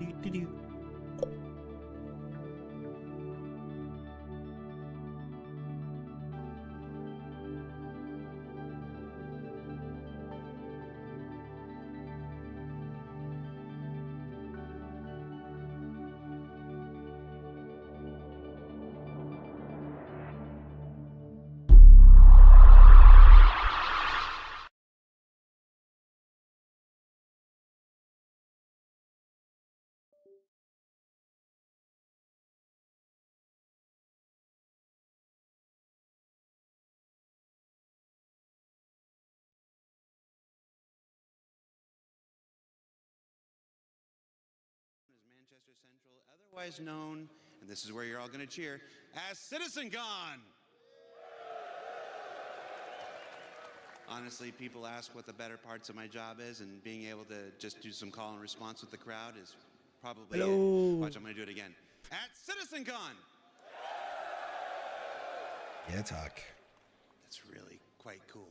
Do-do-do. Manchester Central, otherwise known, and this is where you're all going to cheer, as Citizencon. Honestly, people ask what the better parts of my job is, and being able to just do some call and response with the crowd is probably Hello. it. Watch, I'm going to do it again. At Citizencon. Yeah, talk. That's really quite cool.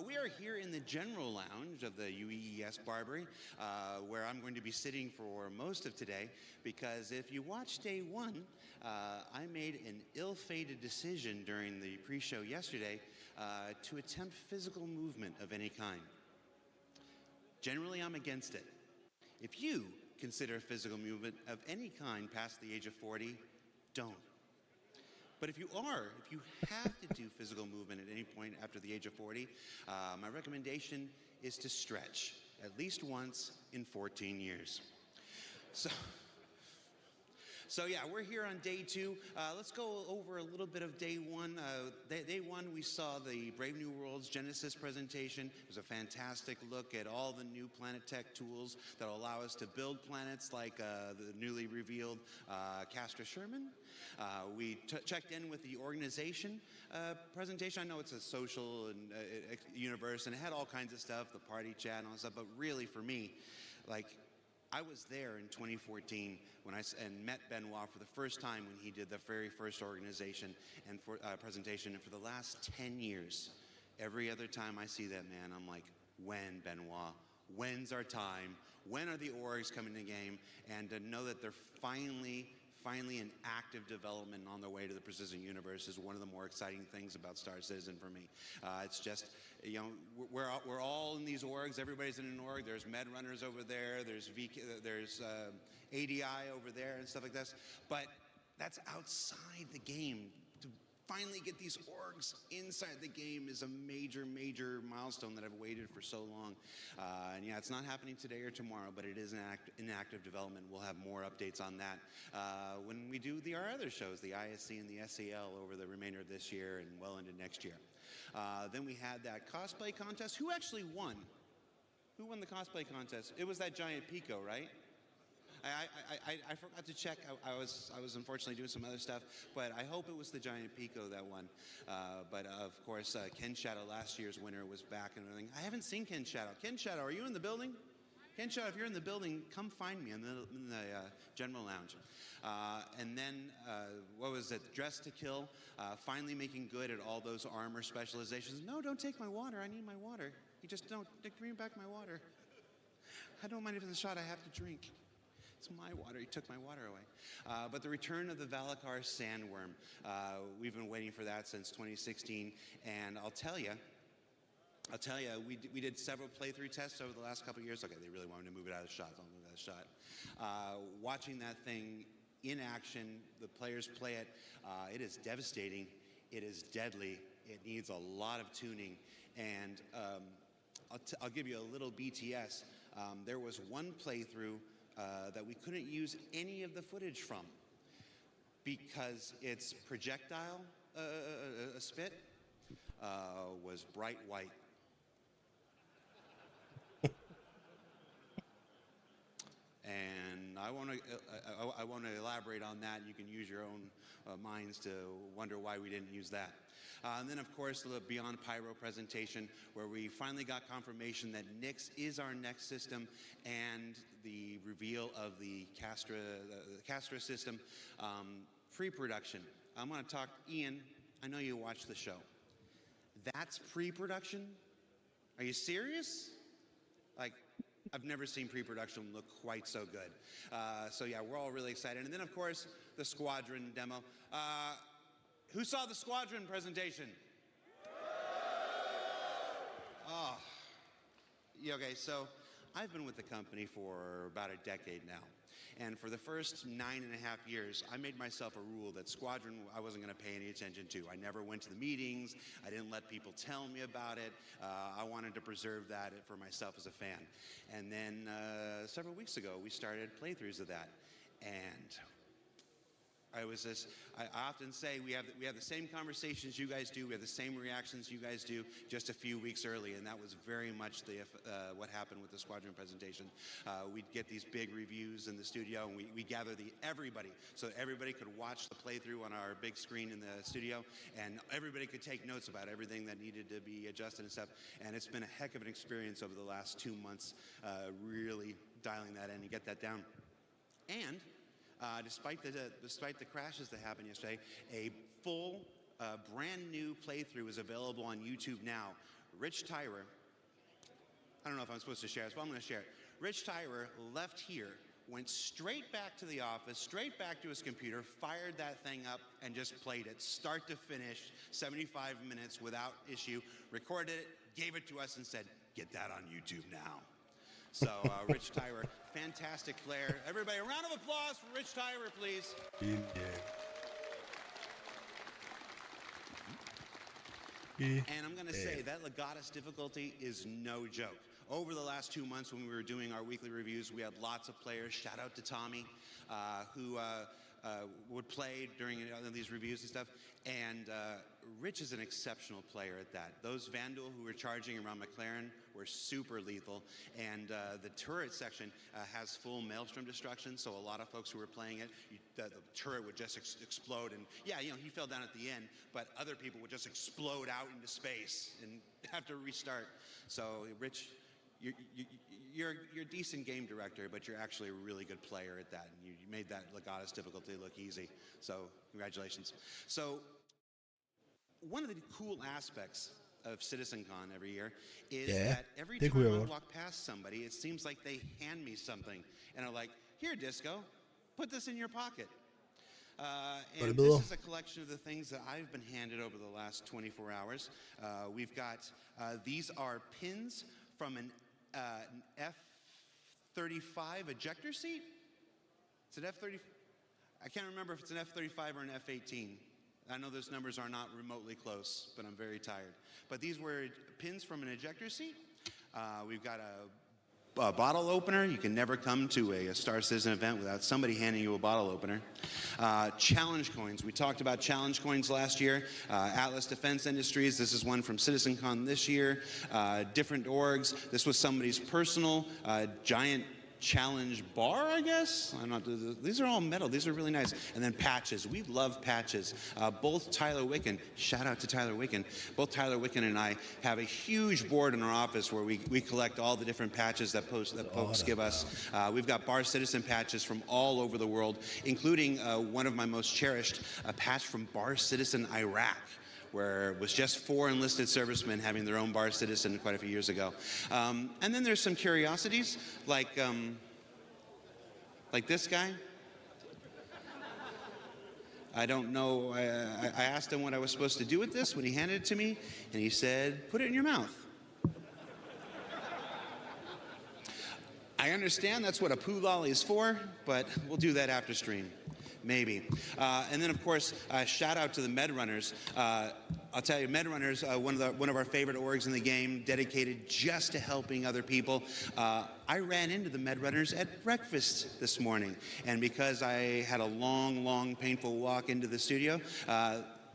We are here in the general lounge of the UEES Barbary, where I'm going to be sitting for most of today, because if you watched day one, I made an ill-fated decision during the pre-show yesterday to attempt physical movement of any kind. Generally, I'm against it. If you consider physical movement of any kind past the age of 40, don't. But if you have to do physical movement at any point after the age of 40, my recommendation is to stretch at least once in 14 years. So yeah, we're here on day two. Let's go over a little bit of day one. Day one, we saw the Brave New Worlds Genesis presentation. It was a fantastic look at all the new Planet Tech tools that will allow us to build planets like the newly revealed Castor Sherman. We checked in with the organization presentation. I know it's a social and universe, and it had all kinds of stuff, the party chat and all that stuff, but really for me, like, I was there in 2014 when and met Benoit for the first time when he did the very first organization and presentation. And for the last 10 years, every other time I see that man, I'm like, when, Benoit? When's our time? When are the orgs coming to the game? And to know that they're finally in active development on their way to the Precision Universe is one of the more exciting things about Star Citizen for me. It's just, you know, we're all in these orgs. Everybody's in an org. There's med runners over there. There's ADI over there and stuff like this. But that's outside the game. To finally get these orgs inside the game is a major milestone that I've waited for so long. And yeah, it's not happening today or tomorrow, but it is in active development. We'll have more updates on that when we do our other shows, the ISC and the SEL, over the remainder of this year and well into next year. Then we had that cosplay contest. Who actually won? Who won the cosplay contest? It was that giant Pico, right? I forgot to check. I was unfortunately doing some other stuff, but I hope it was the giant Pico that won. But of course, Ken Shadow, last year's winner, was back and everything. I haven't seen Ken Shadow. Ken Shadow, are you in the building? Ken Shadow, if you're in the building, come find me in the general lounge. And then, what was it? Dress to Kill, finally making good at all those armor specializations. No, don't take my water. I need my water. You just don't bring back my water. I don't mind if it's a shot I have to drink. It's my water. He took my water away. But the return of the Valakar Sandworm. We've been waiting for that since 2016, and I'll tell you, we did several playthrough tests over the last couple of years. Okay, they really wanted to move it out of the shot. I'll move it out of the shot. Watching that thing in action, the players play it. It is devastating. It is deadly. It needs a lot of tuning. And I'll give you a little BTS. There was one playthrough that we couldn't use any of the footage from because its projectile spit was bright white. And I want to elaborate on that. You can use your own minds to wonder why we didn't use that. And then, of course, the Beyond Pyro presentation, where we finally got confirmation that Nyx is our next system, and the reveal of the Castra system pre-production. I'm going to talk, Ian, I know you watched the show. That's pre-production? Are you serious? Like, I've never seen pre-production look quite so good. So yeah, we're all really excited. And then of course, the Squadron demo. Who saw the Squadron presentation? Oh, yeah, okay, so I've been with the company for about a decade now. And for the first 9.5 years, I made myself a rule that Squadron I wasn't going to pay any attention to. I never went to the meetings. I didn't let people tell me about it. I wanted to preserve that for myself as a fan. And then several weeks ago, we started playthroughs of that. And I often say we have the same conversations you guys do, we have the same reactions you guys do just a few weeks early, and that was very much what happened with the Squadron presentation. We'd get these big reviews in the studio, and we gather everybody, so everybody could watch the playthrough on our big screen in the studio, and everybody could take notes about everything that needed to be adjusted and stuff, and it's been a heck of an experience over the last 2 months, really dialing that in and get that down. And despite the crashes that happened yesterday, a full, brand new playthrough is available on YouTube now. Rich Tyrer, I don't know if I'm supposed to share this, but I'm going to share it. Rich Tyrer left here, went straight back to the office, straight back to his computer, fired that thing up, and just played it, start to finish, 75 minutes without issue, recorded it, gave it to us, and said, "Get that on YouTube now." So, Rich Tyrer, fantastic player. Everybody, a round of applause for Rich Tyrer, please. And I'm going to say that Legatus difficulty is no joke. Over the last 2 months when we were doing our weekly reviews, we had lots of players. Shout out to Tommy, who would play during these reviews and stuff. And Rich is an exceptional player at that. Those Vandal who were charging around McLaren were super lethal. And the turret section has full Maelstrom destruction, so a lot of folks who were playing it, the turret would just explode. And yeah, you know, he fell down at the end, but other people would just explode out into space and have to restart. So Rich, you're a decent game director, but you're actually a really good player at that. And you made that Legatus difficulty look easy. So congratulations. So one of the cool aspects of Citizencon every year is that every time I walk past somebody, it seems like they hand me something and are like, "Here, Disco, put this in your pocket." And this is a collection of the things that I've been handed over the last 24 hours. We've got, these are pins from an F-35 ejector seat. It's an F-30. I can't remember if it's an F-35 or an F-18. I know those numbers are not remotely close, but I'm very tired. But these were pins from an ejector seat. We've got a bottle opener. You can never come to a Star Citizen event without somebody handing you a bottle opener. Challenge coins. We talked about challenge coins last year. Atlas Defense Industries. This is one from Citizencon this year. Different orgs. This was somebody's personal giant challenge bar, I guess. These are all metal. These are really nice. And then patches. We love patches. Both Tyler Wicken, shout out to Tyler Wicken, both Tyler Wicken and I have a huge board in our office where we collect all the different patches that folks give us. We've got Bar Citizen patches from all over the world, including one of my most cherished, a patch from Bar Citizen Iraq, where it was just 4 enlisted servicemen having their own Bar Citizen quite a few years ago. And then there's some curiosities, like this guy. I don't know, I asked him what I was supposed to do with this when he handed it to me, and he said, "Put it in your mouth." I understand that's what a poo lolly is for, but we'll do that after stream. Maybe. And then, of course, shout out to the Med Runners. I'll tell you, Med Runners, one of our favorite orgs in the game, dedicated just to helping other people. I ran into the Med Runners at breakfast this morning, and because I had a long, painful walk into the studio,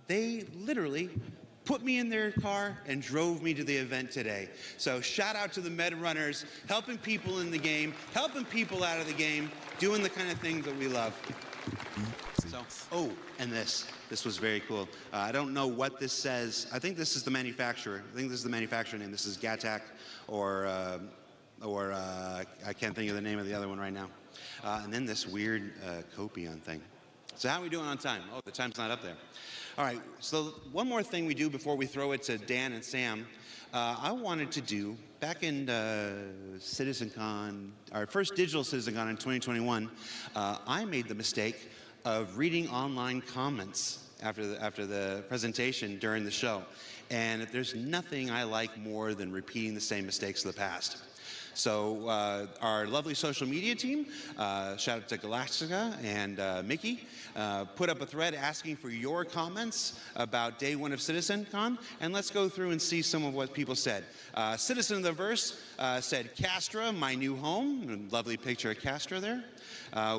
they literally put me in their car and drove me to the event today. So shout out to the Med Runners, helping people in the game, helping people out of the game, doing the kind of things that we love. So, oh, and this was very cool. I don't know what this says. I think this is the manufacturer. I think this is the manufacturer name. This is Gattac, or I can't think of the name of the other one right now. And then this weird Copion thing. So how are we doing on time? Oh, the time's not up there. All right, so one more thing we do before we throw it to Dan and Sam. I wanted to do, back in Citizencon, our first digital Citizencon in 2021, I made the mistake of reading online comments after the presentation during the show. And there's nothing I like more than repeating the same mistakes of the past. So our lovely social media team, shout out to Galactica and Mickey, put up a thread asking for your comments about day one of CitizenCon, and let's go through and see some of what people said. Citizen of the Verse said, Castra, my new home. Lovely picture of Castra there.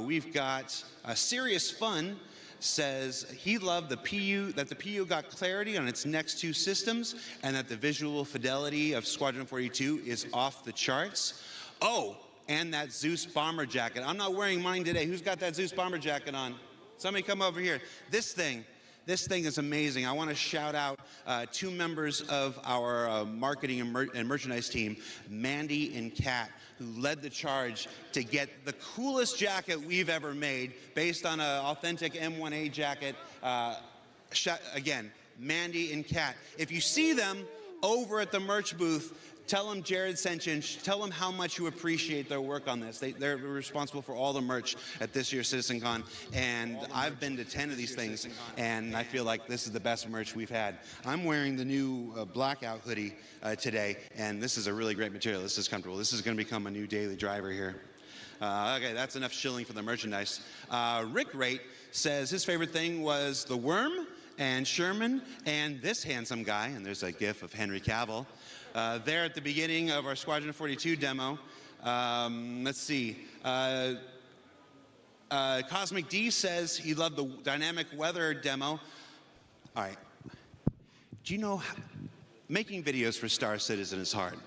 We've got Serious Fun says he loved that the PU got clarity on its next two systems and that the visual fidelity of Squadron 42 is off the charts. Oh, and that Zeus bomber jacket. I'm not wearing mine today. Who's got that Zeus bomber jacket on? Somebody come over here. This thing is amazing. I want to shout out two members of our marketing and merchandise team, Mandy and Kat, who led the charge to get the coolest jacket we've ever made based on an authentic M1A jacket. Again, Mandy and Kat. If you see them over at the merch booth, tell them Jared sent you, and tell them how much you appreciate their work on this. They're responsible for all the merch at this year's CitizenCon, and I've been to 10 of these things, and I feel like this is the best merch we've had. I'm wearing the new blackout hoodie today, and this is a really great material. This is comfortable. This is going to become a new daily driver here. Okay, that's enough shilling for the merchandise. Rick Rate says his favorite thing was the Worm and Sherman and this handsome guy, and there's a gif of Henry Cavill. There at the beginning of our Squadron 42 demo. Let's see. Cosmic D says he loved the dynamic weather demo. All right. Do you know making videos for Star Citizen is hard?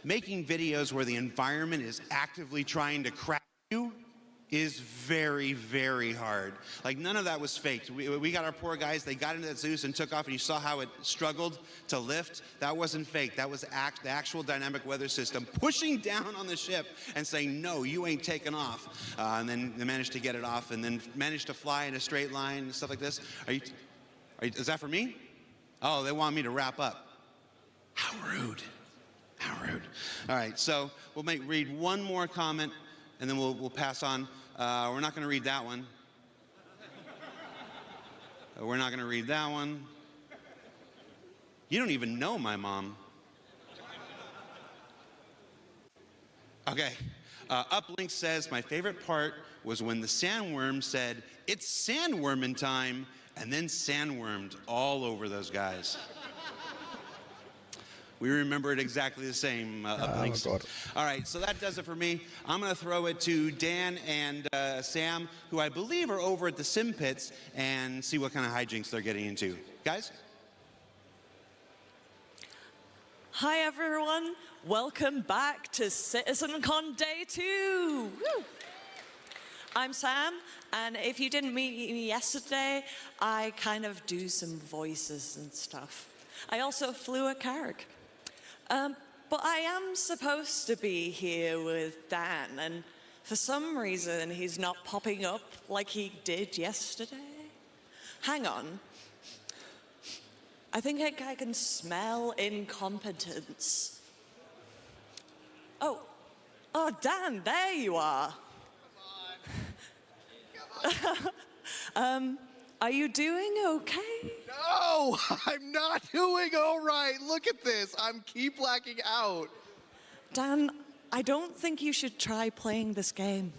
Making videos where the environment is actively trying to crack you is very, very hard. Like, none of that was faked. We got our poor guys, they got into that Zeus and took off, and you saw how it struggled to lift. That wasn't fake. That was the actual dynamic weather system pushing down on the ship and saying, no, you ain't taking off. And then they managed to get it off and then managed to fly in a straight line and stuff like this. Is that for me? Oh, they want me to wrap up. How rude. How rude. All right, so we'll read one more comment, and then we'll pass on. We're not going to read that one. We're not going to read that one. You don't even know my mom. Okay. Uplink says, my favorite part was when the sandworm said, it's sandworming time, and then sandwormed all over those guys. We remember it exactly the same, Uplinks. All right, so that does it for me. I'm going to throw it to Dan and Sam, who I believe are over at the Sim Pits, and see what kind of hijinks they're getting into. Guys? Hi, everyone. Welcome back to CitizenCon Day 2. Woo! I'm Sam, and if you didn't meet me yesterday, I kind of do some voices and stuff. I also flew a Carrick. But I am supposed to be here with Dan, and for some reason he's not popping up like he did yesterday. Hang on. I think I can smell incompetence. Oh, Dan, there you are. Come on. Are you doing okay? No, I'm not doing all right. Look at this. I'm keep blacking out. Dan, I don't think you should try playing this game.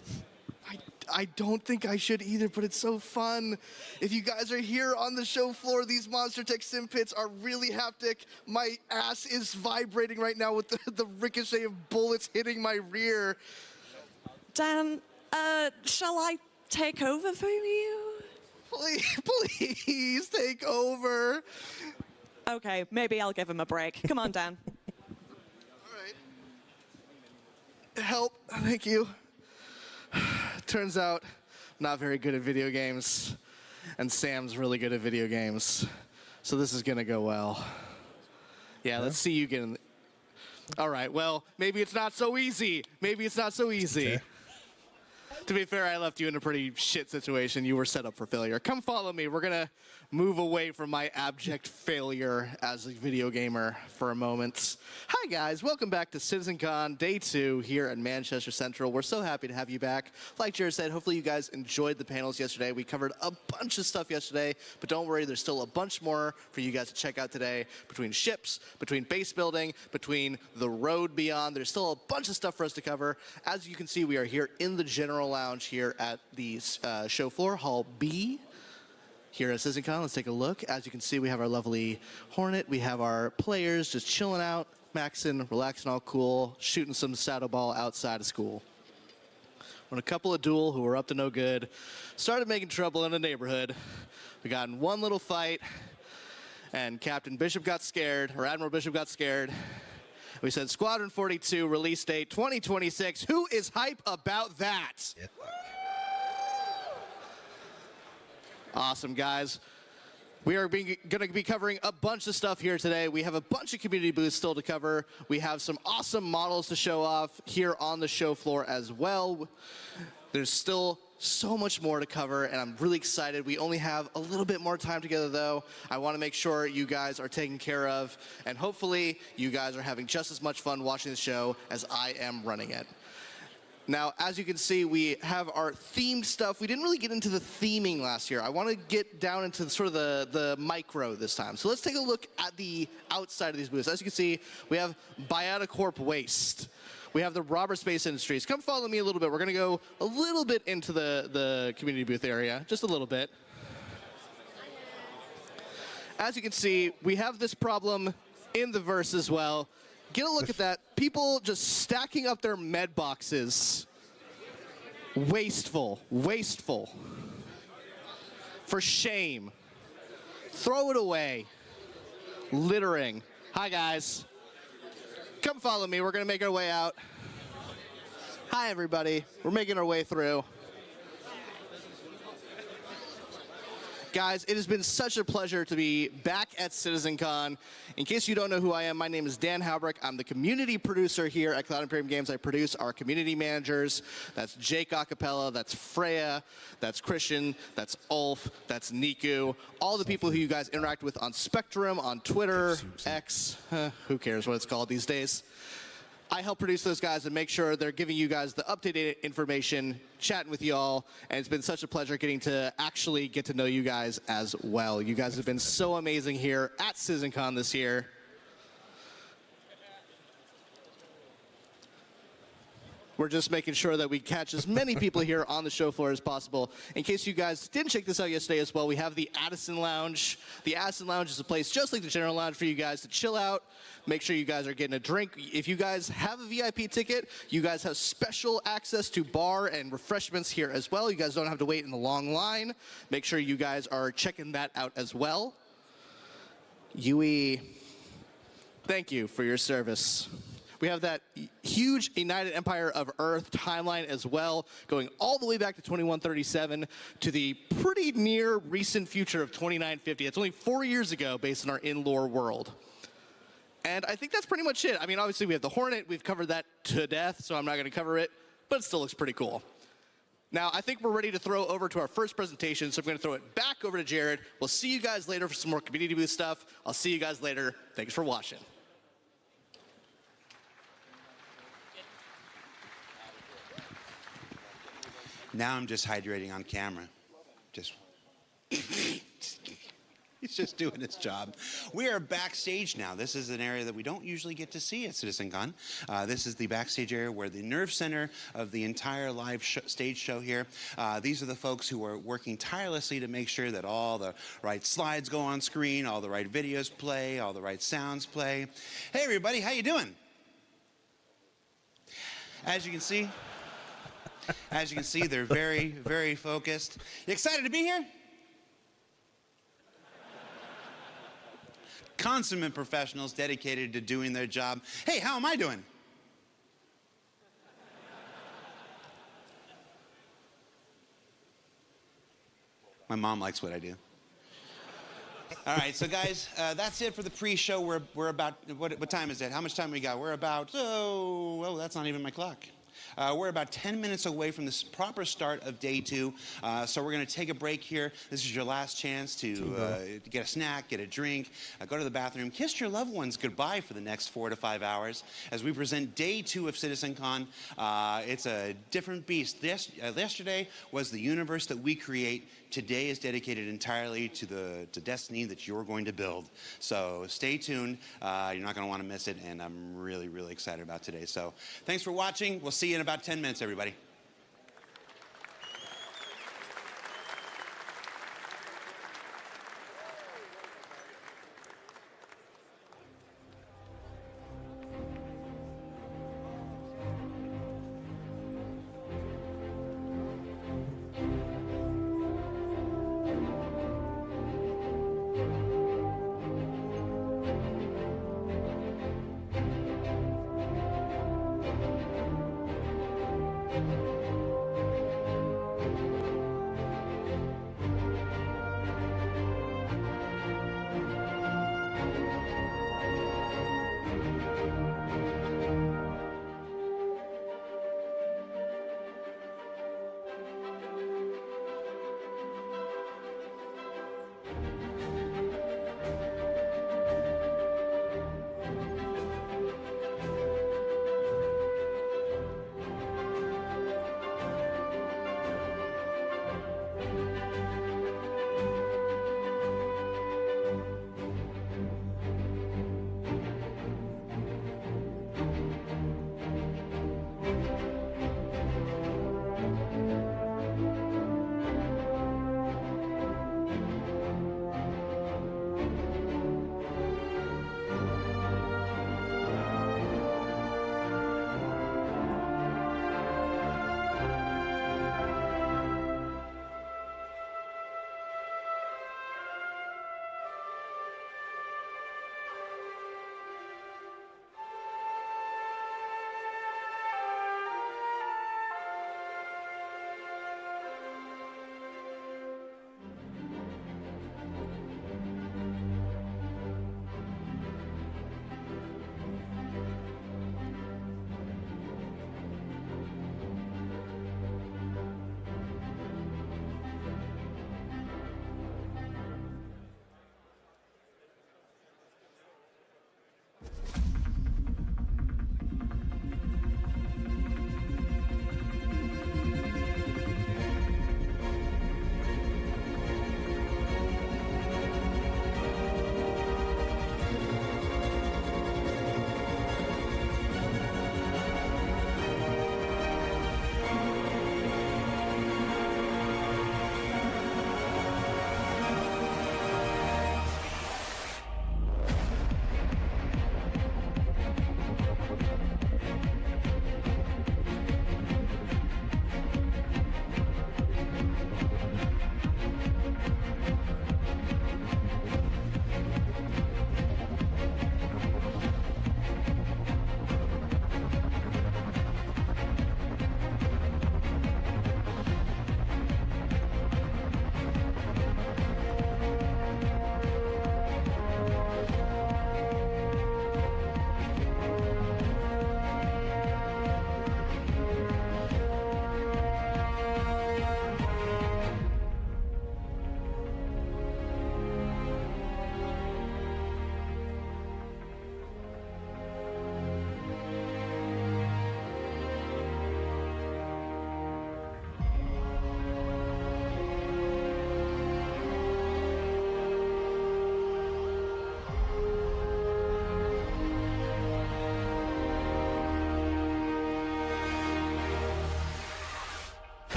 I don't think I should either, but it's so fun. If you guys are here on the show floor, these Monster Tech Sim Pits are really haptic. My ass is vibrating right now with the ricochet of bullets hitting my rear. Dan, shall I take over for you? Please take over. Okay, maybe I'll give him a break. Come on, Dan. All right. Help, thank you. Turns out, not very good at video games, and Sam's really good at video games. So this is gonna go well. Yeah, let's see you get in. All right, well, maybe it's not so easy. Maybe it's not so easy. Okay. To be fair, I left you in a pretty shit situation. You were set up for failure. Come follow me. We're going to move away from my abject failure as a video gamer for a moment. Hi, guys. Welcome back to Citizencon Day 2 here at Manchester Central. We're so happy to have you back. Like Jared said, hopefully you guys enjoyed the panels yesterday. We covered a bunch of stuff yesterday, but don't worry, there's still a bunch more for you guys to check out today. Between ships, between base building, between the road beyond, there's still a bunch of stuff for us to cover. As you can see, we are here in the general lounge here at the show floor, Hall B. Here at Citizencon, let's take a look. As you can see, we have our lovely Hornet. We have our players just chilling out, maxing, relaxing, all cool, shooting some saddle ball outside of school. When a couple of duel who were up to no good started making trouble in the neighborhood, we got in one little fight, and Captain Bishop got scared, or Admiral Bishop got scared. We said, Squadron 42, release date 2026. Who is hype about that? Awesome, guys. We are going to be covering a bunch of stuff here today. We have a bunch of community booths still to cover. We have some awesome models to show off here on the show floor as well. There's still so much more to cover, and I'm really excited. We only have a little bit more time together, though. I want to make sure you guys are taken care of, and hopefully you guys are having just as much fun watching the show as I am running it. Now, as you can see, we have our themed stuff. We didn't really get into the theming last year. I want to get down into sort of the micro this time. So let's take a look at the outside of these booths. As you can see, we have Bioticorp Waste. We have the Robber Space Industries. Come follow me a little bit. We're going to go a little bit into the community booth area, just a little bit. As you can see, we have this problem in the verse as well. Get a look at that. People just stacking up their med boxes. Wasteful. Wasteful. For shame. Throw it away. Littering. Hi, guys. Come follow me. We're going to make our way out. Hi, everybody. We're making our way through. Guys, it has been such a pleasure to be back at Citizencon. In case you don't know who I am, my name is Dan Halbrick. I'm the community producer here at Cloud Imperium Games. I produce our community managers. That's Jake Acapella, that's Freya, that's Christian, that's Ulf, that's Niku. All the people who you guys interact with on Spectrum, on Twitter, X, who cares what it's called these days. I help produce those guys and make sure they're giving you guys the updated information, chatting with y'all, and it's been such a pleasure getting to actually get to know you guys as well. You guys have been so amazing here at Citizencon this year. We're just making sure that we catch as many people here on the show floor as possible. In case you guys didn't check this out yesterday as well, we have the Addison Lounge. The Addison Lounge is a place just like the General Lounge for you guys to chill out. Make sure you guys are getting a drink. If you guys have a VIP ticket, you guys have special access to bar and refreshments here as well. You guys don't have to wait in the long line. Make sure you guys are checking that out as well. Yui, thank you for your service. We have that huge United Empire of Earth timeline as well, going all the way back to 2137 to the pretty near recent future of 2950. That's only 4 years ago based on our in-lore world. And I think that's pretty much it. I mean, obviously we have the Hornet. We've covered that to death, so I'm not going to cover it, but it still looks pretty cool. Now, I think we're ready to throw over to our first presentation, so I'm going to throw it back over to Jared. We'll see you guys later for some more community booth stuff. I'll see you guys later. Thanks for watching. Now I'm just hydrating on camera. Just he's just doing his job. We are backstage now. This is an area that we don't usually get to see at Citizencon. This is the backstage area where the nerve center of the entire live stage show here. These are the folks who are working tirelessly to make sure that all the right slides go on screen, all the right videos play, all the right sounds play. Hey everybody, how you doing? As you can see, they're very, very focused. You excited to be here? Consummate professionals dedicated to doing their job. Hey, how am I doing? My mom likes what I do. All right, so guys, that's it for the pre-show. We're about, what time is it? How much time we got? We're about, oh, that's not even my clock. We're about 10 minutes away from the proper start of day 2, so we're going to take a break here. This is your last chance to get a snack, get a drink, go to the bathroom, kiss your loved ones goodbye for the next 4 to 5 hours as we present day 2 of Citizencon. It's a different beast. Yesterday was the universe that we create. Today is dedicated entirely to the destiny that you're going to build. So stay tuned. You're not going to want to miss it, and I'm really, really excited about today. So thanks for watching. We'll see you in about 10 minutes, everybody.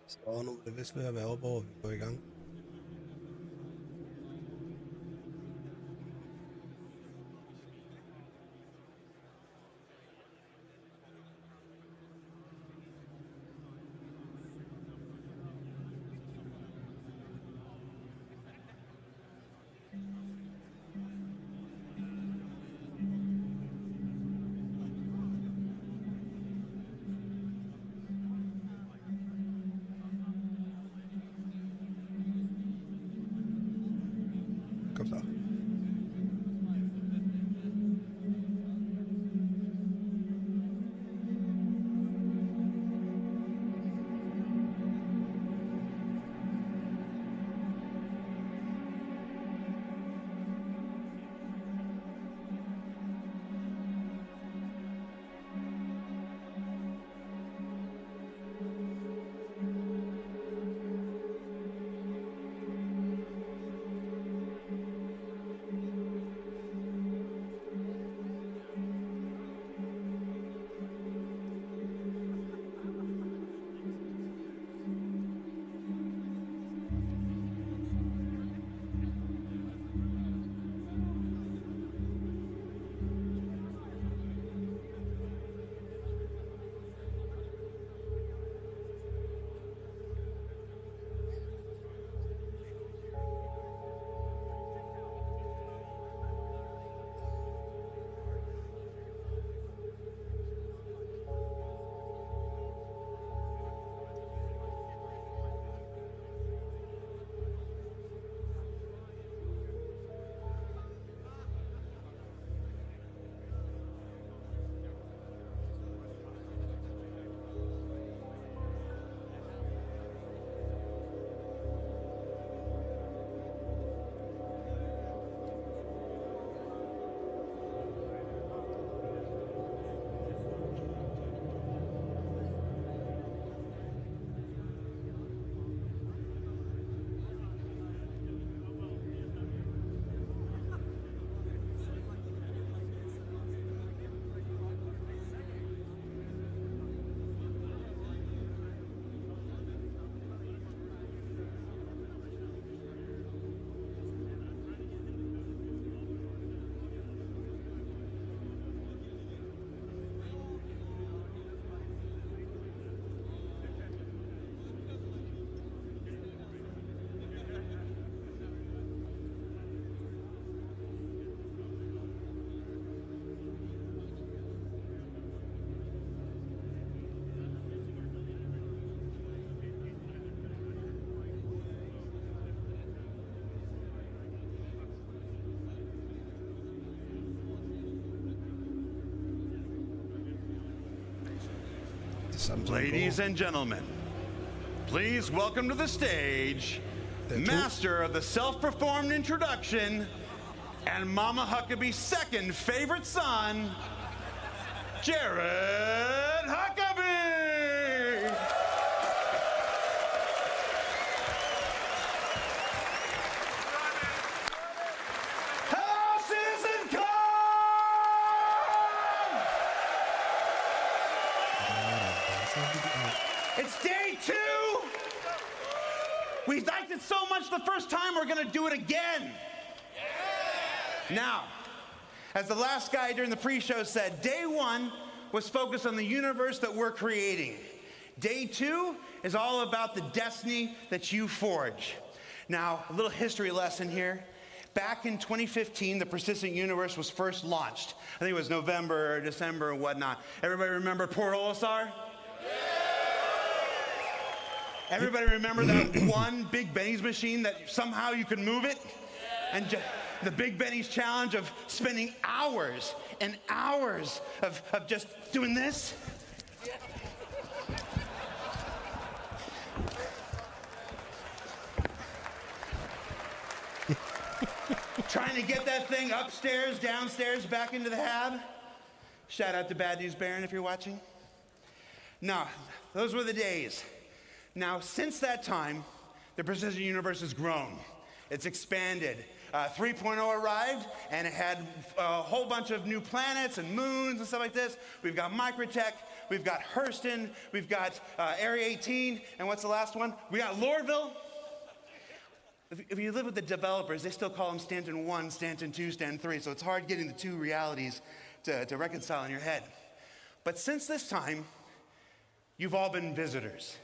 Så nu må det vist være op over, vi går i gang. Kom så. Ladies and gentlemen, please welcome to the stage, master of the self-performed introduction and Mama Huckabee's second favorite son, Jared Huckabee! Hello, Citizencon! It's day 2! We liked it so much the first time, we're gonna do it again. Now, as the last guy during the pre-show said, day 1 was focused on the universe that we're creating. Day 2 is all about the destiny that you forge. Now, a little history lesson here. Back in 2015, the persistent universe was first launched. I think it was November or December or whatnot. Everybody remember Port Olisar? Everybody remember that one Big Benny's machine that somehow you could move it? And the Big Benny's challenge of spending hours and hours of just doing this? Trying to get that thing upstairs, downstairs, back into the hab. Shout out to Bad News Baron if you're watching. No, those were the days. Now, since that time, the precision universe has grown. It's expanded. 3.0 arrived, and it had a whole bunch of new planets and moons and stuff like this. We've got microtech. we've got Hurston, we've got Area 18, and what's the last one? We got Lorville. If you live with the developers, they still call them Stanton 1, Stanton 2, Stanton 3, so it's hard getting the two realities to reconcile in your head. But since this time, you've all been visitors.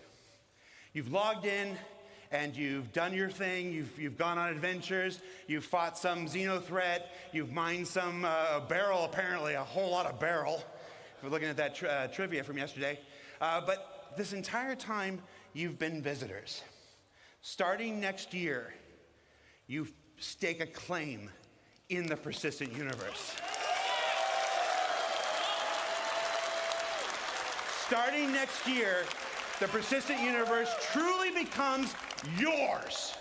You've logged in, and you've done your thing, you've gone on adventures, you've fought some xeno threat, you've mined some barrel, apparently, a whole lot of barrel, if we're looking at that trivia from yesterday. But this entire time, you've been visitors. Starting next year, you stake a claim in the persistent universe. Starting next year, the persistent universe truly becomes yours.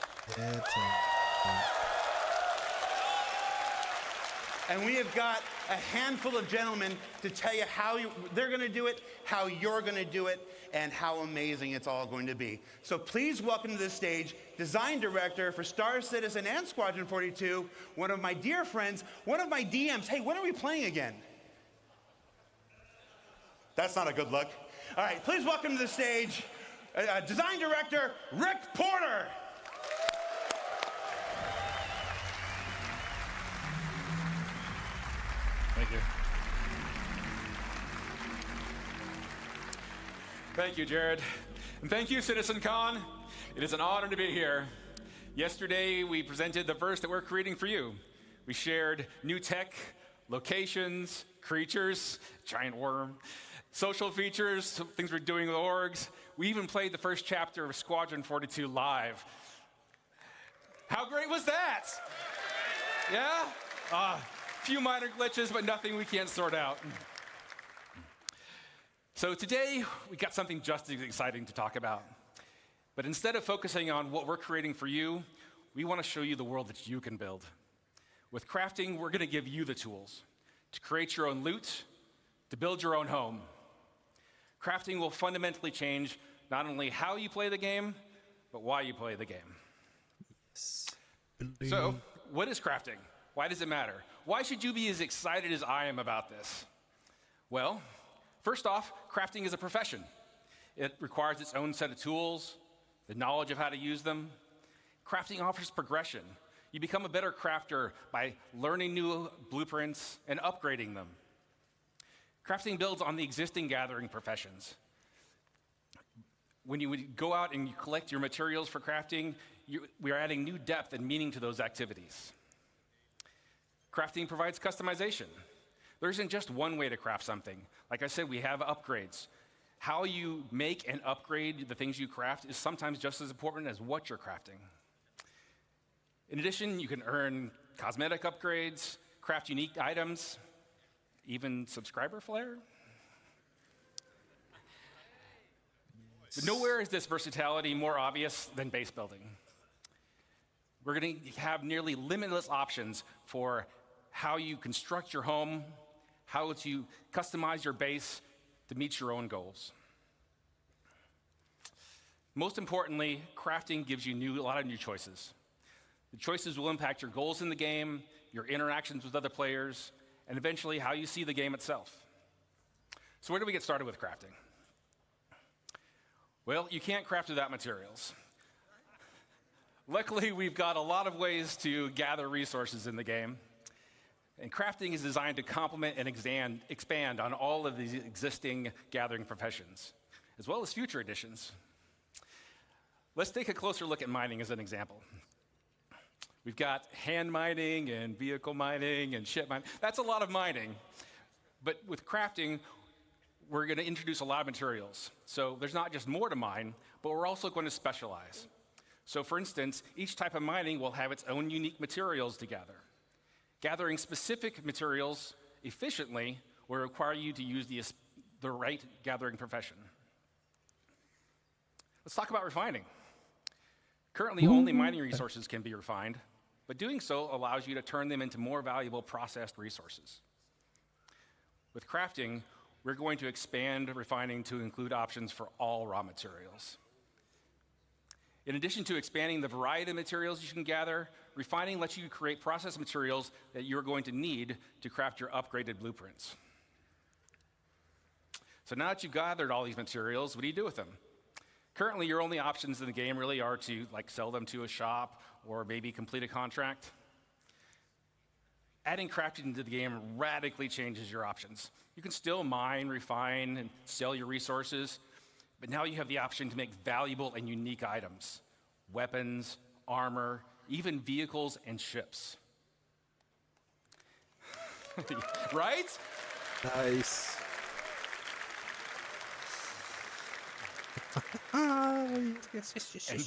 And we have got a handful of gentlemen to tell you how they're going to do it, how you're going to do it, and how amazing it's all going to be. So please welcome to the stage Design Director for Star Citizen and Squadron 42, one of my dear friends, one of my DMs. Hey, when are we playing again? That's not a good look. All right, please welcome to the stage Design Director Rick Porter. Thank you. Thank you, Jared. And thank you, Citizencon. It is an honor to be here. Yesterday, we presented the verse that we're creating for you. We shared new tech, locations, creatures, giant worm, social features, things we're doing with orgs. We even played the first chapter of Squadron 42 live. How great was that? Yeah? A few minor glitches, but nothing we can't sort out. So today, we got something just as exciting to talk about. But instead of focusing on what we're creating for you, we want to show you the world that you can build. With crafting, we're going to give you the tools to create your own loot, to build your own home. Crafting will fundamentally change not only how you play the game, but why you play the game. So, what is crafting? Why does it matter? Why should you be as excited as I am about this? Well, first off, crafting is a profession. It requires its own set of tools, the knowledge of how to use them. Crafting offers progression. You become a better crafter by learning new blueprints and upgrading them. Crafting builds on the existing gathering professions. When you would go out and you collect your materials for crafting, we are adding new depth and meaning to those activities. Crafting provides customization. There isn't just one way to craft something. Like I said, we have upgrades. How you make and upgrade the things you craft is sometimes just as important as what you're crafting. In addition, you can earn cosmetic upgrades, craft unique items, even subscriber flair. But nowhere is this versatility more obvious than base building. We're going to have nearly limitless options for how you construct your home, how to customize your base to meet your own goals. Most importantly, crafting gives you a lot of new choices. The choices will impact your goals in the game, your interactions with other players, and eventually how you see the game itself. So where do we get started with crafting? Well, you can't craft without materials. Luckily, we've got a lot of ways to gather resources in the game. And crafting is designed to complement and expand on all of these existing gathering professions, as well as future additions. Let's take a closer look at mining as an example. We've got hand mining and vehicle mining and ship mining. That's a lot of mining. But with crafting, we're going to introduce a lot of materials. So there's not just more to mine, but we're also going to specialize. So for instance, each type of mining will have its own unique materials to gather. Gathering specific materials efficiently will require you to use the right gathering profession. Let's talk about refining. Currently, only mining resources can be refined, but doing so allows you to turn them into more valuable processed resources. With crafting, we're going to expand refining to include options for all raw materials. In addition to expanding the variety of materials you can gather, refining lets you create processed materials that you're going to need to craft your upgraded blueprints. So now that you've gathered all these materials, what do you do with them? Currently, your only options in the game really are to sell them to a shop or maybe complete a contract. Adding crafting into the game radically changes your options. You can still mine, refine, and sell your resources, but now you have the option to make valuable and unique items, weapons, armor, even vehicles and ships. Right? Nice. And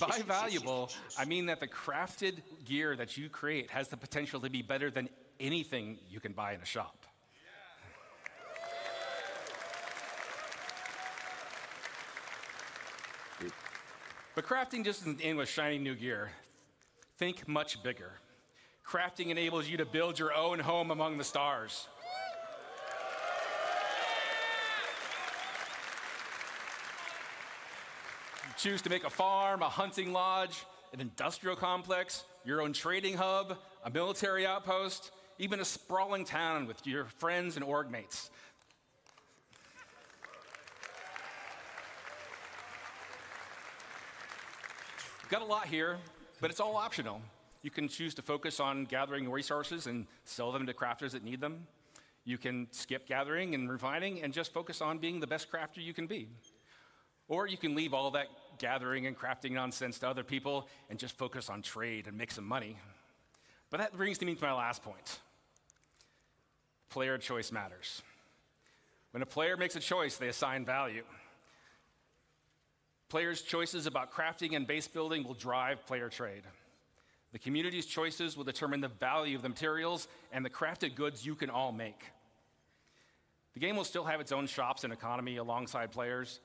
by valuable, I mean that the crafted gear that you create has the potential to be better than anything you can buy in a shop. But crafting just doesn't end with shiny new gear. Think much bigger. Crafting enables you to build your own home among the stars. You choose to make a farm, a hunting lodge, an industrial complex, your own trading hub, a military outpost, even a sprawling town with your friends and org mates. You've got a lot here, but it's all optional. You can choose to focus on gathering resources and sell them to crafters that need them. You can skip gathering and refining and just focus on being the best crafter you can be. Or you can leave all that gathering and crafting nonsense to other people and just focus on trade and make some money. But that brings me to my last point. Player choice matters. When a player makes a choice, they assign value. Players' choices about crafting and base building will drive player trade. The community's choices will determine the value of the materials and the crafted goods you can all make. The game will still have its own shops and economy alongside players,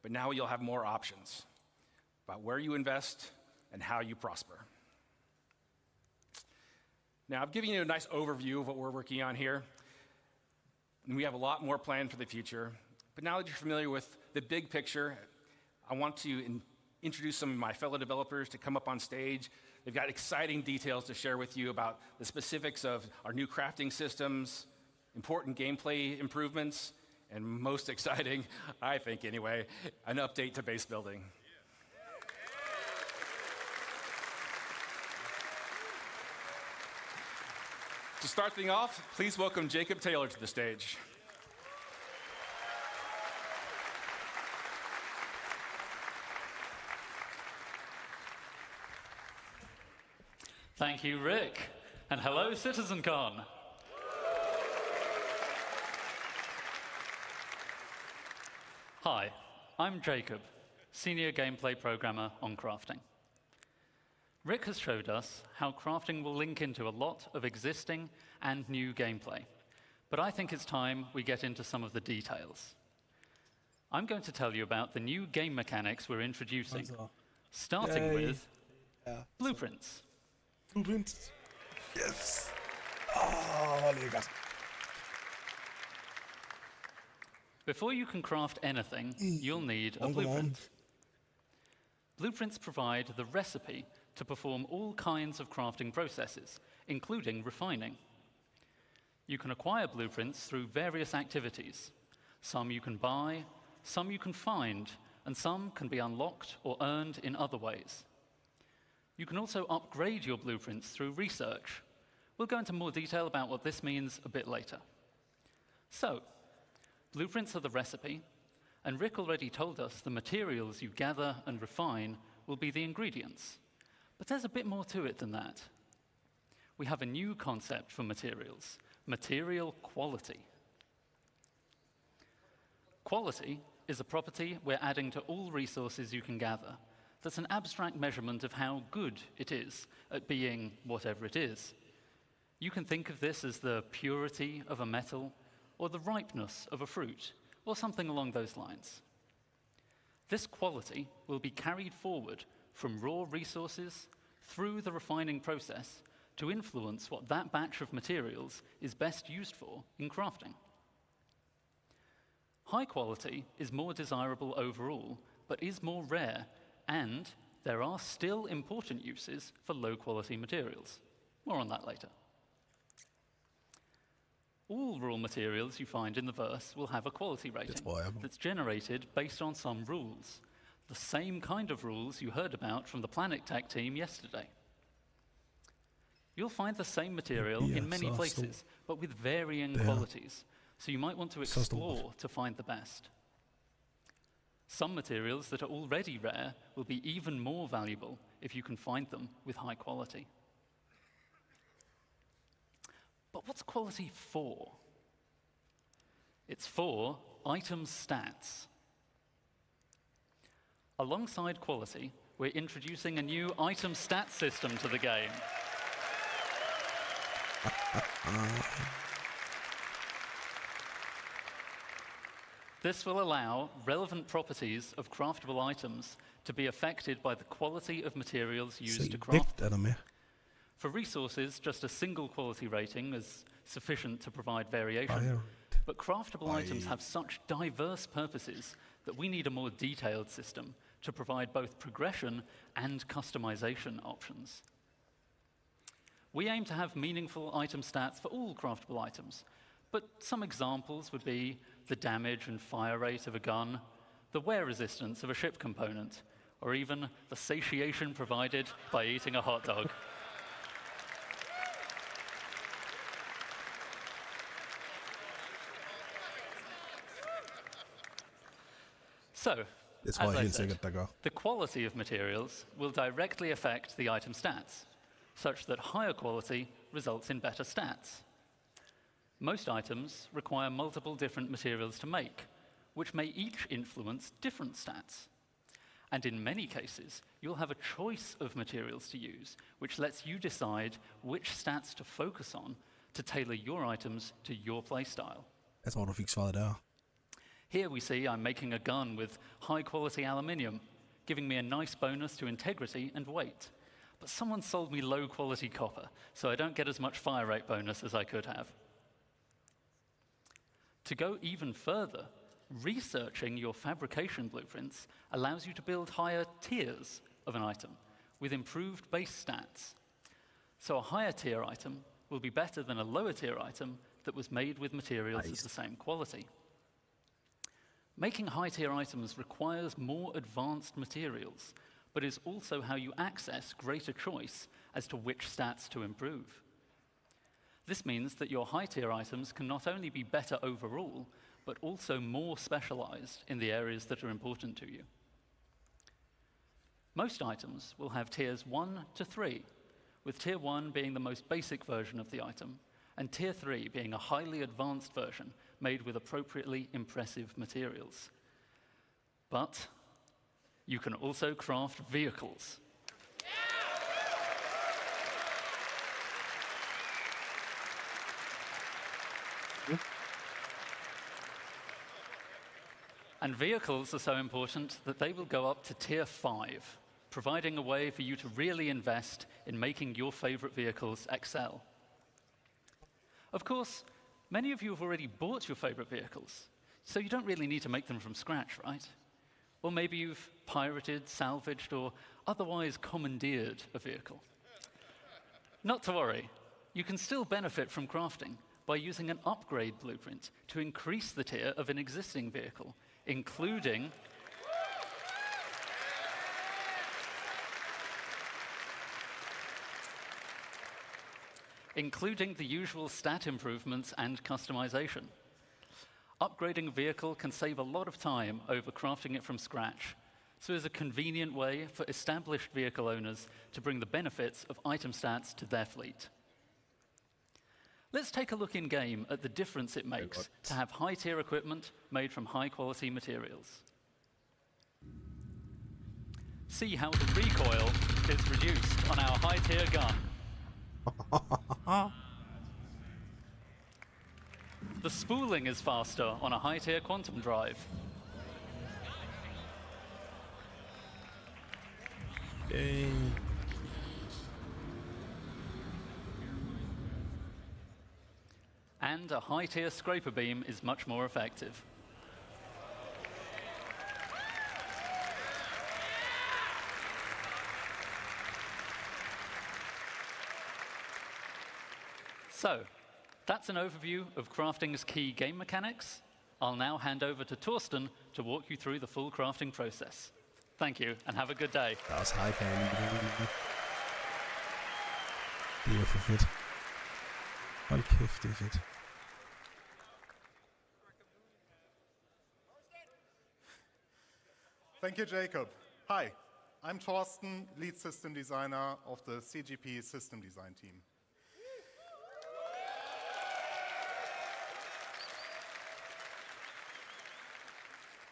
but now you'll have more options about where you invest and how you prosper. Now, I've given you a nice overview of what we're working on here, and we have a lot more planned for the future. But now that you're familiar with the big picture, I want to introduce some of my fellow developers to come up on stage. They've got exciting details to share with you about the specifics of our new crafting systems, important gameplay improvements, and most exciting, I think anyway, an update to base building. To start things off, please welcome Jacob Taylor to the stage. Thank you, Rick. And hello, Citizencon. Hi, I'm Jacob, Senior Gameplay Programmer on crafting. Rick has showed us how crafting will link into a lot of existing and new gameplay, but I think it's time we get into some of the details. I'm going to tell you about the new game mechanics we're introducing, starting with blueprints. Blueprints. Yes. Oh, lecker. Before you can craft anything, you'll need a blueprint. Blueprints provide the recipe to perform all kinds of crafting processes, including refining. You can acquire blueprints through various activities. Some you can buy, some you can find, and some can be unlocked or earned in other ways. You can also upgrade your blueprints through research. We'll go into more detail about what this means a bit later. So, blueprints are the recipe, and Rick already told us the materials you gather and refine will be the ingredients. But there's a bit more to it than that. We have a new concept for materials, material quality. Quality is a property we're adding to all resources you can gather. That's an abstract measurement of how good it is at being whatever it is. You can think of this as the purity of a metal, or the ripeness of a fruit, or something along those lines. This quality will be carried forward from raw resources through the refining process to influence what that batch of materials is best used for in crafting. High quality is more desirable overall, but is more rare, and there are still important uses for low-quality materials. More on that later. All raw materials you find in the verse will have a quality rating tror jeg på. that's generated based on some rules. The same kind of rules you heard about from the Planet Tech team yesterday. You'll find the same material in many så places, but with varying Der. qualities, so you might want to Så stort. explore to find the best. Some materials that are already rare will be even more valuable if you can find them with high quality. But what's quality for? It's for item stats. Alongside quality, we're introducing a new item stats system to the game. This will allow relevant properties of craftable items to be affected by the quality of materials used Se, to craft. vægt er der med. For resources, just a single quality rating is sufficient to provide variation. Fire. But craftable items have such diverse purposes that we need a more detailed system to provide both progression and customization options. We aim to have meaningful item stats for all craftable items, but some examples would be the damage and fire rate of a gun, the wear resistance of a ship component, or even the satiation provided by eating a hot dog. So, Det tror as jeg I helt said, sikkert, der gør. the quality of materials will directly affect the item stats, such that higher quality results in better stats. Most items require multiple different materials to make, which may each influence different stats. And in many cases, you'll have a choice of materials to use, which lets you decide which stats to focus on to tailor your items to your playstyle. Jeg tror, du fik svaret der. Here we see I'm making a gun with high-quality aluminium, giving me a nice bonus to integrity and weight. But someone sold me low-quality copper, so I don't get as much fire rate bonus as I could have. To go even further, researching your fabrication blueprints allows you to build higher tiers of an item with improved base stats. So a higher tier item will be better than a lower tier item that was made with materials of the same quality. Making high-tier items requires more advanced materials, but is also how you access greater choice as to which stats to improve. This means that your high-tier items can not only be better overall, but also more specialized in the areas that are important to you. Most items will have tiers 1 to 3, with tier 1 being the most basic version of the item, and tier 3 being a highly advanced version made with appropriately impressive materials. But you can also craft vehicles. And vehicles are so important that they will go up to tier 5, providing a way for you to really invest in making your favorite vehicles excel. Of course, many of you have already bought your favorite vehicles, so you don't really need to make them from scratch, right? Or maybe you've pirated, salvaged, or otherwise commandeered a vehicle. Not to worry, you can still benefit from crafting by using an upgrade blueprint to increase the tier of an existing vehicle, including the usual stat improvements and customization. Upgrading a vehicle can save a lot of time over crafting it from scratch, so it's a convenient way for established vehicle owners to bring the benefits of item stats to their fleet. Let's take a look in-game at the difference it makes to have high-tier equipment made from high-quality materials. See how the recoil is reduced on our high-tier gun. The spooling is faster on a high-tier quantum drive. Yay. And a high-tier scraper beam is much more effective. So, That's an overview of crafting's key game mechanics. I'll now hand over to Torsten to walk you through the full crafting process. Thank you, and have a good day. Der er også hype herinde. Det er for fedt. Hold kæft, det er fedt. Thank you, Jacob. Hi, I'm Torsten, lead system designer of the CGP system design team.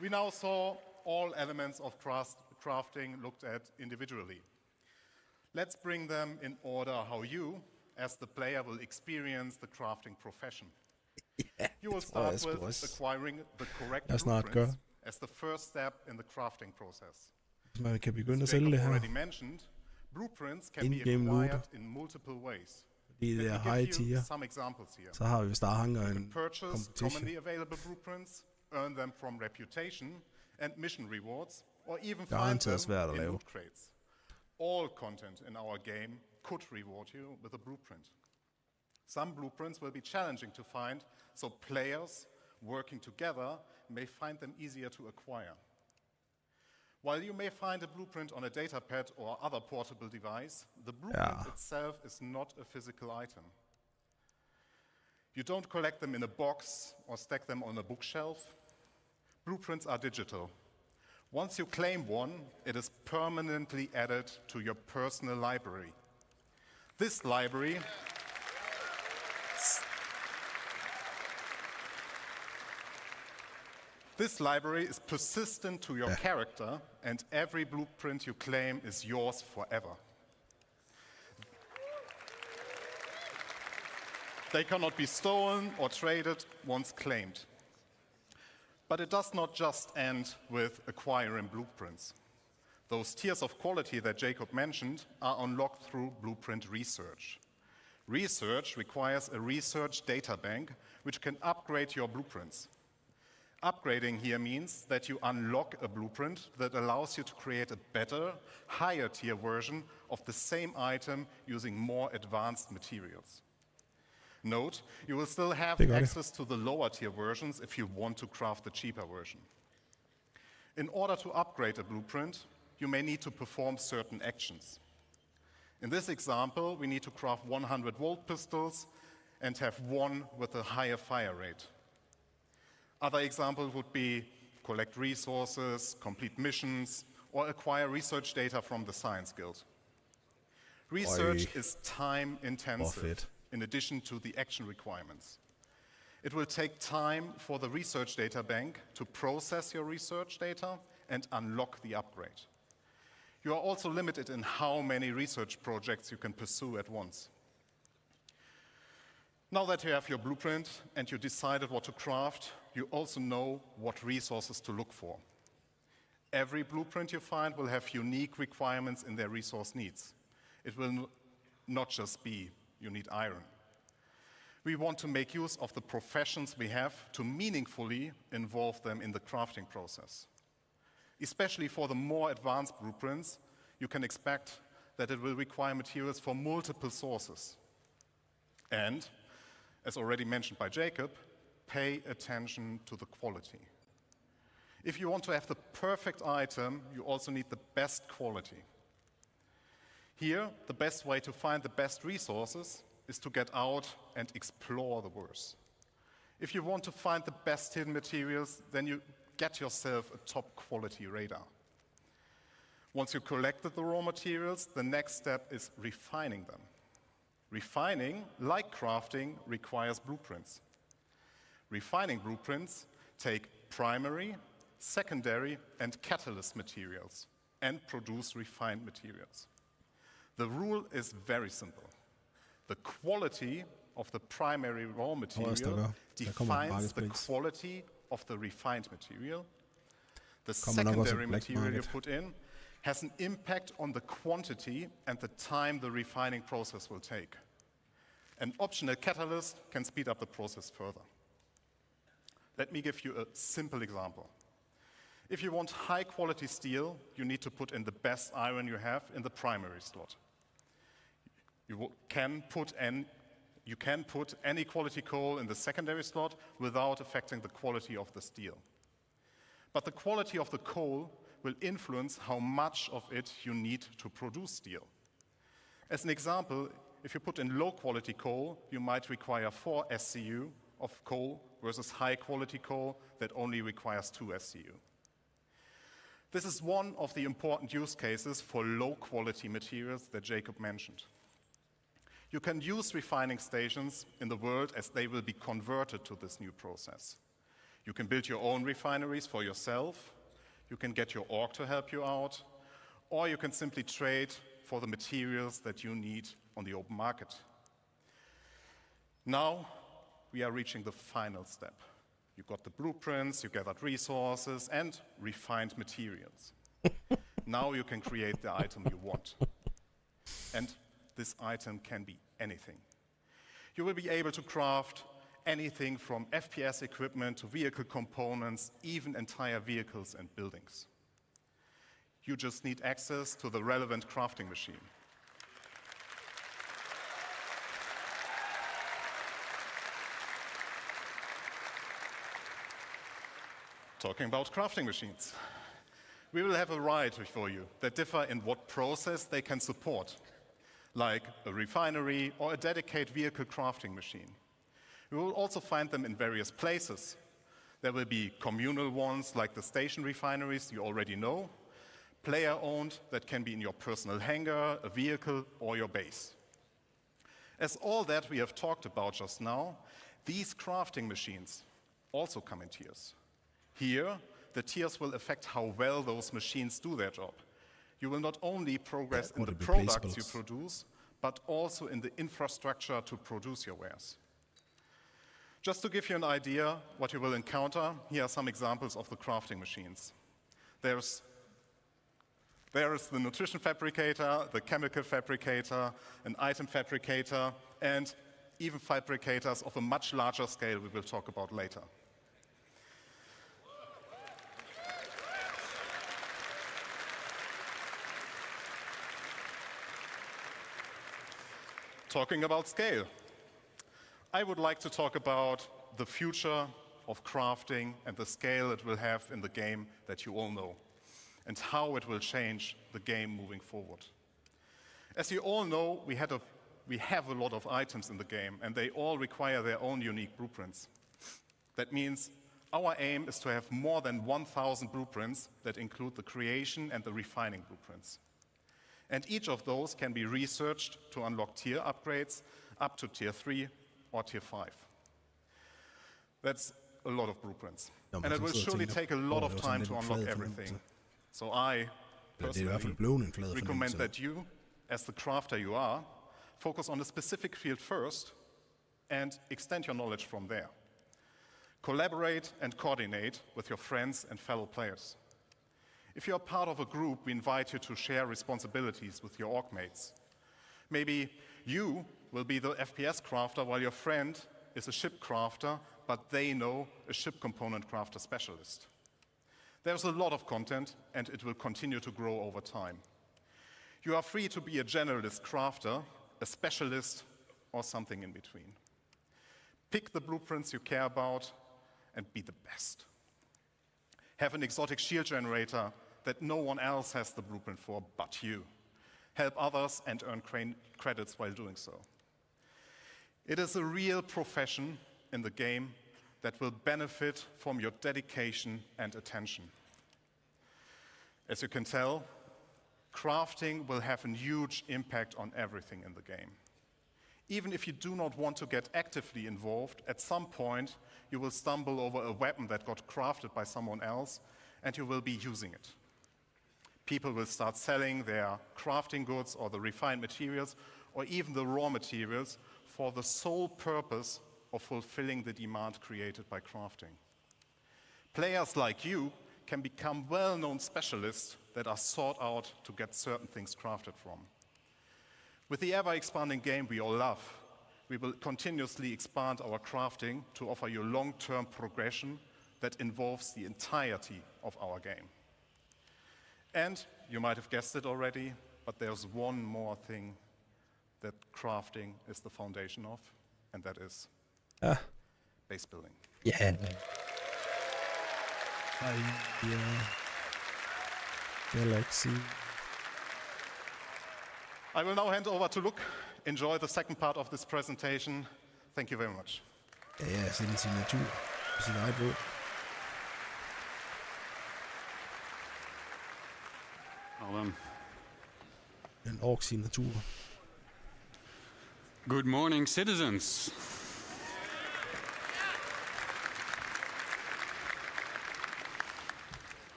We now saw all elements of crafting looked at individually. Let's bring them in order how you, as the player, will experience the crafting profession. You will start with acquiring the correct blueprints as the first step in the crafting process. Man kan begynde at As sælge det Jacob her. already mentioned, blueprints can be In-game acquired loot. in multiple ways. Fordi det er Let me high give you tier. some examples here. Så har vi, hvis der hænger en Purchase competition. commonly available blueprints, earn them from reputation and mission rewards, or even find Garanteret svært at them in lave. loot crates. All content in our game could reward you with a blueprint. Some blueprints will be challenging to find, so players working together may find them easier to acquire. While you may find a blueprint on a datapad or other portable device, the blueprint itself is not a physical item. You don't collect them in a box or stack them on a bookshelf. Blueprints are digital. Once you claim one, it is permanently added to your personal library. This library is persistent to your character, and every blueprint you claim is yours forever. They cannot be stolen or traded once claimed. But it does not just end with acquiring blueprints. Those tiers of quality that Jacob mentioned are unlocked through blueprint research. Research requires a research data bank which can upgrade your blueprints. Upgrading here means that you unlock a blueprint that allows you to create a better, higher tier version of the same item using more advanced materials. Note, you will still have access to the lower tier versions if you want to craft the cheaper version. In order to upgrade a blueprint, you may need to perform certain actions. In this example, we need to craft 100-volt pistols and have one with a higher fire rate. Other examples would be collect resources, complete missions, or acquire research data from the Science Guild. Research is time-intensive, in addition to the action requirements. It will take time for the research data bank to process your research data and unlock the upgrade. You are also limited in how many research projects you can pursue at once. Now that you have your blueprint and you decided what to craft, you also know what resources to look for. Every blueprint you find will have unique requirements in their resource needs. It will not just be you need iron. We want to make use of the professions we have to meaningfully involve them in the crafting process. Especially for the more advanced blueprints, you can expect that it will require materials from multiple sources. And, as already mentioned by Jacob, pay attention to the quality. If you want to have the perfect item, you also need the best quality. Here, the best way to find the best resources is to get out and explore the world. If you want to find the best hidden materials, then you get yourself a top quality radar. Once you collected the raw materials, the next step is refining them. Refining, like crafting, requires blueprints. Refining blueprints take primary, secondary, and catalyst materials and produce refined materials. The rule is very simple. The quality of the primary raw material defines the quality of the refined material. The secondary material you put in has an impact on the quantity and the time the refining process will take. An optional catalyst can speed up the process further. Let me give you a simple example. If you want high-quality steel, you need to put in the best iron you have in the primary slot. You can put in you can put any quality coal in the secondary slot without affecting the quality of the steel. But the quality of the coal will influence how much of it you need to produce steel. As an example, if you put in low-quality coal, you might require 4 SCU of coal versus high-quality coal that only requires 2 SCU. This is one of the important use cases for low-quality materials that Jacob mentioned. You can use refining stations in the world as they will be converted to this new process. You can build your own refineries for yourself, you can get your org to help you out, or you can simply trade for the materials that you need on the open market. Now, we are reaching the final step. You got the blueprints, you gathered resources, and refined materials. Now you can create the item you want. And this item can be anything. You will be able to craft anything from FPS equipment to vehicle components, even entire vehicles and buildings. You just need access to the relevant crafting machine. Talking about crafting machines. We will have a variety for you that differ in what process they can support, like a refinery or a dedicated vehicle crafting machine. We will also find them in various places. There will be communal ones like the station refineries you already know, player-owned that can be in your personal hangar, a vehicle, or your base. As all that we have talked about just now, these crafting machines also come in tiers. Here, the tiers will affect how well those machines do their job. You will not only progress in the products you produce, but also in the infrastructure to produce your wares. Just to give you an idea what you will encounter, here are some examples of the crafting machines. There is the nutrition fabricator, the chemical fabricator, an item fabricator, and even fabricators of a much larger scale we will talk about later. Talking about scale, I would like to talk about the future of crafting and the scale it will have in the game that you all know, and how it will change the game moving forward. As you all know, we have a lot of items in the game, and they all require their own unique blueprints. That means our aim is to have more than 1,000 blueprints that include the creation and the refining blueprints. And each of those can be researched to unlock tier upgrades up to tier 3 or tier 5. That's a lot of blueprints. And it will surely take a lot of time to unlock everything. So I personally recommend that you, as the crafter you are, focus on a specific field first and extend your knowledge from there. Collaborate and coordinate with your friends and fellow players. If you are part of a group, we invite you to share responsibilities with your org mates. Maybe you will be the FPS crafter while your friend is a ship crafter, but they know a ship component crafter specialist. There's a lot of content, and it will continue to grow over time. You are free to be a generalist crafter, a specialist, or something in between. Pick the blueprints you care about and be the best. Have an exotic shield generator that no one else has the blueprint for but you. Help others and earn credits while doing so. It is a real profession in the game that will benefit from your dedication and attention. As you can tell, crafting will have a huge impact on everything in the game. Even if you do not want to get actively involved, at some point you will stumble over a weapon that got crafted by someone else and you will be using it. People will start selling their crafting goods or the refined materials or even the raw materials for the sole purpose of fulfilling the demand created by crafting. Players like you can become well-known specialists that are sought out to get certain things crafted from. With the ever-expanding game we all love, we will continuously expand our crafting to offer you long-term progression that involves the entirety of our game. And you might have guessed it already, but there's one more thing that crafting is the foundation of. and that is Ah, base building. yeah. Galaxy. I will now hand over to Luke. Enjoy the second part of this presentation. Thank you very much. Ja, sin signatur på sin egen bog. En ork-signatur. Good morning, citizens.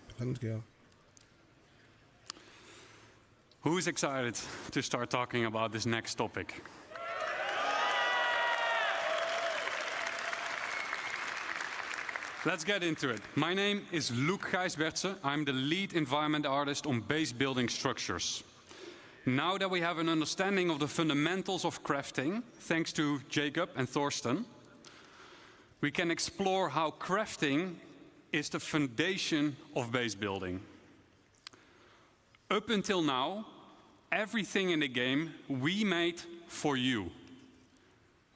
Hvad fanden sker der? Who's excited to start talking about this next topic? Let's get into it. My name is Luc Gijsbertse. I'm the lead environment artist on base building structures. Now that we have an understanding of the fundamentals of crafting, thanks to Jacob and Thorsten, we can explore how crafting is the foundation of base building. Up until now, everything in the game we made for you.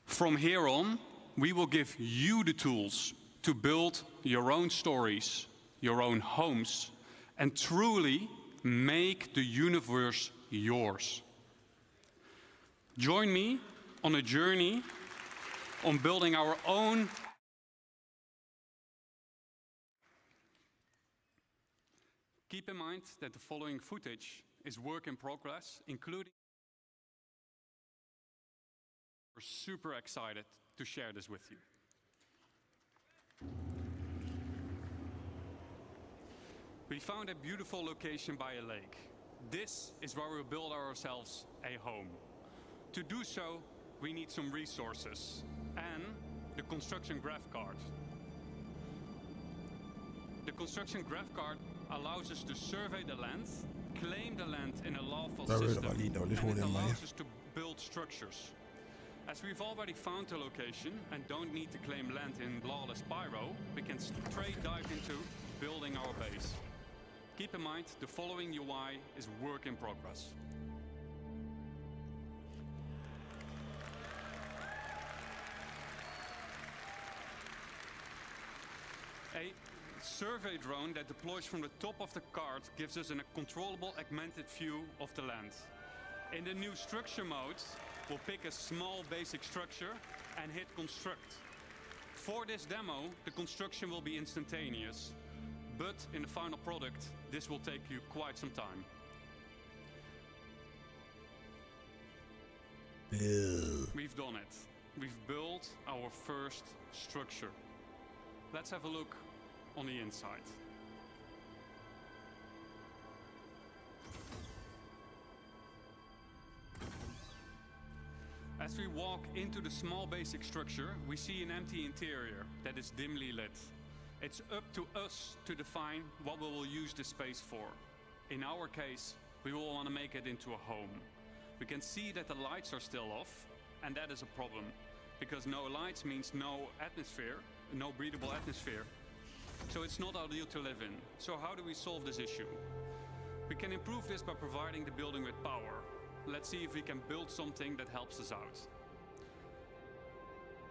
From here on, we will give you the tools to build your own stories, your own homes, and truly make the universe yours. Join me on a journey on building our own. Keep in mind that the following footage is work in progress, including. We're super excited to share this with you. We found a beautiful location by a lake. This is where we'll build ourselves a home. To do so, we need some resources and the construction graph card. The construction graph card allows us to survey the land, claim the land in a lawful system, and it allows us to build structures. As we've already found a location and don't need to claim land in lawless Pyro, we can straight dive into building our base. Keep in mind, the following UI is work in progress. A survey drone that deploys from the top of the card gives us a controllable augmented view of the land. In the new structure mode, we'll pick a small basic structure and hit construct. For this demo, the construction will be instantaneous, but in the final product, this will take you quite some time. We've done it. We've built our first structure. Let's have a look on the inside. As we walk into the small basic structure, we see an empty interior that is dimly lit. It's up to us to define what we will use this space for. In our case, we will want to make it into a home. We can see that the lights are still off, and that is a problem, because no lights means no atmosphere, no breathable atmosphere. So it's not ideal to live in. So how do we solve this issue? We can improve this by providing the building with power. Let's see if we can build something that helps us out.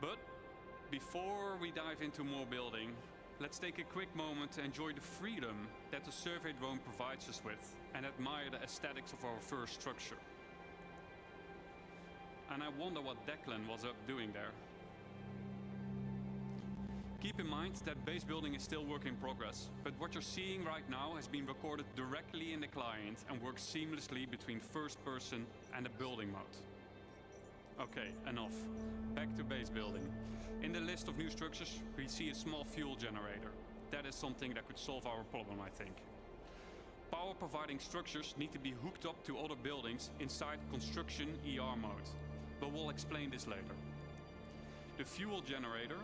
But before we dive into more building, let's take a quick moment to enjoy the freedom that the survey drone provides us with and admire the aesthetics of our first structure. And I wonder what Declan was up doing there. Keep in mind that base building is still work in progress, but what you're seeing right now has been recorded directly in the client and works seamlessly between first person and the building mode. Okay, enough. Back to base building. In the list of new structures, we see a small fuel generator. That is something that could solve our problem, I think. Power providing structures need to be hooked up to other buildings inside construction ER mode, but we'll explain this later. The fuel generator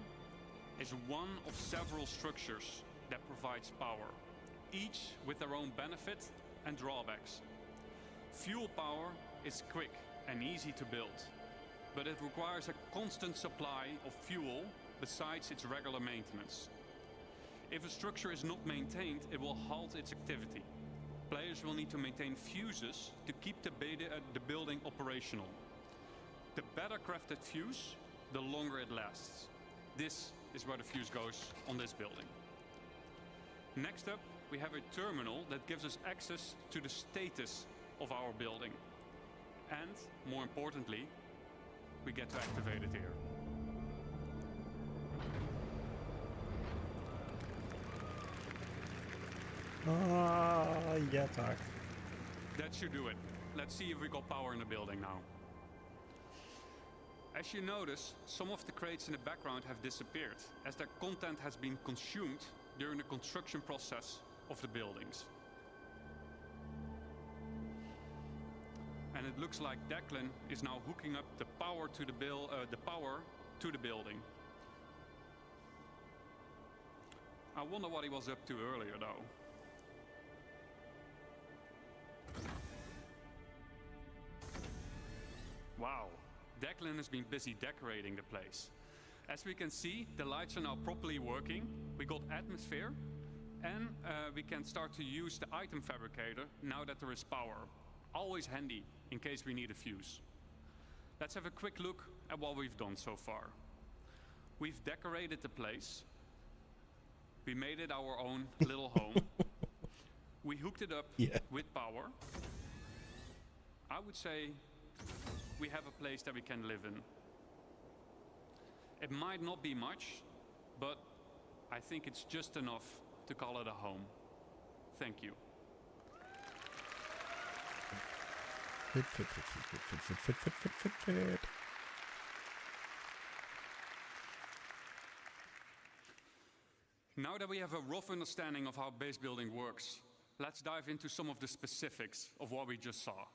is one of several structures that provides power, each with their own benefit and drawbacks. Fuel power is quick and easy to build, but it requires a constant supply of fuel besides its regular maintenance. If a structure is not maintained, it will halt its activity. Players will need to maintain fuses to keep the building operational. The better crafted fuse, the longer it lasts. This is where the fuse goes on this building. Next up, we have a terminal that gives us access to the status of our building. And, more importantly, we get to activate it here. Ja tak. That should do it. Let's see if we got power in the building now. As you notice, some of the crates in the background have disappeared, as their content has been consumed during the construction process of the buildings. And it looks like Declan is now hooking up the power to the building. I wonder what he was up to earlier, though. Wow, Declan has been busy decorating the place. As we can see, the lights are now properly working. We got atmosphere, and we can start to use the item fabricator now that there is power. Always handy in case we need a fuse. Let's have a quick look at what we've done so far. We've decorated the place. We made it our own little home. We hooked it up with power. I would say we have a place that we can live in. It might not be much, but I think it's just enough to call it a home. Thank you. Fit, fit, fit, fit, fit, fit, fit, fit, fit, fit, fit, fit. Now that we have a rough understanding of how base building works, let's dive into some of the specifics of what we just saw.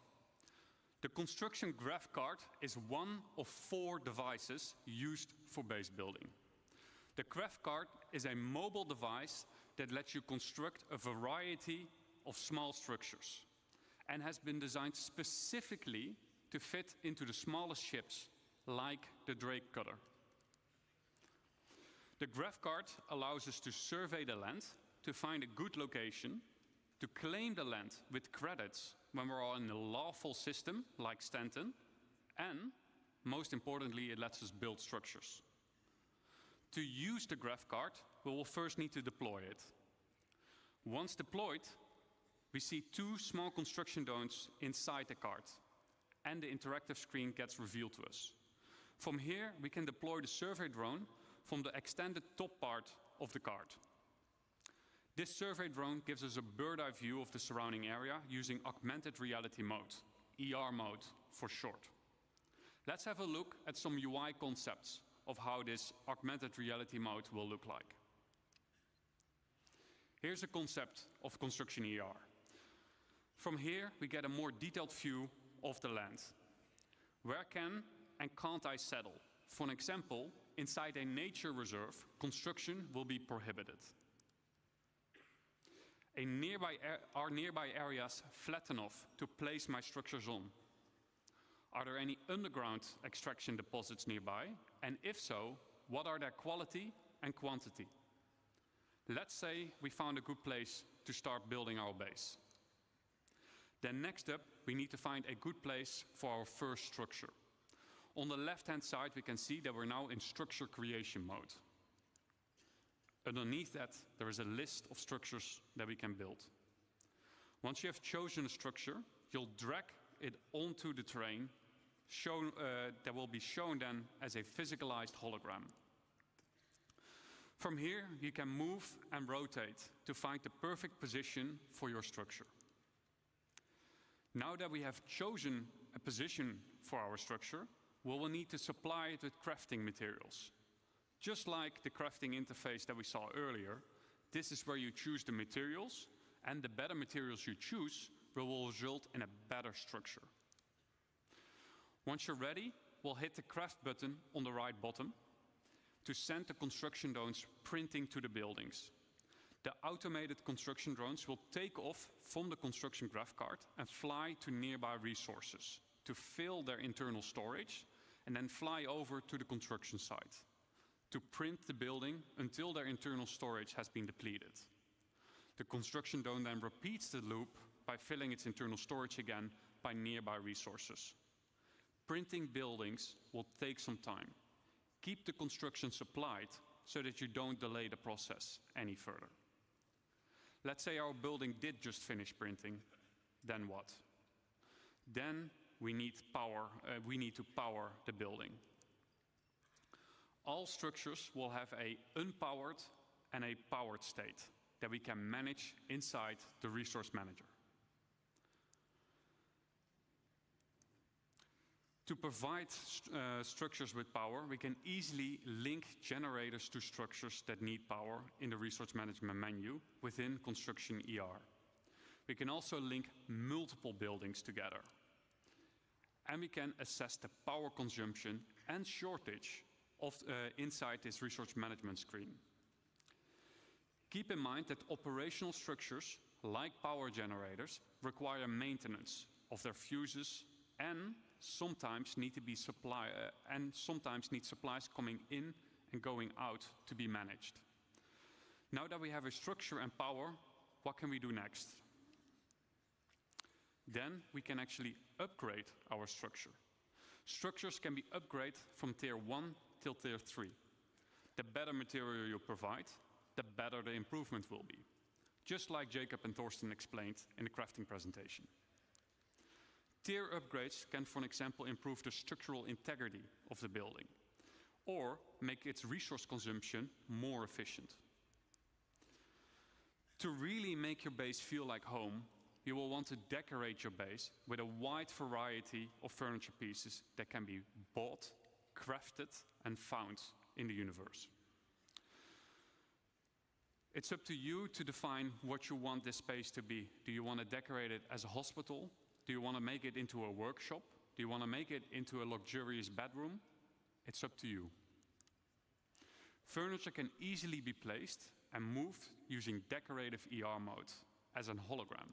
The construction graph card is one of 4 devices used for base building. The graph card is a mobile device that lets you construct a variety of small structures and has been designed specifically to fit into the smallest ships, like the Drake cutter. The graph card allows us to survey the land, to find a good location, to claim the land with credits when we're in a lawful system like Stanton, and, most importantly, it lets us build structures. To use the graph card, we will first need to deploy it. Once deployed, we see 2 small construction domes inside the card, and the interactive screen gets revealed to us. From here, we can deploy the survey drone from the extended top part of the card. This survey drone gives us a bird's-eye view of the surrounding area using augmented reality mode, ER mode for short. Let's have a look at some UI concepts of how this augmented reality mode will look like. Here's a concept of construction ER. From here, we get a more detailed view of the land. Where can and can't I settle? For an example, inside a nature reserve, construction will be prohibited. Are nearby areas flat enough to place my structures on? Are there any underground extraction deposits nearby? And if so, what are their quality and quantity? Let's say we found a good place to start building our base. Then next up, we need to find a good place for our first structure. On the left-hand side, we can see that we're now in structure creation mode. Underneath that, there is a list of structures that we can build. Once you have chosen a structure, you'll drag it onto the terrain that will be shown then as a physicalized hologram. From here, you can move and rotate to find the perfect position for your structure. Now that we have chosen a position for our structure, we will need to supply it with crafting materials. Just like the crafting interface that we saw earlier, this is where you choose the materials, and the better materials you choose will result in a better structure. Once you're ready, we'll hit the craft button on the right bottom to send the construction drones printing to the buildings. The automated construction drones will take off from the construction graph card and fly to nearby resources to fill their internal storage and then fly over to the construction site to print the building until their internal storage has been depleted. The construction drone then repeats the loop by filling its internal storage again by nearby resources. Printing buildings will take some time. Keep the construction supplied so that you don't delay the process any further. Let's say our building did just finish printing, then what? Then we need power. We need to power the building. All structures will have an unpowered and a powered state that we can manage inside the resource manager. To provide structures with power, we can easily link generators to structures that need power in the resource management menu within Construction ER. We can also link multiple buildings together. And we can assess the power consumption and shortage of, inside this resource management screen. Keep in mind that operational structures, like power generators, require maintenance of their fuses and sometimes need supplies coming in and going out to be managed. Now that we have a structure and power, what can we do next? Then we can actually upgrade our structure. Structures can be upgraded from tier 1 till tier 3. The better material you provide, the better the improvement will be. Just like Jacob and Thorsten explained in the crafting presentation. Tier upgrades can, for example, improve the structural integrity of the building or make its resource consumption more efficient. To really make your base feel like home, you will want to decorate your base with a wide variety of furniture pieces that can be bought, crafted, and found in the universe. It's up to you to define what you want this space to be. Do you want to decorate it as a hospital? Do you want to make it into a workshop? Do you want to make it into a luxurious bedroom? It's up to you. Furniture can easily be placed and moved using decorative ER mode as an hologram.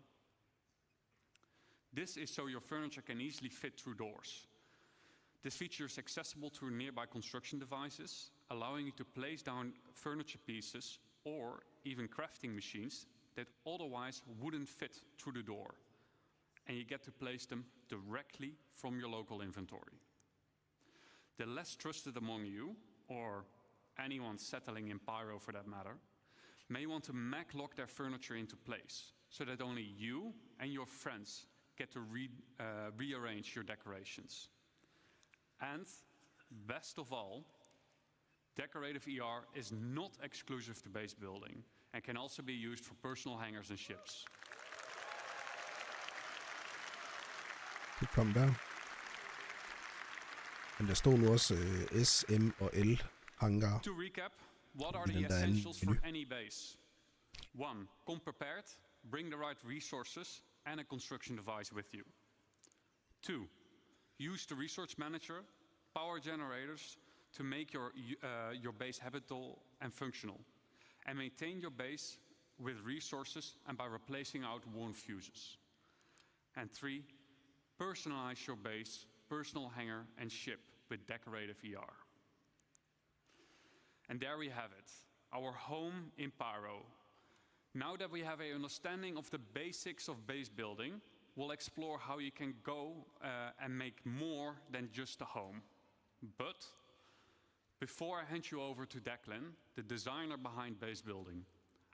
This is so your furniture can easily fit through doors. This feature is accessible through nearby construction devices, allowing you to place down furniture pieces or even crafting machines that otherwise wouldn't fit through the door. And you get to place them directly from your local inventory. The less trusted among you, or anyone settling in Pyro for that matter, may want to mag-lock their furniture into place so that only you and your friends get to rearrange your decorations. And best of all, decorative ER is not exclusive to base building and can also be used for personal hangers and ships. Det kom der. Men der stod nu også S, M og L hangar. To recap, what are the essentials for any base? 1. Come prepared, bring the right resources and a construction device with you. 2. Use the resource manager, power generators to make your base habitable and functional. And maintain your base with resources and by replacing out worn fuses. And 3. Personalize your base, personal hanger and ship with decorative ER. And there we have it, our home in Pyro. Now that we have an understanding of the basics of base building, we'll explore how you can go and make more than just a home. But before I hand you over to Declan, the designer behind base building,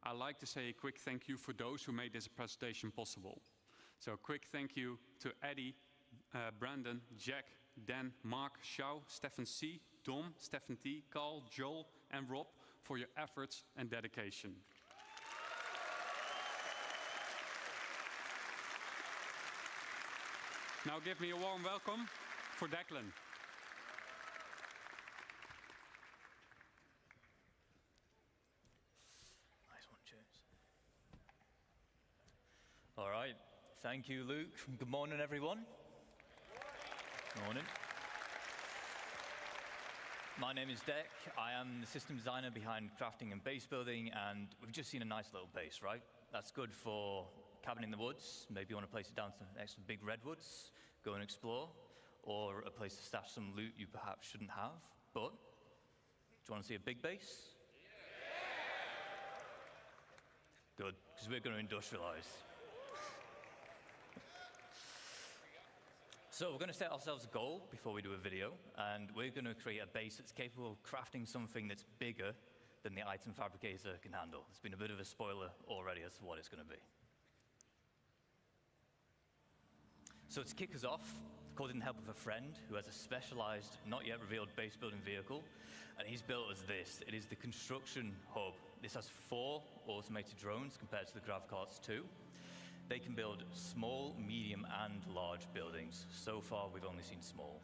I'd like to say a quick thank you for those who made this presentation possible. So a quick thank you to Eddie, Brandon, Jack, Dan, Mark, Shao, Stefan C, Dom, Stefan T, Carl, Joel, and Rob for your efforts and dedication. Now give me a warm welcome for Declan. Nice one, cheers. All right, thank you, Luke. Good morning, everyone. Morning. My name is Dec. I am the system designer behind crafting and base building, and we've just seen a nice little base, right? That's good for cabin in the woods. Maybe you want to place it down next to big redwoods, go and explore, or a place to stash some loot you perhaps shouldn't have. But do you want to see a big base? Yeah. Good, because we're going to industrialize. So we're going to set ourselves a goal before we do a video, and we're going to create a base that's capable of crafting something that's bigger than the item fabricator can handle. It's been a bit of a spoiler already as to what it's going to be. So to kick us off, called in the help of a friend who has a specialized, not yet revealed base building vehicle, and he's built us this. It is the construction hub. This has 4 automated drones compared to the GravCarts 2. They can build small, medium, and large buildings. So far, we've only seen small.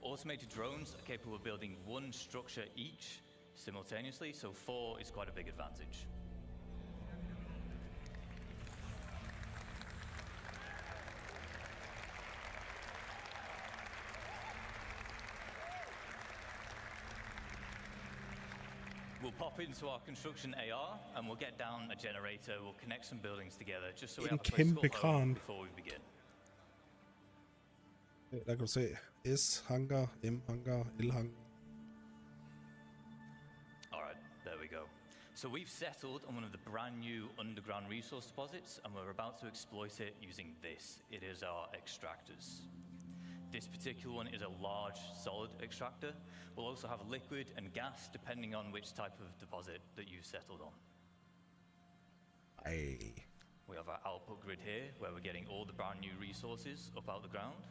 Automated drones are capable of building 1 structure each simultaneously, so 4 is quite a big advantage. We'll pop into our construction AR and we'll get down a generator, we'll connect some buildings together just so we have a place to call home before we begin. Der kan du se S-hangar, M-hangar, L-hangar. Alright, there we go. So we've settled on one of the brand new underground resource deposits and we're about to exploit it using this. It is our extractors. This particular one is a large solid extractor. We'll also have liquid and gas depending on which type of deposit that you've settled on. Ej. We have our output grid here where we're getting all the brand new resources up out the ground.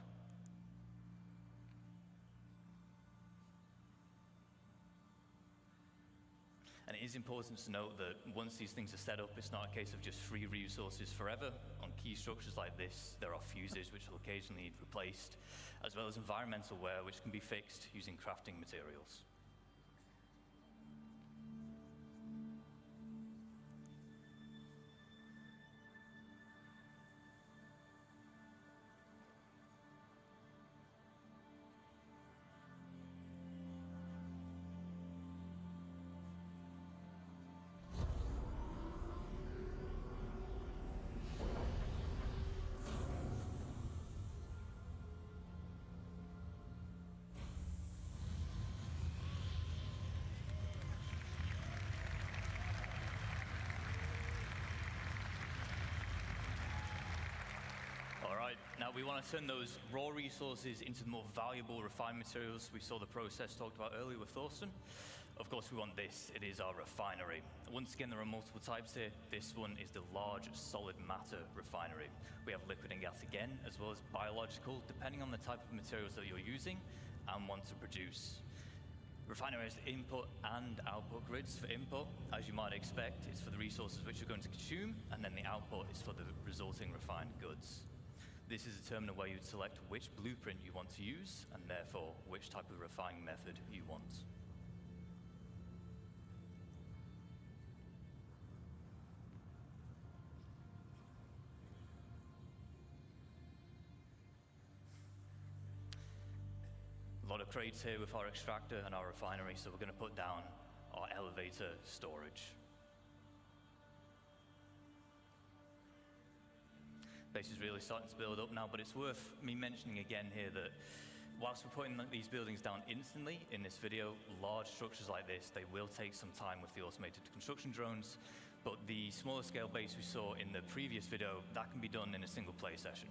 And it is important to note that once these things are set up, it's not a case of just free resources forever. On key structures like this, there are fuses which will occasionally need replaced, as well as environmental wear which can be fixed using crafting materials. Now we want to turn those raw resources into the more valuable refined materials. We saw the process talked about earlier with Thorsten. Of course we want this, it is our refinery. Once again there are multiple types here. This one is the large solid matter refinery. We have liquid and gas again, as well as biological, depending on the type of materials that you're using and want to produce. Refinery has input and output grids. For input, as you might expect, is for the resources which you're going to consume, and then the output is for the resulting refined goods. This is determined where you'd select which blueprint you want to use, and therefore which type of refining method you want. A lot of crates here with our extractor and our refinery, so we're going to put down our elevator storage. Base is really starting to build up now, but it's worth me mentioning again here that whilst we're putting these buildings down instantly in this video, large structures like this, they will take some time with the automated construction drones, but the smaller scale base we saw in the previous video, that can be done in a single play session.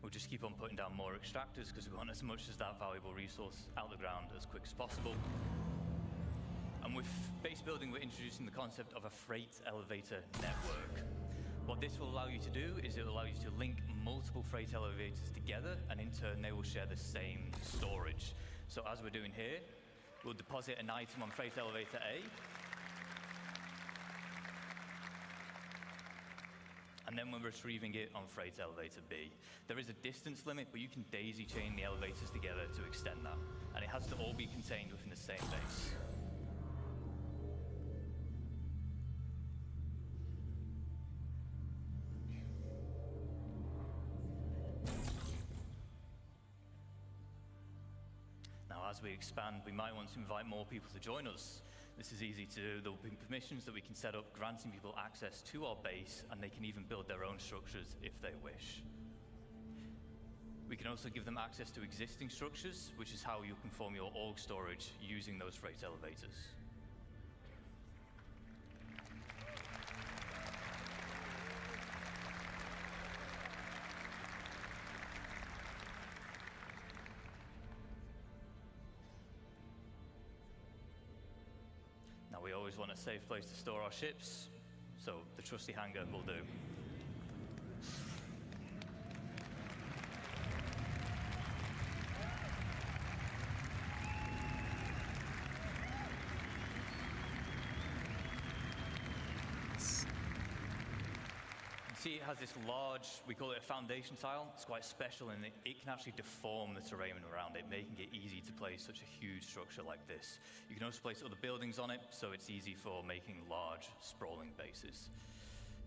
We'll just keep on putting down more extractors because we want as much as that valuable resource out the ground as quick as possible. And with base building, we're introducing the concept of a freight elevator network. What this will allow you to do is it will allow you to link multiple freight elevators together, and in turn they will share the same storage. So as we're doing here, we'll deposit an item on freight elevator A, and then we're retrieving it on freight elevator B. There is a distance limit, but you can daisy chain the elevators together to extend that. And it has to all be contained within the same base. Now, as we expand, we might want to invite more people to join us. This is easy to do. There will be permissions that we can set up, granting people access to our base, and they can even build their own structures if they wish. We can also give them access to existing structures, which is how you can form your org storage using those freight elevators. Now, we always want a safe place to store our ships, so the trusty hangar will do. See, it has this large, we call it a foundation tile. It's quite special in that it can actually deform the terrain around it, making it easy to place such a huge structure like this. You can also place other buildings on it, so it's easy for making large, sprawling bases.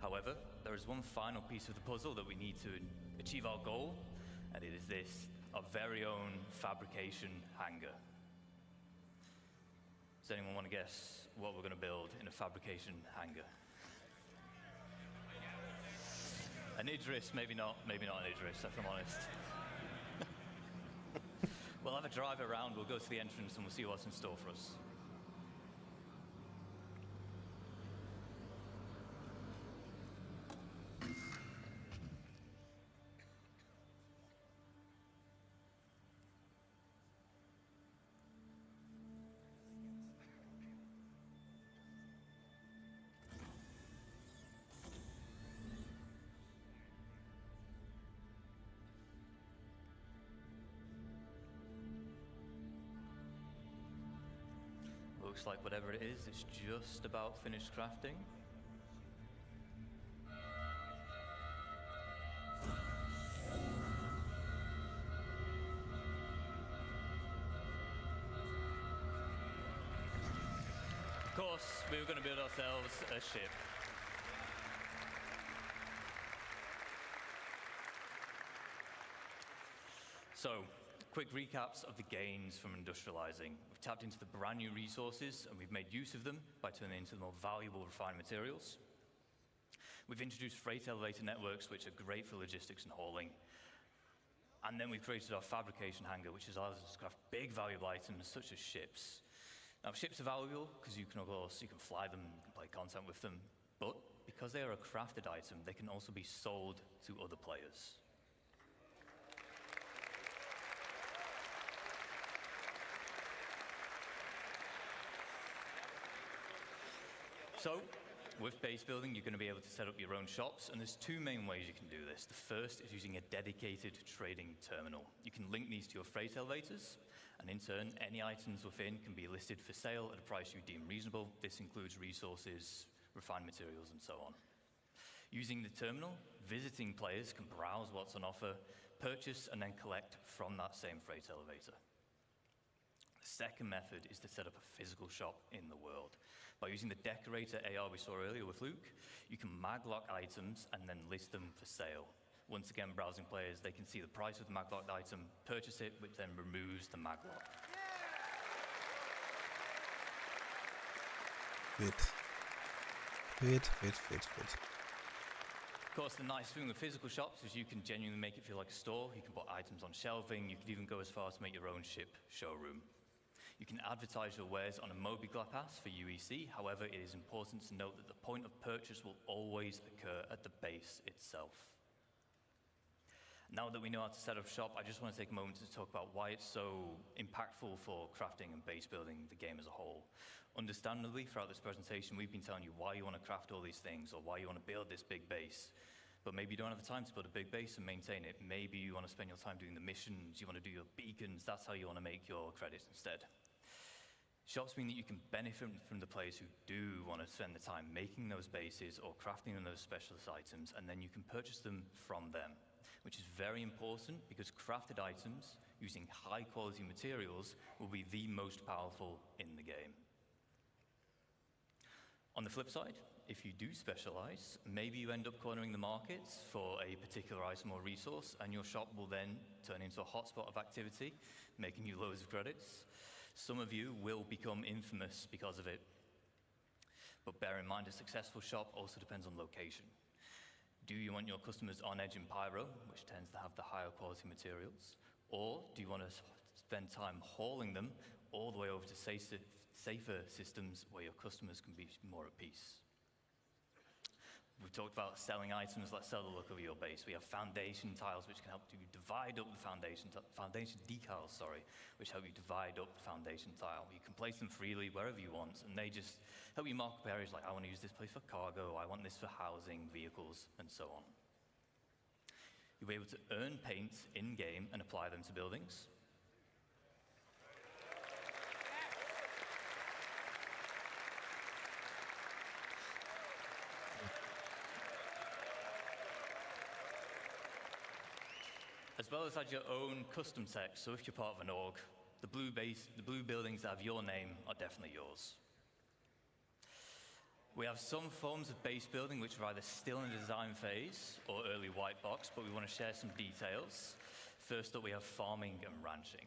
However, there is one final piece of the puzzle that we need to achieve our goal, and it is this, our very own fabrication hangar. Does anyone want to guess what we're going to build in a fabrication hangar? An Idris, maybe not an Idris, if I'm honest. We'll have a drive around, we'll go to the entrance, and we'll see what's in store for us. Looks like whatever it is, it's just about finished crafting. Of course, we were going to build ourselves a ship. So, quick recaps of the gains from industrializing. We've tapped into the brand new resources and we've made use of them by turning into the more valuable refined materials. We've introduced freight elevator networks, which are great for logistics and hauling. And then we've created our fabrication hangar, which allows us to craft big valuable items such as ships. Now, ships are valuable because you can fly them, you can play content with them, but because they are a crafted item, they can also be sold to other players. So, with base building, you're going to be able to set up your own shops, and there's two main ways you can do this. The first is using a dedicated trading terminal. You can link these to your freight elevators, and in turn, any items within can be listed for sale at a price you deem reasonable. This includes resources, refined materials, and so on. Using the terminal, visiting players can browse what's on offer, purchase, and then collect from that same freight elevator. The second method is to set up a physical shop in the world. By using the decorator AR we saw earlier with Luke, you can maglock items and then list them for sale. Once again, browsing players, they can see the price of the maglocked item, purchase it, which then removes the maglock. Wait. Of course, the nice thing with physical shops is you can genuinely make it feel like a store. You can put items on shelving. You can even go as far as to make your own ship showroom. You can advertise your wares on a MobiGla pass for UEC. However, it is important to note that the point of purchase will always occur at the base itself. Now that we know how to set up shop, I just want to take a moment to talk about why it's so impactful for crafting and base building the game as a whole. Understandably, throughout this presentation, we've been telling you why you want to craft all these things or why you want to build this big base. But maybe you don't have the time to build a big base and maintain it. Maybe you want to spend your time doing the missions, you want to do your beacons, that's how you want to make your credits instead. Shops mean that you can benefit from the players who do want to spend the time making those bases or crafting those specialist items, and then you can purchase them from them, which is very important because crafted items using high quality materials will be the most powerful in the game. On the flip side, if you do specialize, maybe you end up cornering the markets for a particular item or resource, and your shop will then turn into a hotspot of activity, making you loads of credits. Some of you will become infamous because of it. But bear in mind, a successful shop also depends on location. Do you want your customers on edge in Pyro, which tends to have the higher quality materials? Or do you want to spend time hauling them all the way over to safer systems where your customers can be more at peace? We've talked about selling items. Let's sell the look of your base. We have foundation tiles, which can help you divide up the foundation decals, which help you divide up the foundation tile. You can place them freely wherever you want, and they just help you mark up areas like, I want to use this place for cargo, I want this for housing, vehicles, and so on. You'll be able to earn paints in-game and apply them to buildings. As well as add your own custom text, so if you're part of an org, the blue buildings that have your name are definitely yours. We have some forms of base building which are either still in the design phase or early white box, but we want to share some details. First up, we have farming and ranching.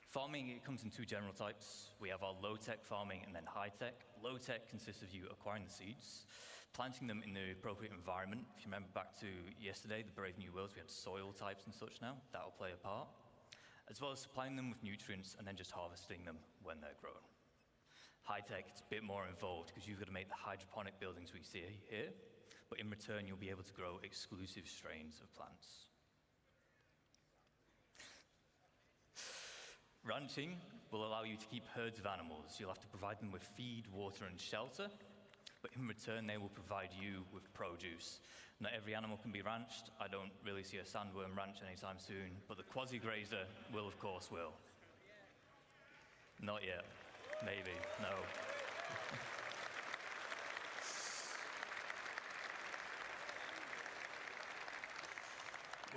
Farming, it comes in two general types. We have our low-tech farming and then high-tech. Low-tech consists of you acquiring the seeds, planting them in the appropriate environment. If you remember back to yesterday, the Brave New Worlds, we had soil types and such now. That'll play a part. As well as supplying them with nutrients and then just harvesting them when they're grown. High-tech, it's a bit more involved because you've got to make the hydroponic buildings we see here, but in return, you'll be able to grow exclusive strains of plants. Ranching will allow you to keep herds of animals. You'll have to provide them with feed, water, and shelter, but in return, they will provide you with produce. Not every animal can be ranched. I don't really see a sandworm ranch anytime soon, but the quasi-grazer will, of course, will. Not yet. Maybe. No.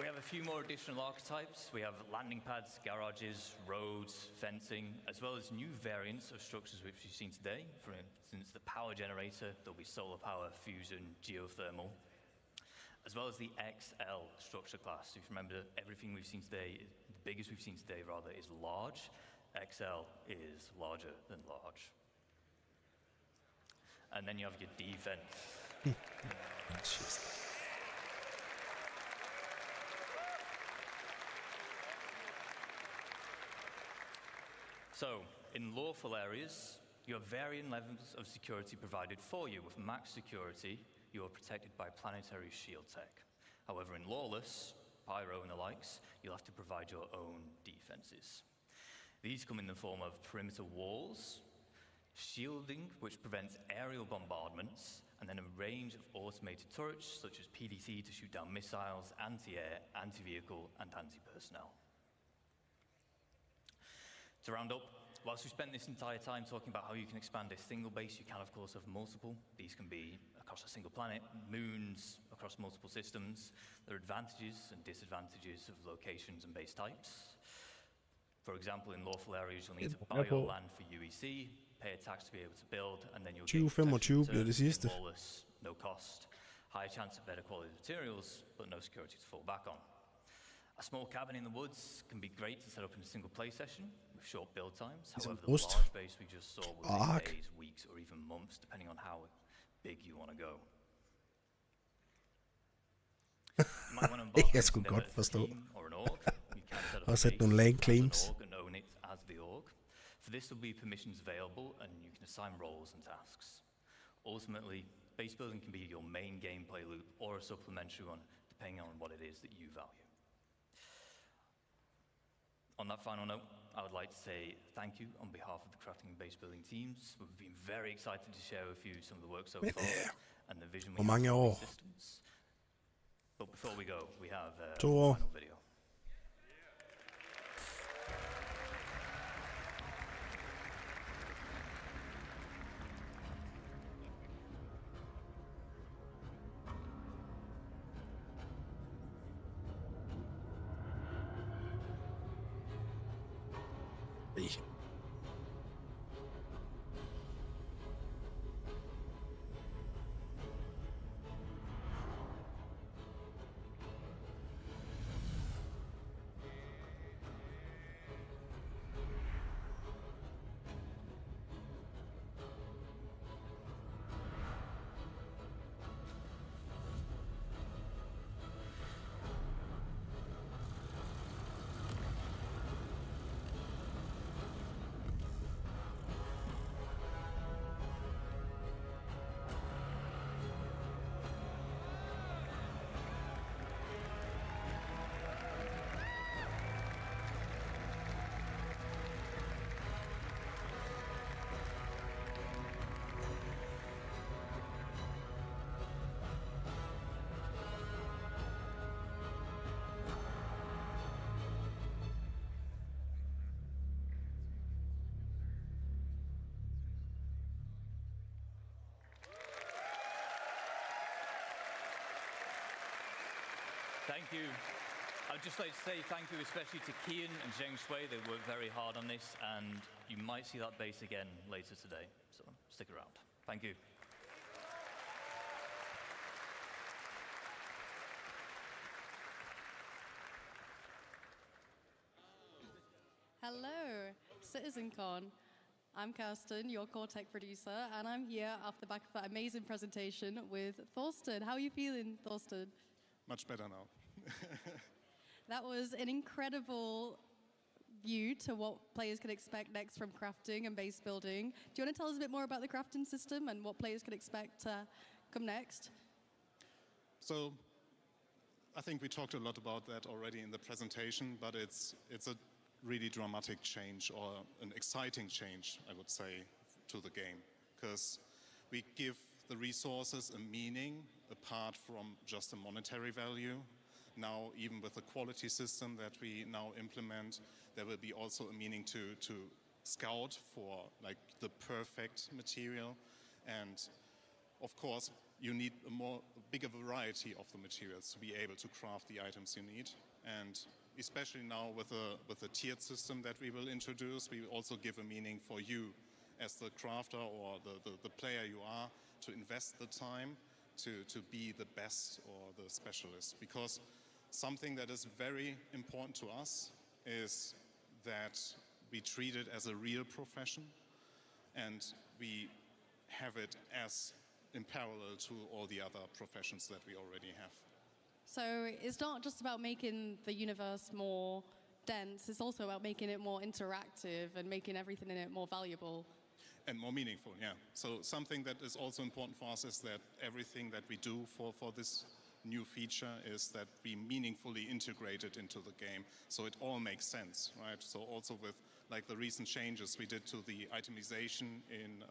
We have a few more additional archetypes. We have landing pads, garages, roads, fencing, as well as new variants of structures which you've seen today. For instance, the power generator, there'll be solar power, fusion, geothermal, as well as the XL structure class. If you remember, everything we've seen today, the biggest we've seen today rather, is large. XL is larger than large. And then you have your defense. So, in lawful areas, you have varying levels of security provided for you. With max security, you are protected by planetary shield tech. However, in lawless, Pyro and the likes, you'll have to provide your own defenses. These come in the form of perimeter walls, shielding, which prevents aerial bombardments, and then a range of automated turrets, such as PDC to shoot down missiles, anti-air, anti-vehicle, and anti-personnel. To round up, whilst we spent this entire time talking about how you can expand a single base, you can, of course, have multiple. These can be across a single planet, moons, across multiple systems. There are advantages and disadvantages of locations and base types. For example, in lawful areas, you'll need to buy your land for UEC, pay a tax to be able to build, and then you'll get 2025 bliver det sidste. lawless, no cost. High chance of better quality materials, but no security to fall back on. A small cabin in the woods can be great to set up in a single play session with short build times. However, the large base we just saw will take days, weeks, or even months, depending on how big you want to go. You might want to embark Jeg skulle on godt a forstå. team or an org. You can set up Og a sætte nogle base lane as an claims. org and own it as the org. For this, there'll be permissions available, and you can assign roles and tasks. Ultimately, base building can be your main gameplay loop or a supplementary one, depending on what it is that you value. On that final note, I would like to say thank you on behalf of the crafting and base building teams. We've been very excited to share with you some of the work so far and the vision we Hvor have mange for år? these systems. But before we go, we have a 2 år. final video. Ej. Thank you. I'd just like to say thank you especially to Kian and Zheng Shui. They worked very hard on this, and you might see that base again later today. So stick around. Thank you. Hello, Citizencon. I'm Kirsten, your core tech producer, and I'm here off the back of that amazing presentation with Thorsten. How are you feeling, Thorsten? Much better now. That was an incredible view to what players can expect next from crafting and base building. Do you want to tell us a bit more about the crafting system and what players can expect to come next? So I think we talked a lot about that already in the presentation, but it's a really dramatic change, or an exciting change, I would say, to the game, because we give the resources a meaning apart from just a monetary value. Now, even with the quality system that we now implement, there will be also a meaning to scout for like the perfect material. And of course, you need a bigger variety of the materials to be able to craft the items you need. And especially now with the tiered system that we will introduce, we also give a meaning for you as the crafter or the player you are to invest the time to be the best or the specialist. Because something that is very important to us is that we treat it as a real profession, and we have it as in parallel to all the other professions that we already have. So it's not just about making the universe more dense, it's also about making it more interactive and making everything in it more valuable. And more meaningful, yeah. So something that is also important for us is that everything that we do for this new feature is that we meaningfully integrate it into the game, so it all makes sense, right? So also with like the recent changes we did to the itemization in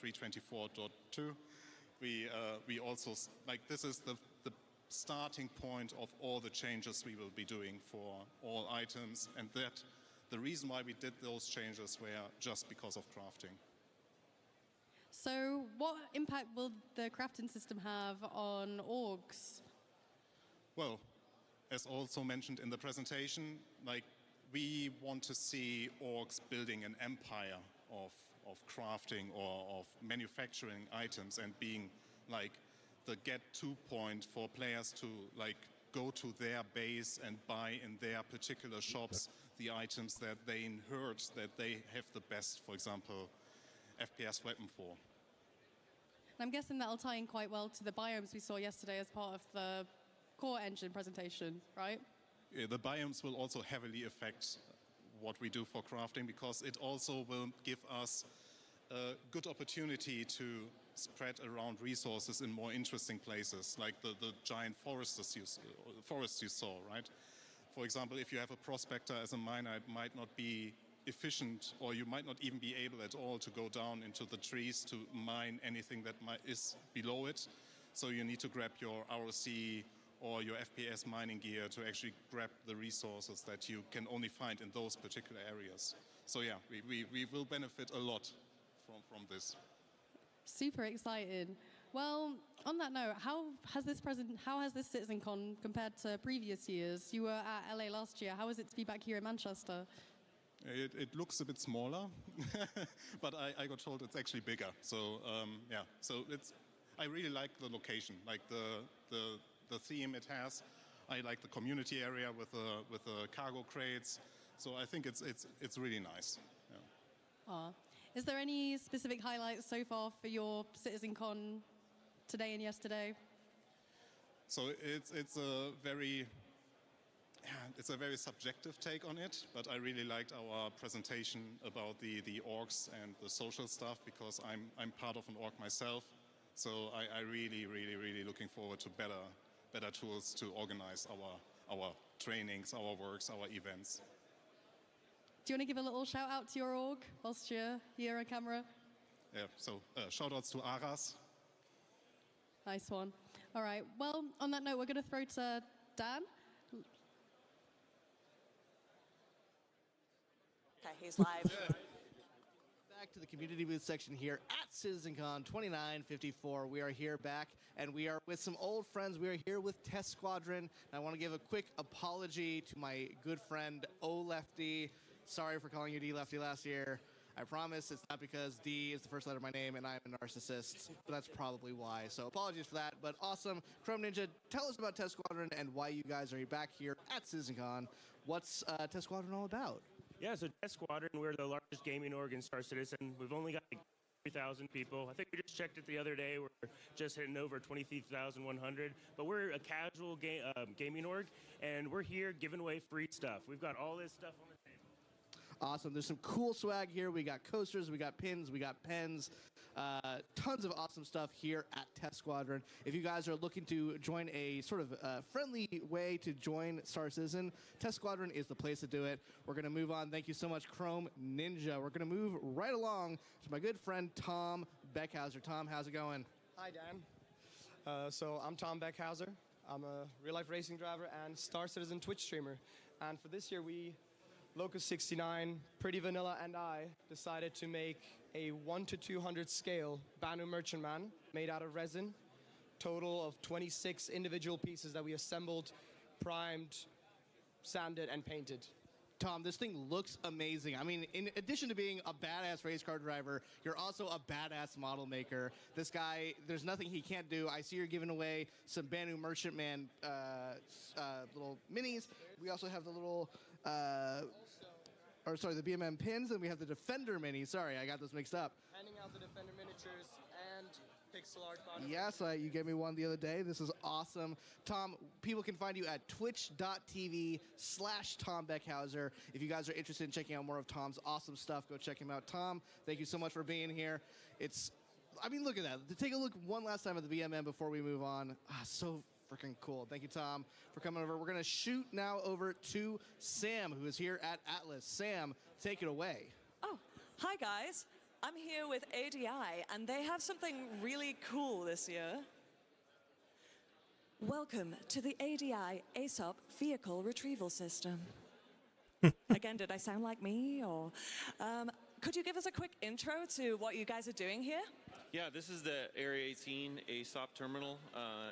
324.2, we also, like, this is the starting point of all the changes we will be doing for all items, and that the reason why we did those changes were just because of crafting. So what impact will the crafting system have on orgs? Well, as also mentioned in the presentation, like, we want to see orgs building an empire of crafting or of manufacturing items and being like the get-to point for players to like go to their base and buy in their particular shops the items that they inherit, that they have the best, for example, FPS weapon for. And I'm guessing that'll tie in quite well to the biomes we saw yesterday as part of the core engine presentation, right? Yeah, the biomes will also heavily affect what we do for crafting, because it also will give us a good opportunity to spread around resources in more interesting places, like the giant forests you saw, right? For example, if you have a prospector as a miner, it might not be efficient, or you might not even be able at all to go down into the trees to mine anything that is below it. So you need to grab your ROC or your FPS mining gear to actually grab the resources that you can only find in those particular areas. So yeah, we will benefit a lot from this. Super excited. Well, on that note, how has this Citizencon compared to previous years? You were at LA last year. How is it to be back here in Manchester? It looks a bit smaller, but I got told it's actually bigger. So yeah, so I really like the location, like the theme it has. I like the community area with the cargo crates. So I think it's really nice. Yeah. Is there any specific highlights so far for your Citizencon today and yesterday? So it's a very subjective take on it, but I really liked our presentation about the orgs and the social stuff, because I'm part of an org myself. So I really looking forward to better tools to organize our trainings, our works, our events. Do you want to give a little shout out to your org whilst you're here on camera? Yeah, so shout outs to Aras. Nice one. All right, well, on that note, we're going to throw to Dan. Okay, he's live. back to the community booth section here at Citizencon 2954. We are here back, and we are with some old friends. We are here with Test Squadron. And I want to give a quick apology to my good friend O Lefty. Sorry for calling you D Lefty last year. I promise it's not because D is the first letter of my name and I'm a narcissist. But that's probably why. So apologies for that. But awesome. Chrome Ninja, tell us about Test Squadron and why you guys are back here at Citizencon. What's Test Squadron all about? Yeah, so Test Squadron, we're the largest gaming org in Star Citizen. We've only got like 3,000 people. I think we just checked it the other day. We're just hitting over 23,100. But we're a casual gaming org, and we're here giving away free stuff. We've got all this stuff on the table. Awesome. There's some cool swag here. We got coasters, we got pins, we got pens. Tons of awesome stuff here at Test Squadron. If you guys are looking to join a sort of friendly way to join Star Citizen, Test Squadron is the place to do it. We're going to move on. Thank you so much, Chrome Ninja. We're going to move right along to my good friend Tom Beckhauser. Tom, how's it going? Hi, Dan. So I'm Tom Beckhauser. I'm a real-life racing driver and Star Citizen Twitch streamer. And for this year, Locust69, Pretty Vanilla, and I decided to make a 1 to 200 scale Banu Merchantman made out of resin. Total of 26 individual pieces that we assembled, primed, sanded, and painted. Tom, this thing looks amazing. I mean, in addition to being a badass race car driver, you're also a badass model maker. This guy, there's nothing he can't do. I see you're giving away some Banu Merchantman little minis. We also have the little... the BMM pins, and we have the Defender mini. Sorry, I got those mixed up. Handing out the Defender miniatures and pixel art. Yes, you gave me one the other day. This is awesome. Tom, people can find you at twitch.tv/Tom Beckhauser. If you guys are interested in checking out more of Tom's awesome stuff, go check him out. Tom, thank you so much for being here. Look at that. To take a look one last time at the BMM before we move on. So freaking cool. Thank you, Tom, for coming over. We're going to shoot now over to Sam, who is here at Atlas. Sam, take it away. Oh, hi guys. I'm here with ADI, and they have something really cool this year. Welcome to the ADI ASOP Vehicle Retrieval System. Again, did I sound like me? Or could you give us a quick intro to what you guys are doing here? Yeah, this is the Area 18 ASOP terminal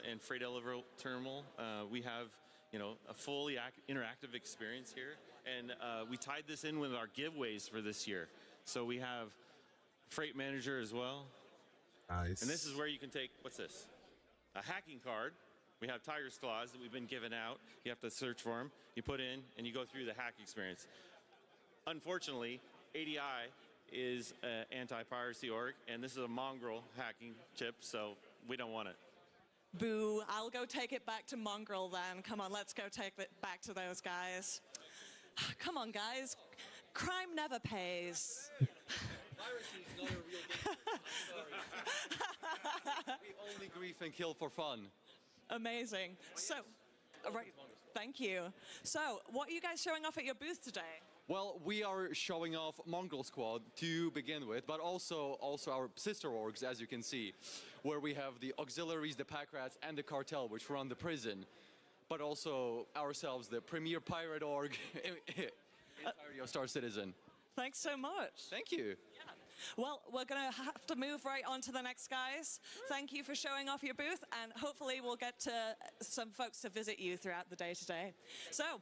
and freight elevator terminal. We have, a fully interactive experience here, and we tied this in with our giveaways for this year. So we have Freight Manager as well. Nice. And this is where you can take, what's this? A hacking card. We have Tiger's Claws that we've been giving out. You have to search for them. You put in, and you go through the hack experience. Unfortunately, ADI is an anti-piracy org, and this is a mongrel hacking chip, so we don't want it. Boo, I'll go take it back to Mongrel then. Come on, let's go take it back to those guys. Come on, guys. Crime never pays. Piracy is not a real game. Sorry. We only grief and kill for fun. Amazing. So, right, thank you. So, what are you guys showing off at your booth today? Well, we are showing off Mongrel Squad to begin with, but also our sister orgs, as you can see, where we have the auxiliaries, the pack rats, and the cartel, which run the prison, but also ourselves, the premier pirate org, entirety of Star Citizen. Thanks so much. Thank you. Yeah. Well, we're going to have to move right on to the next guys. Thank you for showing off your booth, and hopefully we'll get to some folks to visit you throughout the day today. So,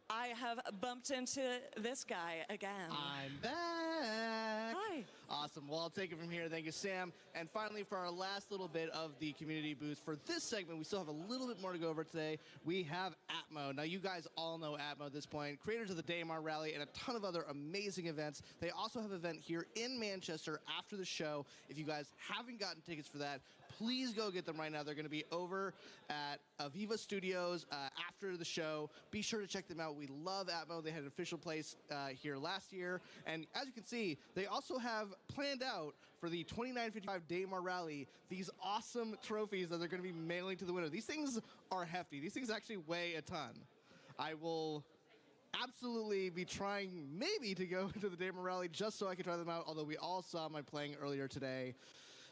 I have bumped into this guy again. I'm back. Hi. Awesome. Well, I'll take it from here. Thank you, Sam. And finally, for our last little bit of the community booth, for this segment, we still have a little bit more to go over today. We have Atmo. Now, you guys all know Atmo at this point, creators of the Daymar Rally and a ton of other amazing events. They also have an event here in Manchester after the show. If you guys haven't gotten tickets for that, please go get them right now. They're going to be over at Aviva Studios after the show. Be sure to check them out. We love Atmo. They had an official place here last year. And as you can see, they also have planned out for the 2955 Daymar Rally these awesome trophies that they're going to be mailing to the winner. These things are hefty. These things actually weigh a ton. I will absolutely be trying maybe to go to the Daymar Rally just so I can try them out, although we all saw my playing earlier today.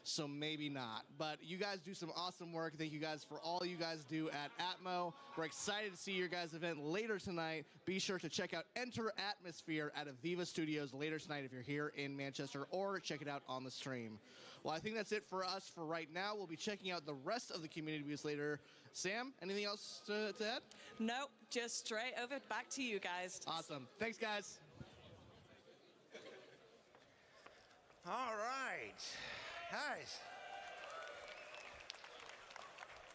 so maybe not. But you guys do some awesome work. Thank you guys for all you guys do at Atmo. We're excited to see your guys' event later tonight. Be sure to check out Enter Atmosphere at Aviva Studios later tonight if you're here in Manchester, or check it out on the stream. Well, I think that's it for us for right now. We'll be checking out the rest of the community booths later. Sam, anything else to add? Nope, just straight over back to you guys. Awesome. Thanks, guys. All right, guys.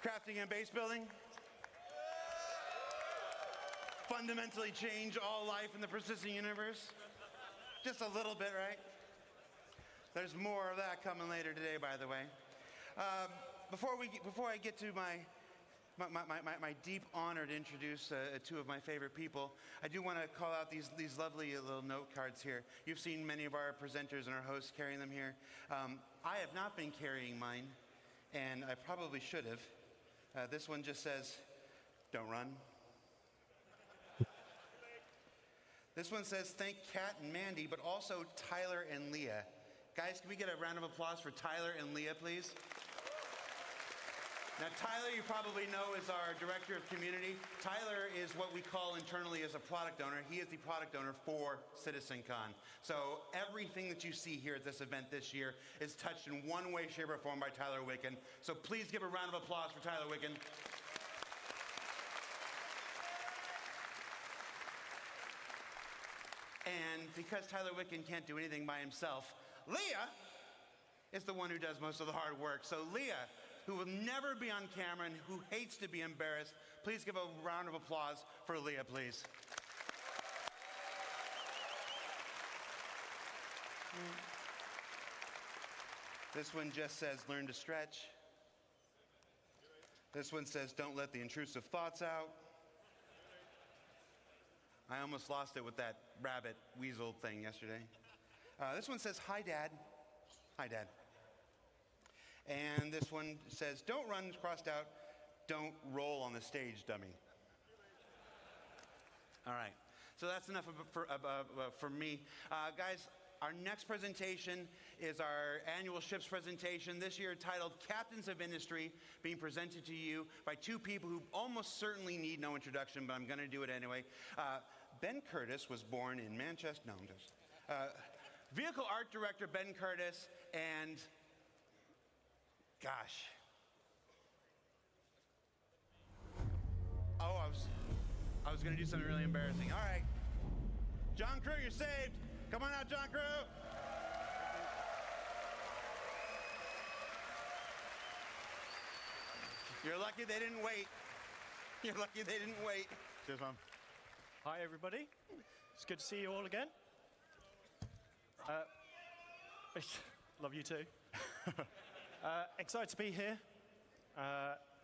Crafting and base building fundamentally change all life in the persistent universe. Just a little bit, right? There's more of that coming later today, by the way. Before I get to my deep honor to introduce two of my favorite people, I do want to call out these lovely little note cards here. You've seen many of our presenters and our hosts carrying them here. I have not been carrying mine, and I probably should have. This one just says, "Don't run." This one says, "Thank Kat and Mandy, but also Tyler and Leah." Guys, can we get a round of applause for Tyler and Leah, please? Now, Tyler, you probably know, is our Director of Community. Tyler is what we call internally as a product owner. He is the product owner for Citizencon. So everything that you see here at this event this year is touched in one way, shape, or form by Tyler Wicken. So please give a round of applause for Tyler Wicken. And because Tyler Wicken can't do anything by himself, Leah is the one who does most of the hard work. So Leah, who will never be on camera and who hates to be embarrassed, please give a round of applause for Leah, please. This one just says, "Learn to stretch." This one says, "Don't let the intrusive thoughts out." I almost lost it with that rabbit weasel thing yesterday. This one says, "Hi, Dad." Hi, Dad. And this one says, "Don't run," crossed out, "Don't roll on the stage, dummy." All right, so that's enough for me. Guys, our next presentation is our annual ships presentation, this year titled Captains of Industry, being presented to you by two people who almost certainly need no introduction, but I'm going to do it anyway. Ben Curtis was born in Manchester. No, I'm just. Vehicle art director Ben Curtis, and gosh. Oh, I was going to do something really embarrassing. All right. John Crew, you're saved. Come on out, John Crew. You're lucky they didn't wait. You're lucky they didn't wait. Cheers, man. Hi, everybody. It's good to see you all again. Love you too. Excited to be here.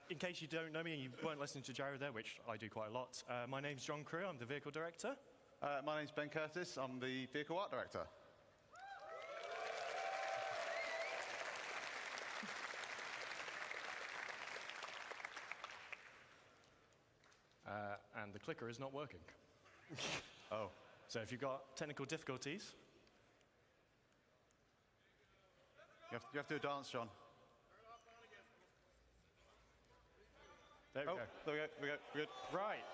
In case you don't know me and you weren't listening to Jared there, which I do quite a lot, my name's John Crew. I'm the vehicle director. My name's Ben Curtis. I'm the vehicle art director. And the clicker is not working. Oh. So if you've got technical difficulties... You have to do a dance, John. There we go. There we go. We're good. Right.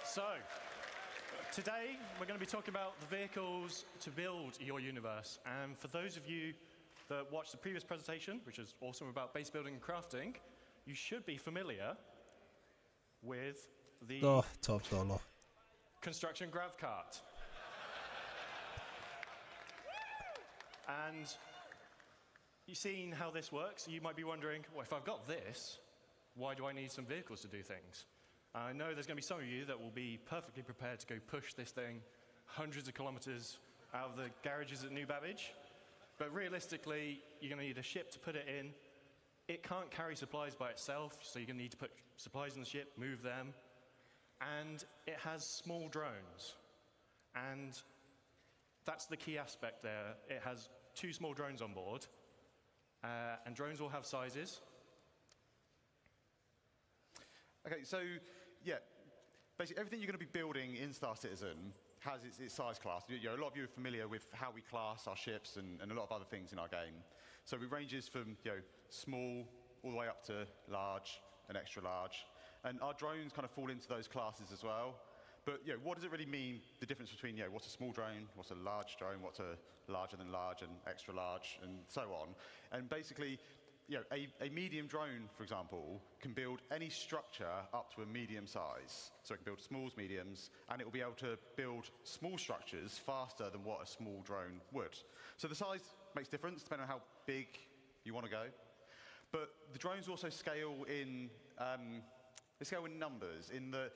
So, today we're going to be talking about the vehicles to build your universe. And for those of you that watched the previous presentation, which is awesome, about base building and crafting, you should be familiar with the top dollar construction grav cart. And you've seen how this works. You might be wondering, well, if I've got this, why do I need some vehicles to do things? I know there's going to be some of you that will be perfectly prepared to go push this thing hundreds of kilometers out of the garages at New Babbage. But realistically, you're going to need a ship to put it in. It can't carry supplies by itself, so you're going to need to put supplies in the ship, move them. And it has small drones. And that's the key aspect there. It has 2 small drones on board. And drones will have sizes. Okay, so, yeah, basically everything you're going to be building in Star Citizen has its size class. A lot of you are familiar with how we class our ships and a lot of other things in our game. So it ranges from small all the way up to large and extra large. And our drones kind of fall into those classes as well. But what does it really mean, the difference between what's a small drone, what's a large drone, what's a larger than large and extra large, and so on. And basically, a medium drone, for example, can build any structure up to a medium size. So it can build smalls, mediums, and it will be able to build small structures faster than what a small drone would. So the size makes difference depending on how big you want to go. But the drones also scale in numbers, in that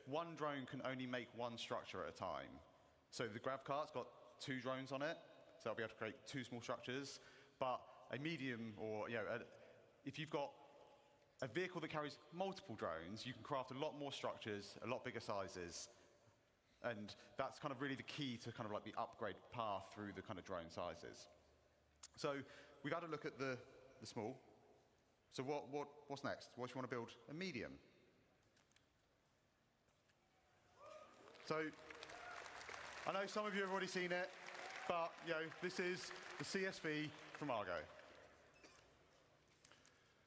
one drone can only make one structure at a time. So the grav cart's got 2 drones on it, so it'll be able to create 2 small structures. But a medium, or if you've got a vehicle that carries multiple drones, you can craft a lot more structures, a lot bigger sizes, and that's kind of really the key to kind of like the upgrade path through the kind of drone sizes. So we've had a look at the small. So what's next? What do you want to build? A medium. So I know some of you have already seen it, but this is the CSV from Argo.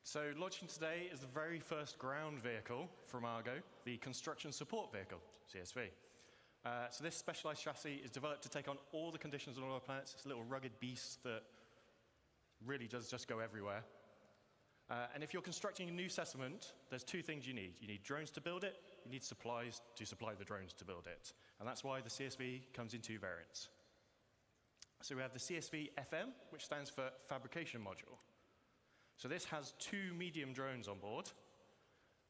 So launching today is the very first ground vehicle from Argo, the Construction Support Vehicle, CSV. So this specialized chassis is developed to take on all the conditions on all our planets. It's a little rugged beast that really does just go everywhere. And if you're constructing a new settlement, there's 2 things you need. You need drones to build it, you need supplies to supply the drones to build it. And that's why the CSV comes in 2 variants. So we have the CSV FM, which stands for Fabrication Module. So this has 2 medium drones on board,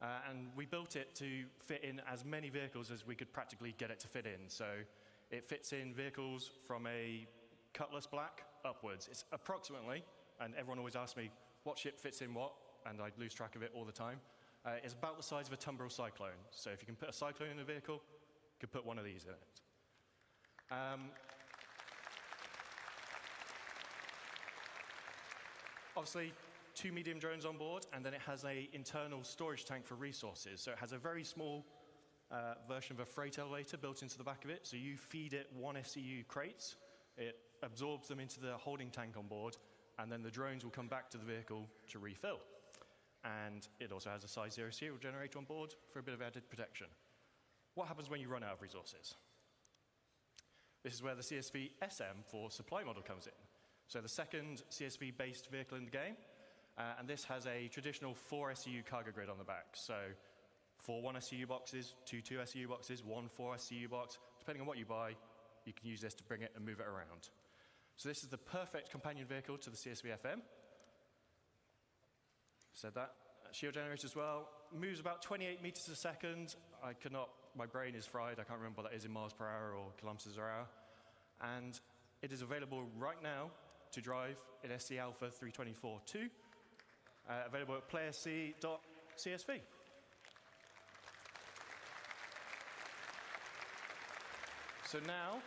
and we built it to fit in as many vehicles as we could practically get it to fit in. So it fits in vehicles from a Cutlass Black upwards. It's approximately, and everyone always asks me, what ship fits in what, and I lose track of it all the time. It's about the size of a Tumbril Cyclone. So if you can put a Cyclone in a vehicle, you can put one of these in it. Obviously, 2 medium drones on board, and then it has an internal storage tank for resources. So it has a very small version of a freight elevator built into the back of it. So you feed it 1 SCU crates, it absorbs them into the holding tank on board, and then the drones will come back to the vehicle to refill. And it also has a size 0 serial generator on board for a bit of added protection. What happens when you run out of resources? This is where the CSV SM for supply model comes in. So the second CSV-based vehicle in the game, and this has a traditional 4 SCU cargo grid on the back. So 4 1 SCU boxes, 2 2 SCU boxes, 1 4 SCU box. Depending on what you buy, you can use this to bring it and move it around. So this is the perfect companion vehicle to the CSV FM. Said that. Shield generator as well. Moves about 28 meters a second. My brain is fried. I can't remember what that is in miles per hour or kilometers per hour. And it is available right now to drive in SC Alpha 324.2. Available at playersc.csv. So now,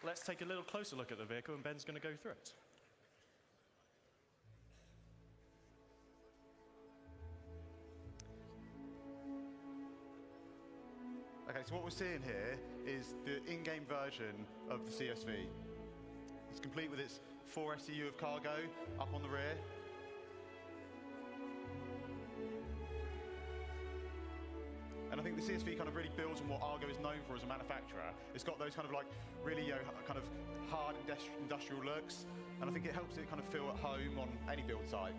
let's take a little closer look at the vehicle, and Ben's going to go through it. Okay, so what we're seeing here is the in-game version of the CSV. It's complete with its 4 SCU of cargo up on the rear. And I think the CSV kind of really builds on what Argo is known for as a manufacturer. It's got those kind of like really kind of hard industrial looks, and I think it helps it kind of feel at home on any build site.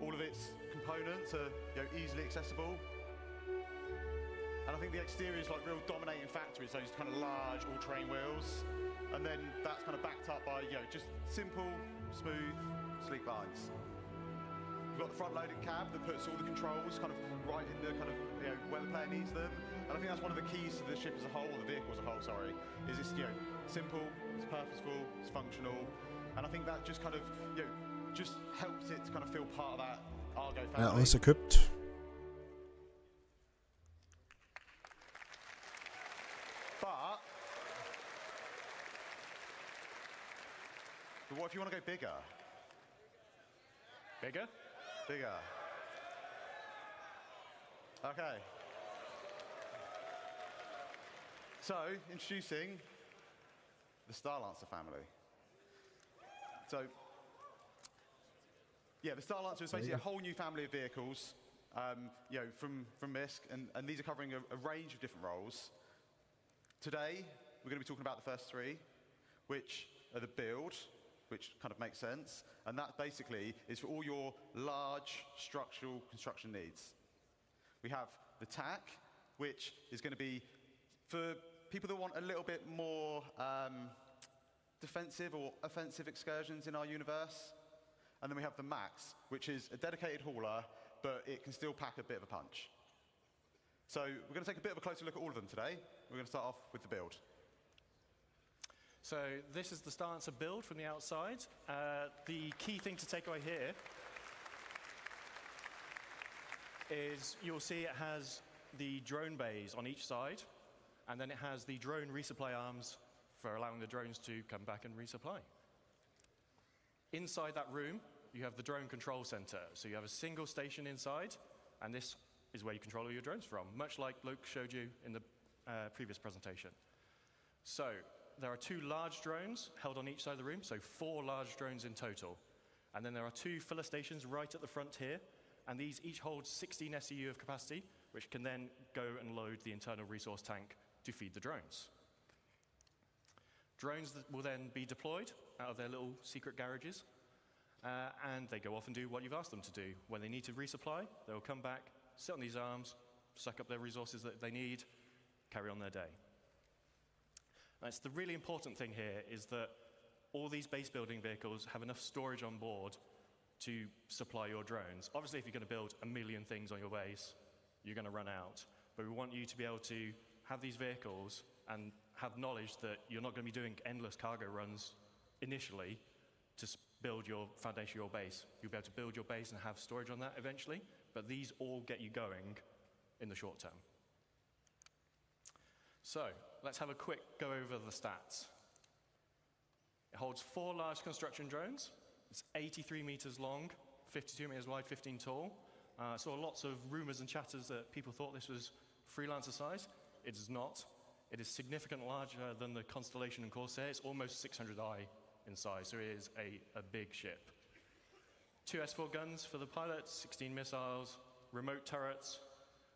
All of its components are easily accessible. And I think the exterior is like real dominating factor is those kind of large all-terrain wheels, and then that's kind of backed up by just simple, smooth, sleek lines. We've got the front-loaded cab that puts all the controls kind of right in the kind of where the player needs them, and I think that's one of the keys to the ship as a whole, or the vehicle as a whole, sorry, is it's simple, it's purposeful, it's functional, and I think that just kind of just helps it to kind of feel part of that Argo family. Alles equipped. But what if you want to go bigger? Bigger? Bigger. Okay. So, introducing the Starlancer family. So, yeah, the Starlancer is basically a whole new family of vehicles, you know, from MISC, and these are covering a range of different roles. Today, we're going to be talking about the first three, which are the build, which kind of makes sense, and that basically is for all your large structural construction needs. We have the TAC, which is going to be for people that want a little bit more defensive or offensive excursions in our universe. And then we have the Max, which is a dedicated hauler, but it can still pack a bit of a punch. So we're going to take a bit of a closer look at all of them today. We're going to start off with the build. So this is the Starlancer build from the outside. The key thing to take away here is you'll see it has the drone bays on each side, and then it has the drone resupply arms for allowing the drones to come back and resupply. Inside that room, you have the drone control center. So you have a single station inside, and this is where you control all your drones from, much like Luke showed you in the previous presentation. So there are 2 large drones held on each side of the room, so 4 large drones in total. And then there are 2 filler stations right at the front here, and these each hold 16 SEU of capacity, which can then go and load the internal resource tank to feed the drones. Drones that will then be deployed out of their little secret garages, and they go off and do what you've asked them to do. When they need to resupply, they'll come back, sit on these arms, suck up their resources that they need, carry on their day. That's the really important thing here, is that all these base building vehicles have enough storage on board to supply your drones. Obviously, if you're going to build a million things on your base, you're going to run out. But we want you to be able to have these vehicles and have knowledge that you're not going to be doing endless cargo runs initially to build your foundation, your base. You'll be able to build your base and have storage on that eventually, but these all get you going in the short term. So let's have a quick go over the stats. It holds 4 large construction drones. It's 83 meters long, 52 meters wide, 15 tall. I saw lots of rumors and chatters that people thought this was Freelancer size. It is not. It is significantly larger than the Constellation and Corsair. It's almost 600i in size, so it is a big ship. 2 S4 guns for the pilots, 16 missiles, remote turrets,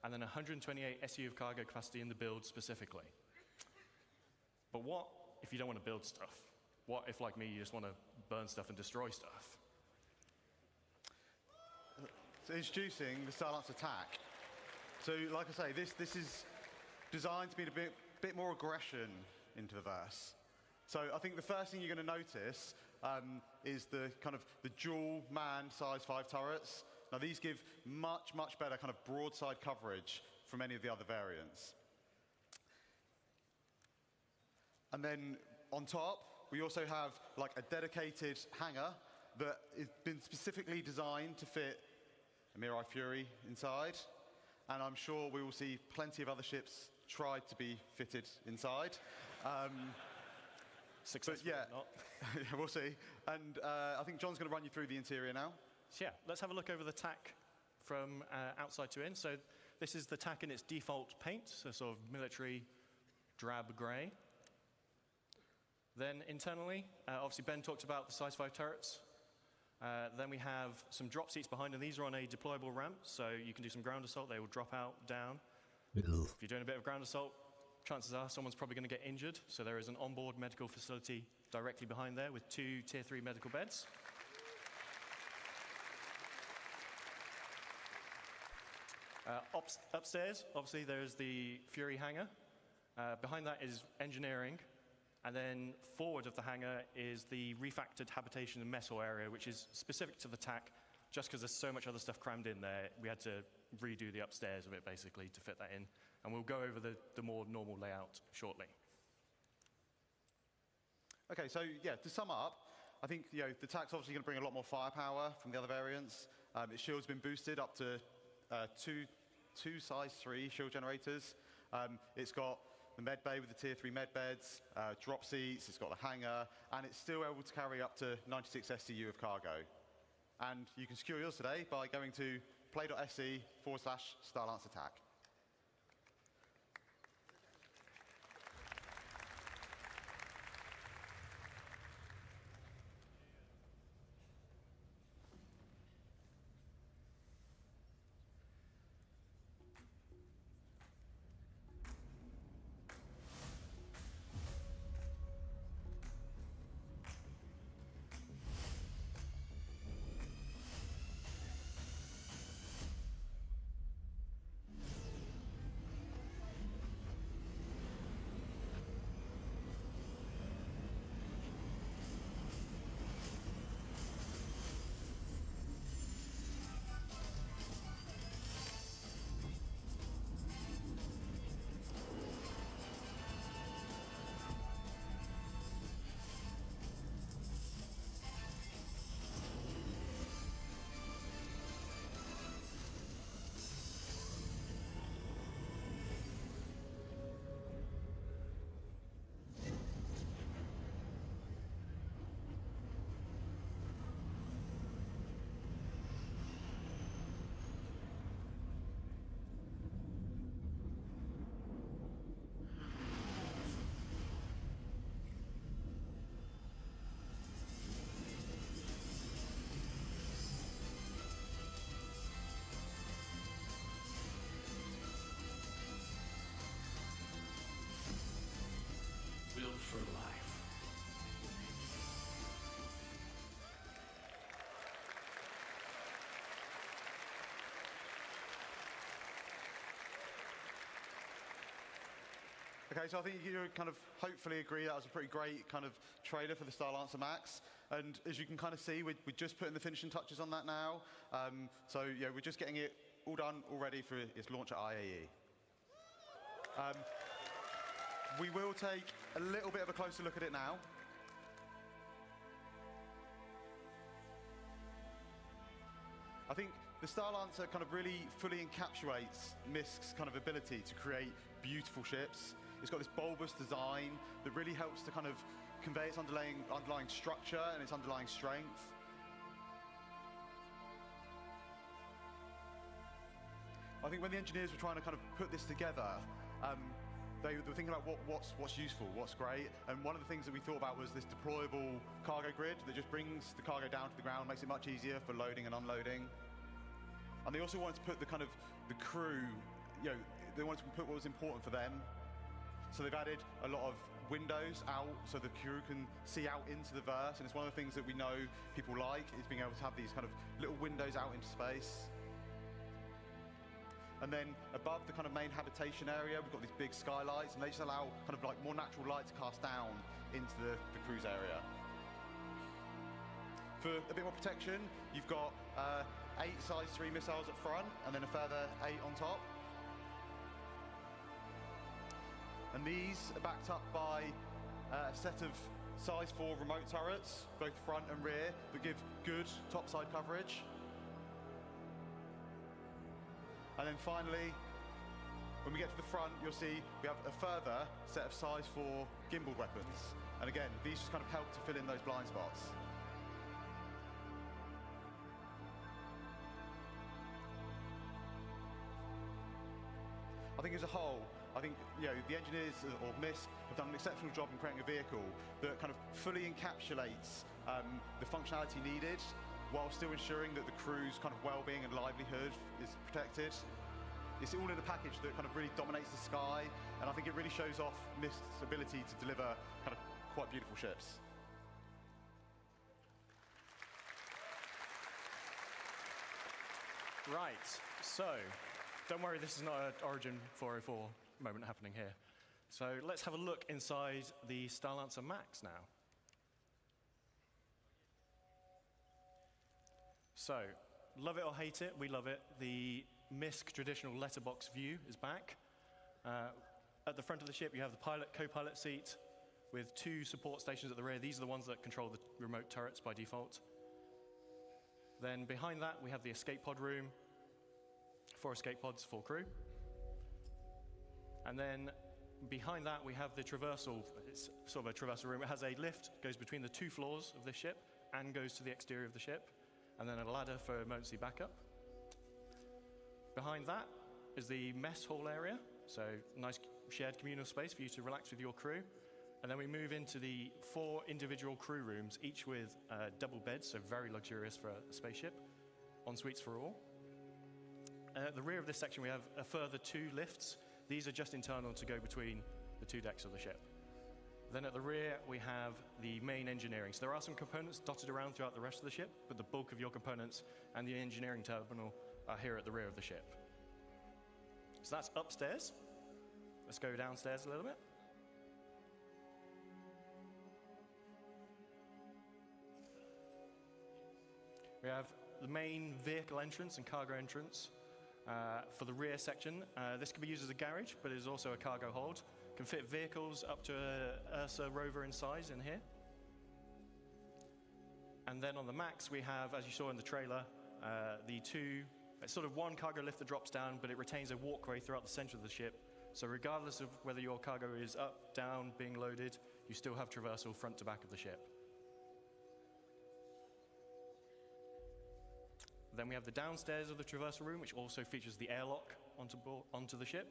and then 128 SU of cargo capacity in the build specifically. But what if you don't want to build stuff? What if, like me, you just want to burn stuff and destroy stuff? So introducing the Starlancer TAC. So like I say, this is designed to be a bit more aggression into the verse. So I think the first thing you're going to notice is the kind of the dual manned size 5 turrets. Now these give much better kind of broadside coverage from any of the other variants. And then on top, we also have like a dedicated hangar that has been specifically designed to fit a Mirai Fury inside. And I'm sure we will see plenty of other ships try to be fitted inside. Successfully yeah, not. Yeah, we'll see. And I think John's going to run you through the interior now. So yeah, let's have a look over the TAC from outside to in. So this is the TAC in its default paint, so sort of military drab grey. Then internally, obviously Ben talked about the size 5 turrets. Then we have some drop seats behind, and these are on a deployable ramp, so you can do some ground assault. They will drop out, down. If you're doing a bit of ground assault, chances are someone's probably going to get injured, so there is an onboard medical facility directly behind there with 2 Tier 3 medical beds. Upstairs, obviously, there's the Fury hangar. Behind that is engineering. And then forward of the hangar is the refactored habitation and mess hall area, which is specific to the TAC, just because there's so much other stuff crammed in there. We had to redo the upstairs of it, basically, to fit that in. And we'll go over the more normal layout shortly. Okay, so yeah, to sum up, I think the TAC's obviously going to bring a lot more firepower from the other variants. Its shield's been boosted up to two size 3 shield generators. It's got the med bay with the Tier 3 med beds, drop seats, it's got the hangar, and it's still able to carry up to 96 SCU of cargo. And you can secure yours today by going to play.se/Starlancer TAC. Okay, so I think you kind of hopefully agree that was a pretty great kind of trailer for the Starlancer Max. And as you can kind of see, we're just putting the finishing touches on that now. So yeah, we're just getting it all done, all ready for its launch at IAE. We will take a little bit of a closer look at it now. I think the Starlancer kind of really fully encapsulates Misk's kind of ability to create beautiful ships. It's got this bulbous design that really helps to kind of convey its underlying structure and its underlying strength. I think when the engineers were trying to kind of put this together, they were thinking about what's useful, what's great, and one of the things that we thought about was this deployable cargo grid that just brings the cargo down to the ground, makes it much easier for loading and unloading. And they also wanted to put the crew, they wanted to put what was important for them. So they've added a lot of windows out so the crew can see out into the verse, and it's one of the things that we know people like, is being able to have these kind of little windows out into space. And then above the kind of main habitation area, we've got these big skylights, and they just allow kind of like more natural light to cast down into the cruise area. For a bit more protection, you've got 8 size 3 missiles up front, and then a further 8 on top. And these are backed up by a set of size 4 remote turrets, both front and rear, that give good topside coverage. And then finally, when we get to the front, you'll see we have a further set of size 4 gimbal weapons. And again, these just kind of help to fill in those blind spots. I think as a whole, the engineers or Misk have done an exceptional job in creating a vehicle that kind of fully encapsulates the functionality needed, while still ensuring that the crew's kind of well-being and livelihood is protected. It's all in a package that kind of really dominates the sky, and I think it really shows off Misk's ability to deliver kind of quite beautiful ships. Right, so don't worry, this is not an Origin 404 moment happening here. So let's have a look inside the Starlancer Max now. So, love it or hate it, we love it. The Misk traditional letterbox view is back. At the front of the ship, you have the pilot, co-pilot seat with 2 support stations at the rear. These are the ones that control the remote turrets by default. Then behind that, we have the escape pod room. 4 escape pods, full crew. And then behind that, we have the traversal. It's sort of a traversal room. It has a lift, goes between the 2 floors of this ship and goes to the exterior of the ship. And then a ladder for emergency backup. Behind that is the mess hall area, so nice shared communal space for you to relax with your crew. And then we move into the 4 individual crew rooms, each with double beds, so very luxurious for a spaceship, en suites for all. And at the rear of this section, we have a further 2 lifts. These are just internal to go between the 2 decks of the ship. Then at the rear, we have the main engineering. So there are some components dotted around throughout the rest of the ship, but the bulk of your components and the engineering terminal are here at the rear of the ship. So that's upstairs. Let's go downstairs a little bit. We have the main vehicle entrance and cargo entrance for the rear section. This can be used as a garage, but it is also a cargo hold. Can fit vehicles up to a Ursa rover in size in here. And then on the Max, we have, as you saw in the trailer, it's sort of 1 cargo lift that drops down, but it retains a walkway throughout the center of the ship. So regardless of whether your cargo is up, down, being loaded, you still have traversal front to back of the ship. Then we have the downstairs of the traversal room, which also features the airlock onto the ship.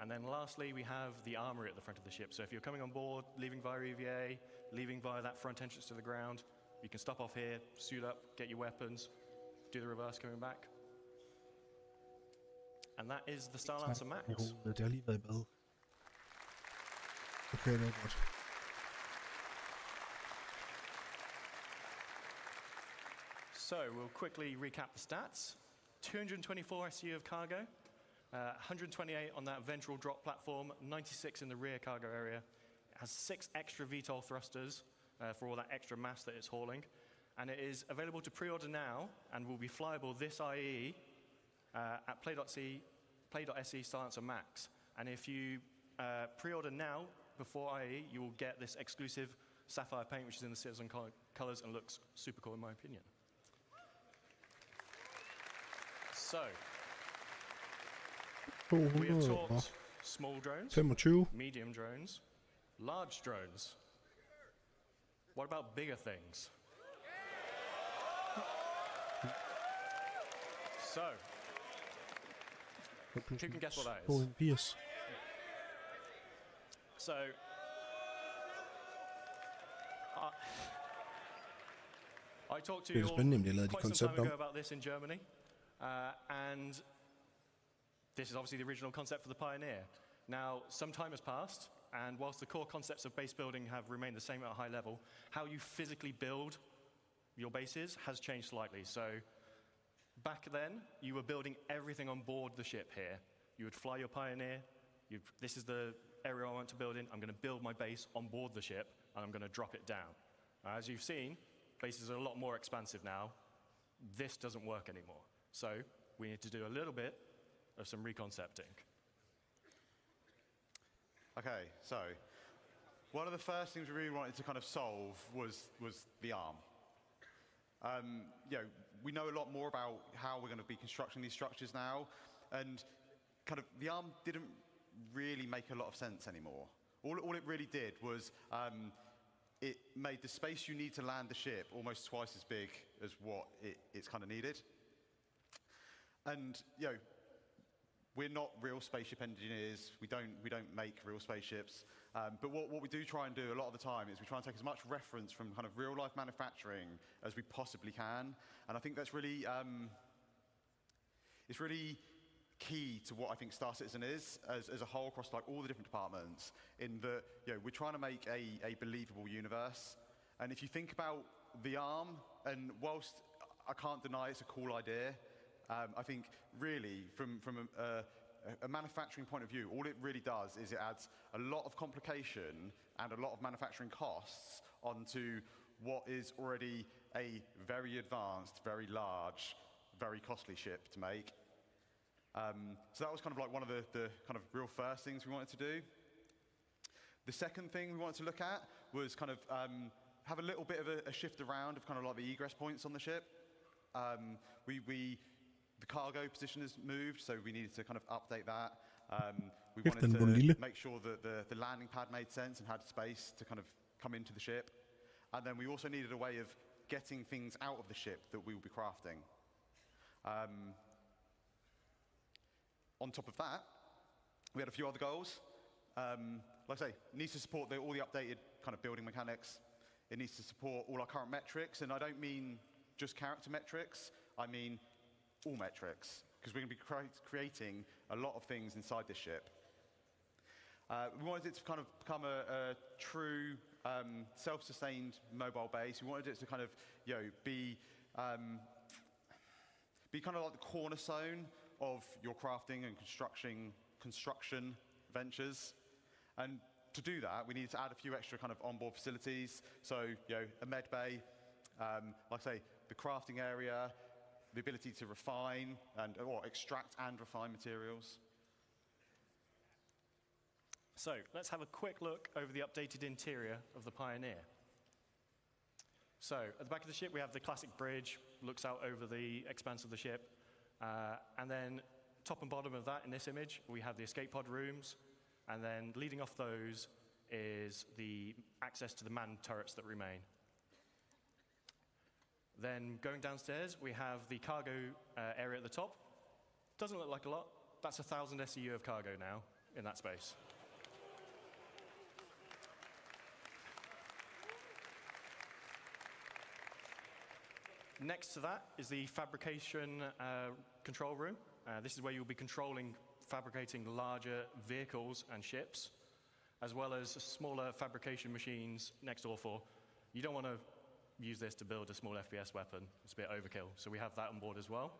And then lastly, we have the armory at the front of the ship. So if you're coming on board, leaving via EVA, leaving via that front entrance to the ground, you can stop off here, suit up, get your weapons, do the reverse coming back. And that is the Starlancer Max. Det har lige været med. Okay, det var godt. So we'll quickly recap the stats. 224 SU of cargo, 128 on that ventral drop platform, 96 in the rear cargo area. It has 6 extra VTOL thrusters for all that extra mass that it's hauling. And it is available to pre-order now and will be flyable this IE at play.se Silencer Max. And if you pre-order now before IE, you will get this exclusive sapphire paint, which is in the Citizen colors and looks super cool in my opinion. So, we have talked small drones, 25. medium drones, large drones. What about bigger things? So, who can guess what that is? Yes. So, I talked to Det er you spændende, om de har lavet de quite some time koncept om. ago about this in Germany, and this is obviously the original concept for the Pioneer. Now, some time has passed, and whilst the core concepts of base building have remained the same at a high level, how you physically build your bases has changed slightly. So, back then, you were building everything on board the ship here. You would fly your Pioneer, this is the area I want to build in, I'm going to build my base on board the ship, and I'm going to drop it down. As you've seen, bases are a lot more expansive now. This doesn't work anymore. So we need to do a little bit of some reconcepting. Okay, so one of the first things we really wanted to kind of solve was the arm. We know a lot more about how we're going to be constructing these structures now, and kind of the arm didn't really make a lot of sense anymore. All it really did was it made the space you need to land the ship almost twice as big as what it's kind of needed. And we're not real spaceship engineers. We don't make real spaceships. But what we do try and do a lot of the time is we try and take as much reference from kind of real life manufacturing as we possibly can. And I think that's really it's really key to what I think Star Citizen is as a whole across like all the different departments, in that we're trying to make a believable universe. And if you think about the arm, and whilst I can't deny it's a cool idea, I think really from a manufacturing point of view, all it really does is it adds a lot of complication and a lot of manufacturing costs onto what is already a very advanced, very large, very costly ship to make. So that was kind of like one of the kind of real first things we wanted to do. The second thing we wanted to look at was kind of have a little bit of a shift around of kind of like the egress points on the ship. The cargo position has moved, so we needed to kind of update that. We wanted to make sure that the landing pad made sense and had space to kind of come into the ship. And then we also needed a way of getting things out of the ship that we will be crafting. On top of that, we had a few other goals. Like I say, it needs to support all the updated kind of building mechanics. It needs to support all our current metrics, and I don't mean just character metrics, I mean all metrics, because we're going to be creating a lot of things inside this ship. We wanted it to kind of become a true self-sustained mobile base. We wanted it to kind of be kind of like the cornerstone of your crafting and construction ventures. And to do that, we needed to add a few extra kind of onboard facilities. So, a med bay, like I say, the crafting area, the ability to refine or extract and refine materials. So let's have a quick look over the updated interior of the Pioneer. So at the back of the ship, we have the classic bridge, looks out over the expanse of the ship. And then top and bottom of that in this image, we have the escape pod rooms. And then leading off those is the access to the manned turrets that remain. Then going downstairs, we have the cargo area at the top. Doesn't look like a lot. That's 1,000 SEU of cargo now in that space. Next to that is the fabrication control room. This is where you'll be fabricating larger vehicles and ships, as well as smaller fabrication machines next door for. You don't want to use this to build a small FPS weapon. It's a bit overkill, so we have that on board as well.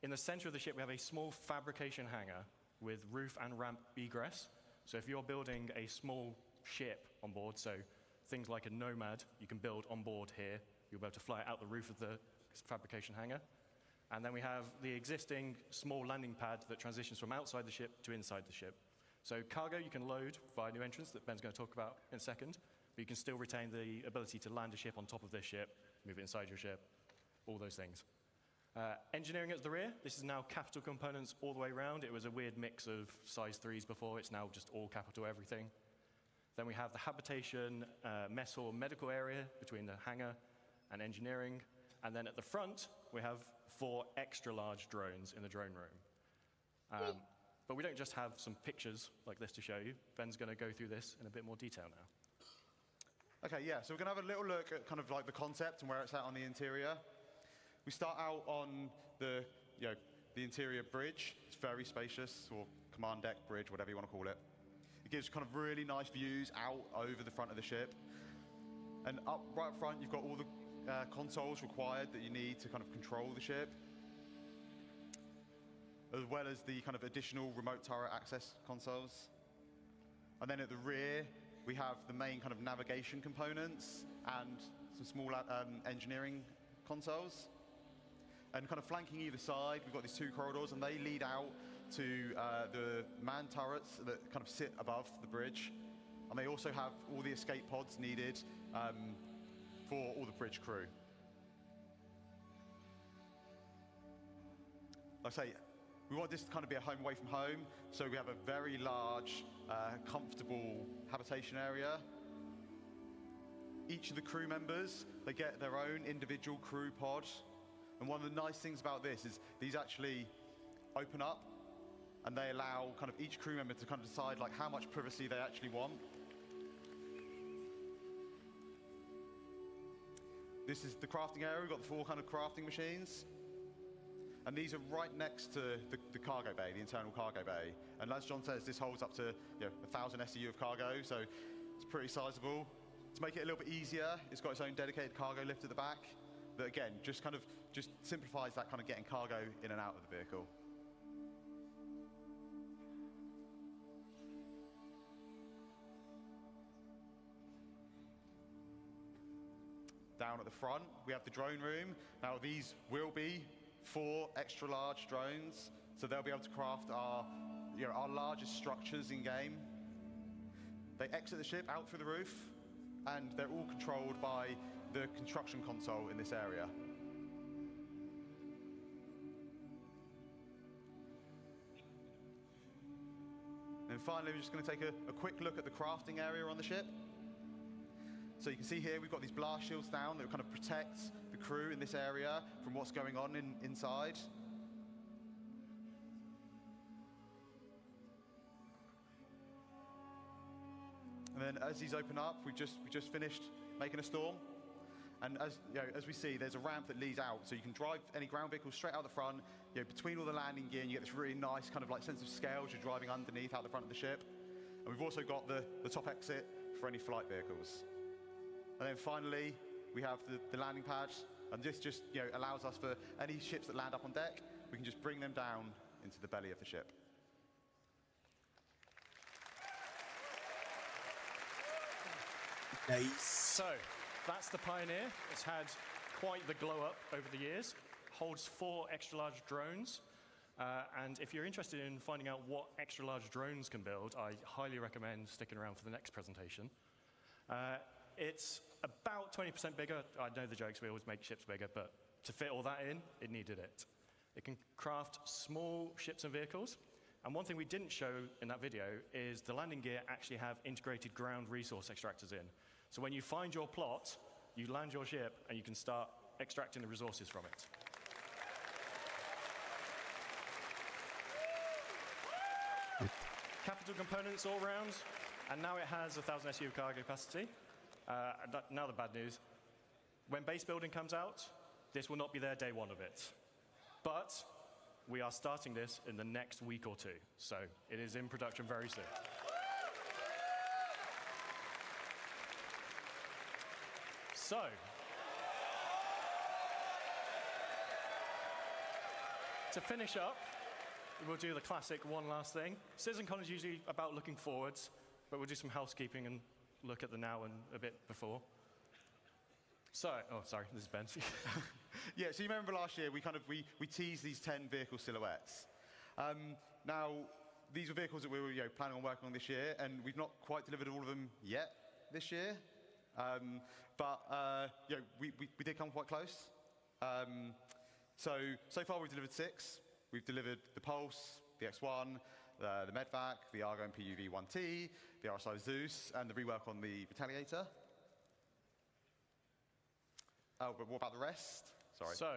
In the center of the ship, we have a small fabrication hangar with roof and ramp egress. So if you're building a small ship on board, so things like a Nomad, you can build on board here. You'll be able to fly it out the roof of the fabrication hangar. And then we have the existing small landing pad that transitions from outside the ship to inside the ship. So cargo you can load via new entrance that Ben's going to talk about in a second, but you can still retain the ability to land a ship on top of this ship, move it inside your ship, all those things. Engineering at the rear, this is now capital components all the way around. It was a weird mix of size 3s before, it's now just all capital everything. Then we have the habitation, mess hall, medical area between the hangar and engineering. And then at the front, we have 4 extra large drones in the drone room. But we don't just have some pictures like this to show you. Ben's going to go through this in a bit more detail now. Okay, yeah, so we're going to have a little look at kind of like the concept and where it's at on the interior. We start out on the interior bridge. It's very spacious, or command deck, bridge, whatever you want to call it. It gives kind of really nice views out over the front of the ship. And right up front, you've got all the consoles required that you need to kind of control the ship, as well as the kind of additional remote turret access consoles. And then at the rear, we have the main kind of navigation components and some small engineering consoles. And kind of flanking either side, we've got these 2 corridors, and they lead out to the man turrets that kind of sit above the bridge. And they also have all the escape pods needed for all the bridge crew. Like I say, we want this to kind of be a home away from home, so we have a very large, comfortable habitation area. Each of the crew members, they get their own individual crew pod. And one of the nice things about this is these actually open up, and they allow kind of each crew member to kind of decide like how much privacy they actually want. This is the crafting area. We've got the 4 kind of crafting machines. And these are right next to the cargo bay, the internal cargo bay. And as John says, this holds up to 1,000 SEU of cargo, so it's pretty sizable. To make it a little bit easier, it's got its own dedicated cargo lift at the back that, again, just simplifies that kind of getting cargo in and out of the vehicle. Down at the front, we have the drone room. Now, these will be 4 extra large drones, so they'll be able to craft our largest structures in game. They exit the ship out through the roof, and they're all controlled by the construction console in this area. And finally, we're just going to take a quick look at the crafting area on the ship. So you can see here we've got these blast shields down that kind of protect the crew in this area from what's going on inside. And then as these open up, we just finished making a storm. And as we see, there's a ramp that leads out, so you can drive any ground vehicles straight out the front. Between all the landing gear, and you get this really nice kind of like sense of scale as you're driving underneath out the front of the ship. And we've also got the top exit for any flight vehicles. And then finally, we have the landing pad, and this just allows us for any ships that land up on deck, we can just bring them down into the belly of the ship. Nice. So, that's the Pioneer. It's had quite the glow up over the years. Holds 4 extra large drones. And if you're interested in finding out what extra large drones can build, I highly recommend sticking around for the next presentation. It's about 20% bigger. I know the jokes, we always make ships bigger, but to fit all that in, it needed it. It can craft small ships and vehicles. And one thing we didn't show in that video is the landing gear actually have integrated ground resource extractors in. So when you find your plot, you land your ship and you can start extracting the resources from it. Capital components all round, and now it has 1,000 SU cargo capacity. Now the bad news. When base building comes out, this will not be there day 1 of it. But we are starting this in the next week or 2, so it is in production very soon. So, To finish up, we'll do the classic one last thing. Citizencon is usually about looking forwards, but we'll do some housekeeping and look at the now and a bit before. So, oh, sorry, this is Ben. Yeah, so you remember last year we teased these 10 vehicle silhouettes. Now, these were vehicles that we were planning on working on this year, and we've not quite delivered all of them yet this year. But we did come quite close. So far we've delivered 6. We've delivered the Pulse, the X1, the Medvac, the Argo and PUV 1T, the RSI Zeus, and the rework on the Retaliator. Oh, but what about the rest? Sorry. So,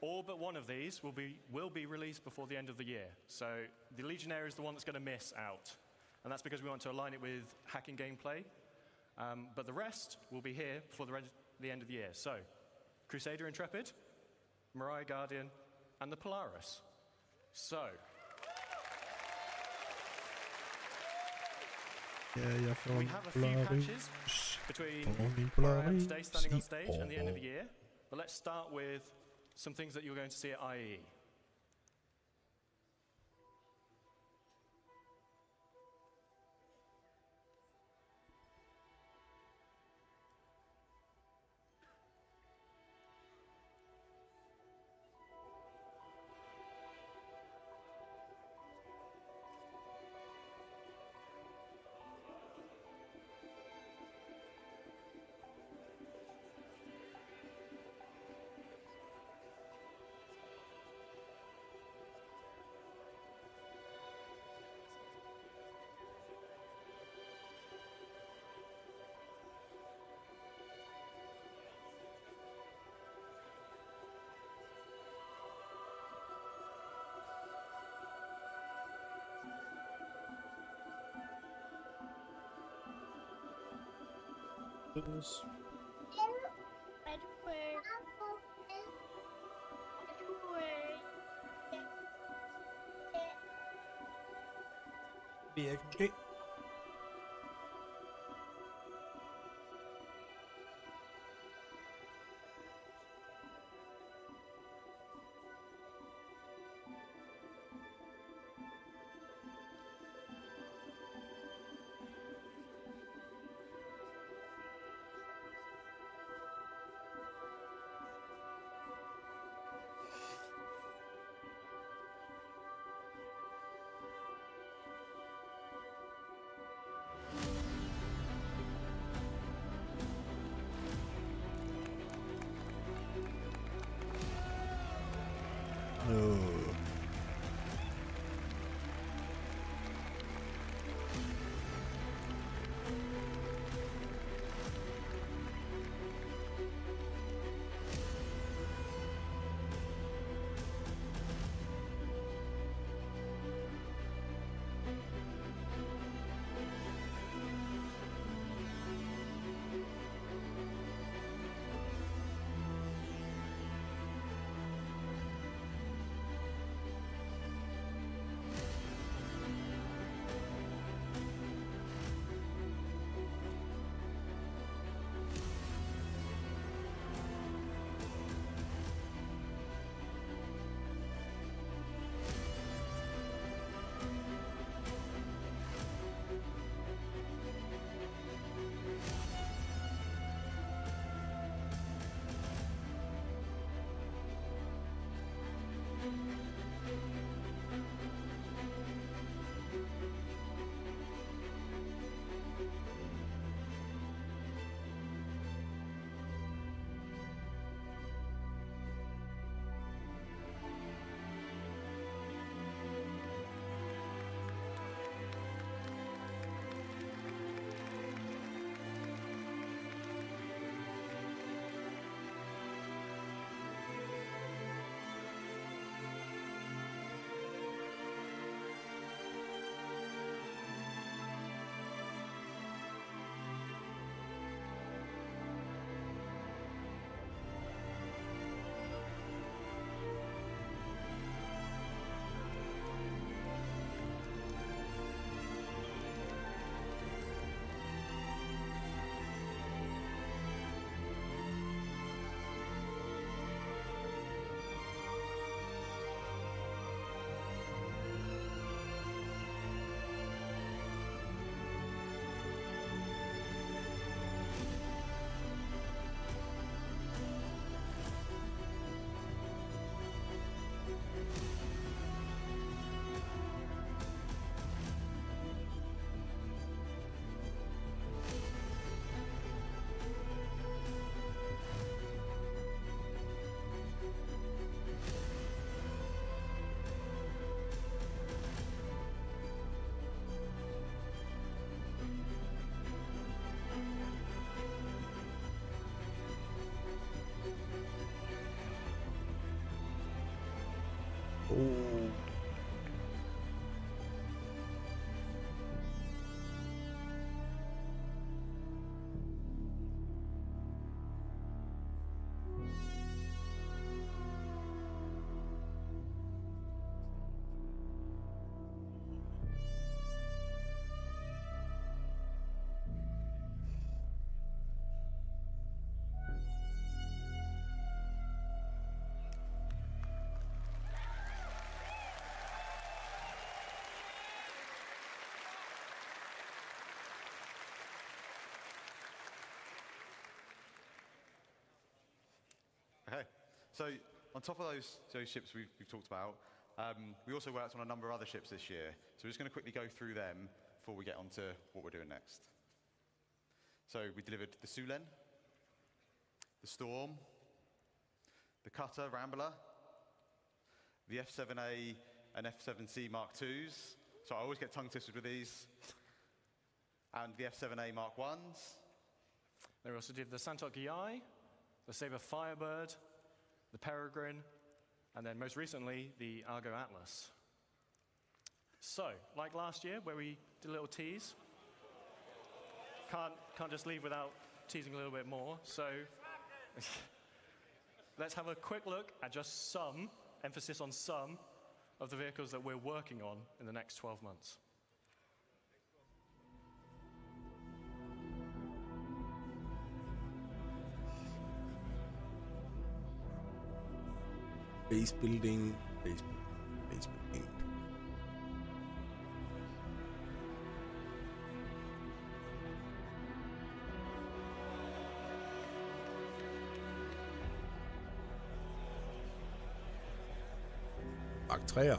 all but one of these will be released before the end of the year. So the Legionnaire is the one that's going to miss out. And that's because we want to align it with hacking gameplay. But the rest will be here before the end of the year. So, Crusader Intrepid, Mariah Guardian, and the Polaris. So, we have a few patches between where I am today standing on stage and the end of the year. But let's start with some things that you're going to see at IEE. BXG. No. Oh. Okay, so on top of those ships we've talked about, we also worked on a number of other ships this year. So we're just going to quickly go through them before we get on to what we're doing next. So we delivered the Sulen, the Storm, the Cutter Rambler, the F7A and F7C Mark IIs. So I always get tongue twisted with these. And the F7A Mark Is. They also did the Santok EI, the Sabre Firebird, the Peregrine, and then most recently, the Argo Atlas. So, like last year, where we did a little tease, can't just leave without teasing a little bit more. So, let's have a quick look at just some, emphasis on some, of the vehicles that we're working on in the next 12 months. Base building, base building. Mark 3'er.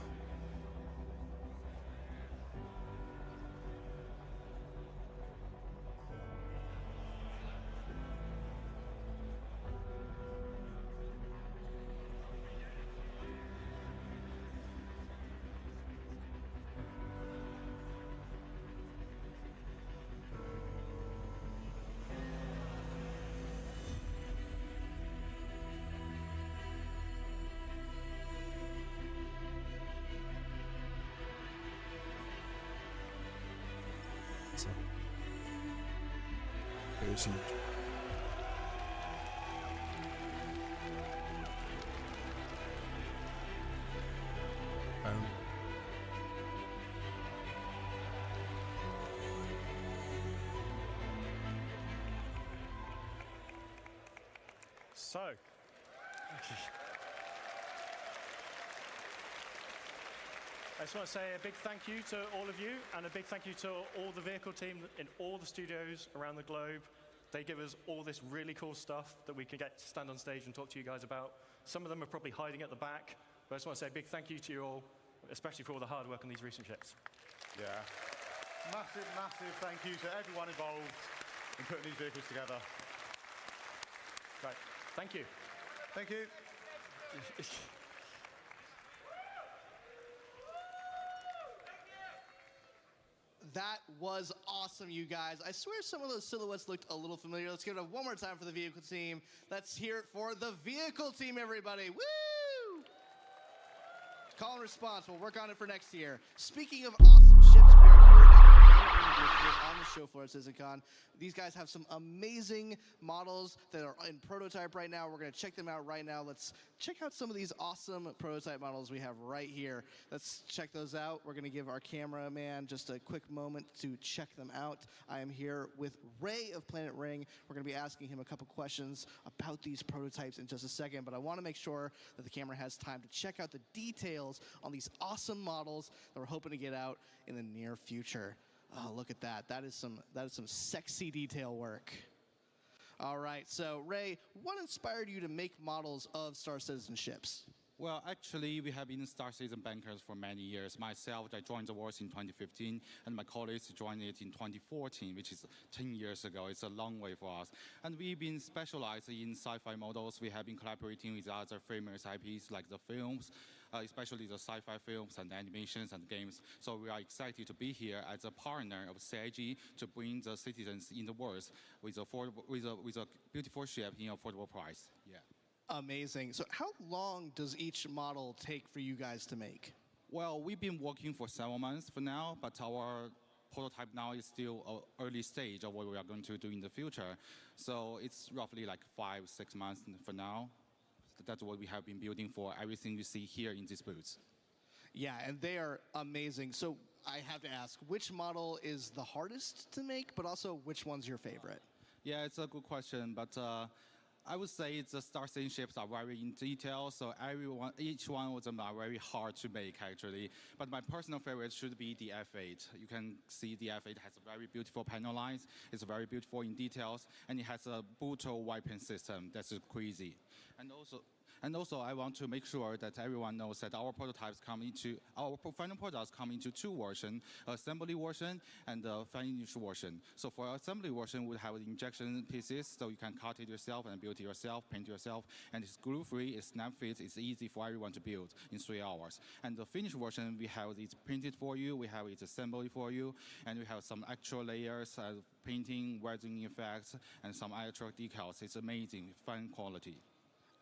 Very So, I just want to say a big thank you to all of you, and a big thank you to all the vehicle team in all the studios around the globe. They give us all this really cool stuff that we can get to stand on stage and talk to you guys about. Some of them are probably hiding at the back, but I just want to say a big thank you to you all, especially for all the hard work on these recent ships. Yeah. Massive, massive thank you to everyone involved in putting these vehicles together. Right. Thank you. Thank you. That was awesome, you guys. I swear some of those silhouettes looked a little familiar. Let's give it up one more time for the vehicle team. Let's hear it for the vehicle team, everybody. Woo! Call and response. We'll work on it for next year. Speaking of awesome ships, we are here on the show floor at Citizencon. These guys have some amazing models that are in prototype right now. We're going to check them out right now. Let's check out some of these awesome prototype models we have right here. Let's check those out. We're going to give our cameraman just a quick moment to check them out. I am here with Ray of Planet Ring. We're going to be asking him a couple questions about these prototypes in just a second, but I want to make sure that the camera has time to check out the details on these awesome models that we're hoping to get out in the near future. Oh, look at that. That is some sexy detail work. All right, so Ray, what inspired you to make models of Star Citizen ships? Well, actually, we have been Star Citizen bankers for many years. Myself, I joined the wars in 2015, and my colleagues joined it in 2014, which is 10 years ago. It's a long way for us. And we've been specialized in sci-fi models. We have been collaborating with other famous IPs like the films, especially the sci-fi films and animations and games. So we are excited to be here as a partner of CIG to bring the citizens in the world with a beautiful ship in affordable price. Yeah. Amazing. So how long does each model take for you guys to make? Well, we've been working for several months for now, but our prototype now is still early stage of what we are going to do in the future. So it's roughly like 5-6 months for now. That's what we have been building for everything you see here in this booth. Yeah, and they are amazing. So I have to ask, which model is the hardest to make, but also which one's your favorite? Yeah, it's a good question, but I would say the Star Citizen ships are very in detail, so each one of them are very hard to make, actually. But my personal favorite should be the F8. You can see the F8 has a very beautiful panel lines, it's very beautiful in details, and it has a brutal weapon system that's crazy. And also, I want to make sure that everyone knows that our final products come into two versions, assembly version and the finished version. So for assembly version, we have injection pieces, so you can cut it yourself and build it yourself, paint it yourself, and it's glue-free, it's snap-fit, it's easy for everyone to build in 3 hours. And the finished version, we have it printed for you, we have it assembled for you, and we have some extra layers, painting, welding effects, and some extra decals. It's amazing, fine quality.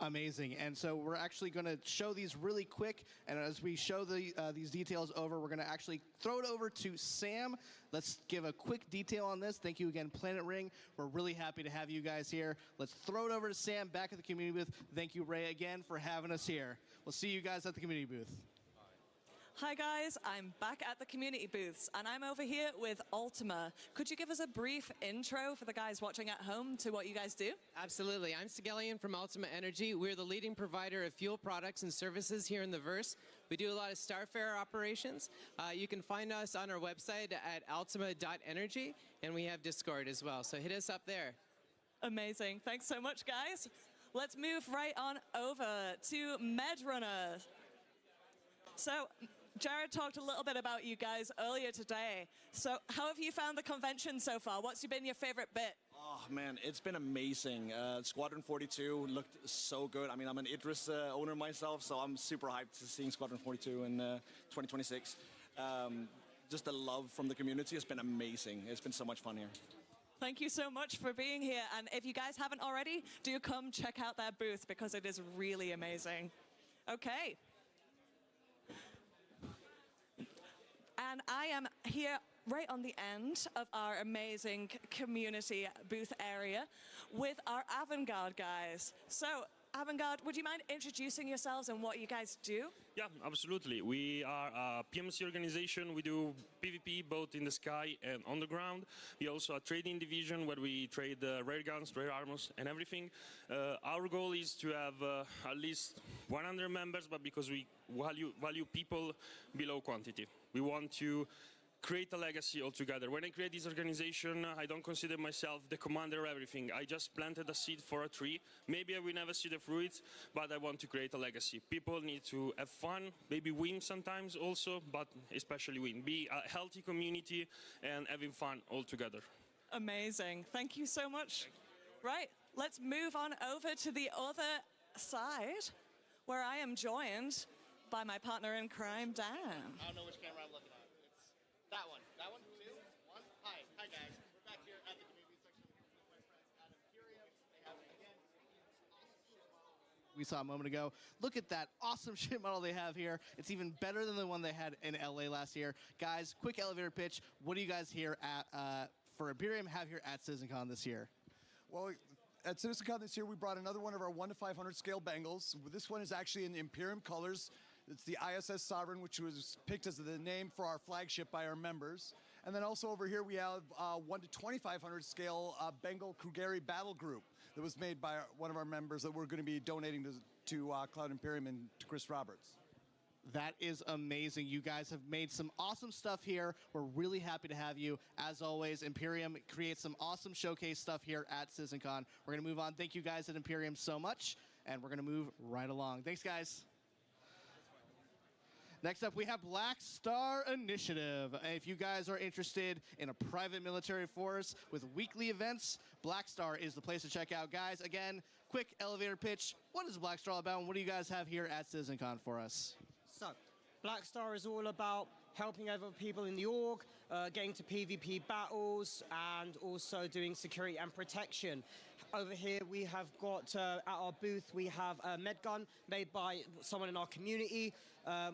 Amazing. And so we're actually going to show these really quick. And as we show these details over, we're going to actually throw it over to Sam. Let's give a quick detail on this. Thank you again, Planet Ring. We're really happy to have you guys here. Let's throw it over to Sam back at the community booth. Thank you, Ray, again for having us here. We'll see you guys at the community booth. Hi guys, I'm back at the community booths and I'm over here with Ultima. Could you give us a brief intro for the guys watching at home to what you guys do? Absolutely. I'm Sigelian from Ultima Energy. We're the leading provider of fuel products and services here in the Verse. We do a lot of Starfare operations. You can find us on our website at ultima.energy, and we have Discord as well, so hit us up there. Amazing. Thanks so much, guys. Let's move right on over to Medrunner. So, Jared talked a little bit about you guys earlier today. So how have you found the convention so far? What's been your favorite bit? Oh man, it's been amazing. Squadron 42 looked so good. I mean, I'm an Idris owner myself, so I'm super hyped to seeing Squadron 42 in 2026. Just the love from the community has been amazing. It's been so much fun here. Thank you so much for being here. And if you guys haven't already, do come check out their booth because it is really amazing. Okay. And I am here right on the end of our amazing community booth area with our Avantgarde guys. So, Avantgarde, would you mind introducing yourselves and what you guys do? Yeah, absolutely. We are a PMC organization. We do PvP both in the sky and on the ground. We also a trading division where we trade rare guns, rare armors, and everything. Our goal is to have at least 100 members, but because we value people below quantity. We want to create a legacy altogether. When I create this organization, I don't consider myself the commander of everything. I just planted a seed for a tree. Maybe I will never see the fruits, but I want to create a legacy. People need to have fun, maybe win sometimes also, but especially win. Be a healthy community and having fun altogether. Amazing. Thank you so much. Right, let's move on over to the other side, where I am joined by my partner in crime, Dan. I don't know which camera I'm looking at. It's that one. That one? 2? 1? Hi. Hi, guys. We're back here at the community section with my friends at Imperium. They have, again, awesome ship model. We saw a moment ago. Look at that awesome ship model they have here. It's even better than the one they had in LA last year. Guys, quick elevator pitch. What do you guys here at for Imperium have here at Citizencon this year? Well, at Citizencon this year, we brought another one of our 1 to 500 scale Bengals. This one is actually in the Imperium colors. It's the ISS Sovereign, which was picked as the name for our flagship by our members. And then also over here, we have 1 to 2,500 scale Bengal Krugeri Battle Group that was made by one of our members that we're going to be donating to Cloud Imperium and to Chris Roberts. That is amazing. You guys have made some awesome stuff here. We're really happy to have you. As always, Imperium creates some awesome showcase stuff here at Citizencon. We're going to move on. Thank you guys at Imperium so much, and we're going to move right along. Thanks, guys. Next up, we have Black Star Initiative. If you guys are interested in a private military force with weekly events, Black Star is the place to check out. Guys, again, quick elevator pitch. What is Black Star all about, and what do you guys have here at Citizencon for us? So, Black Star is all about helping other people in the org, getting to PvP battles, and also doing security and protection. Over here we have got, at our booth, we have a med gun made by someone in our community.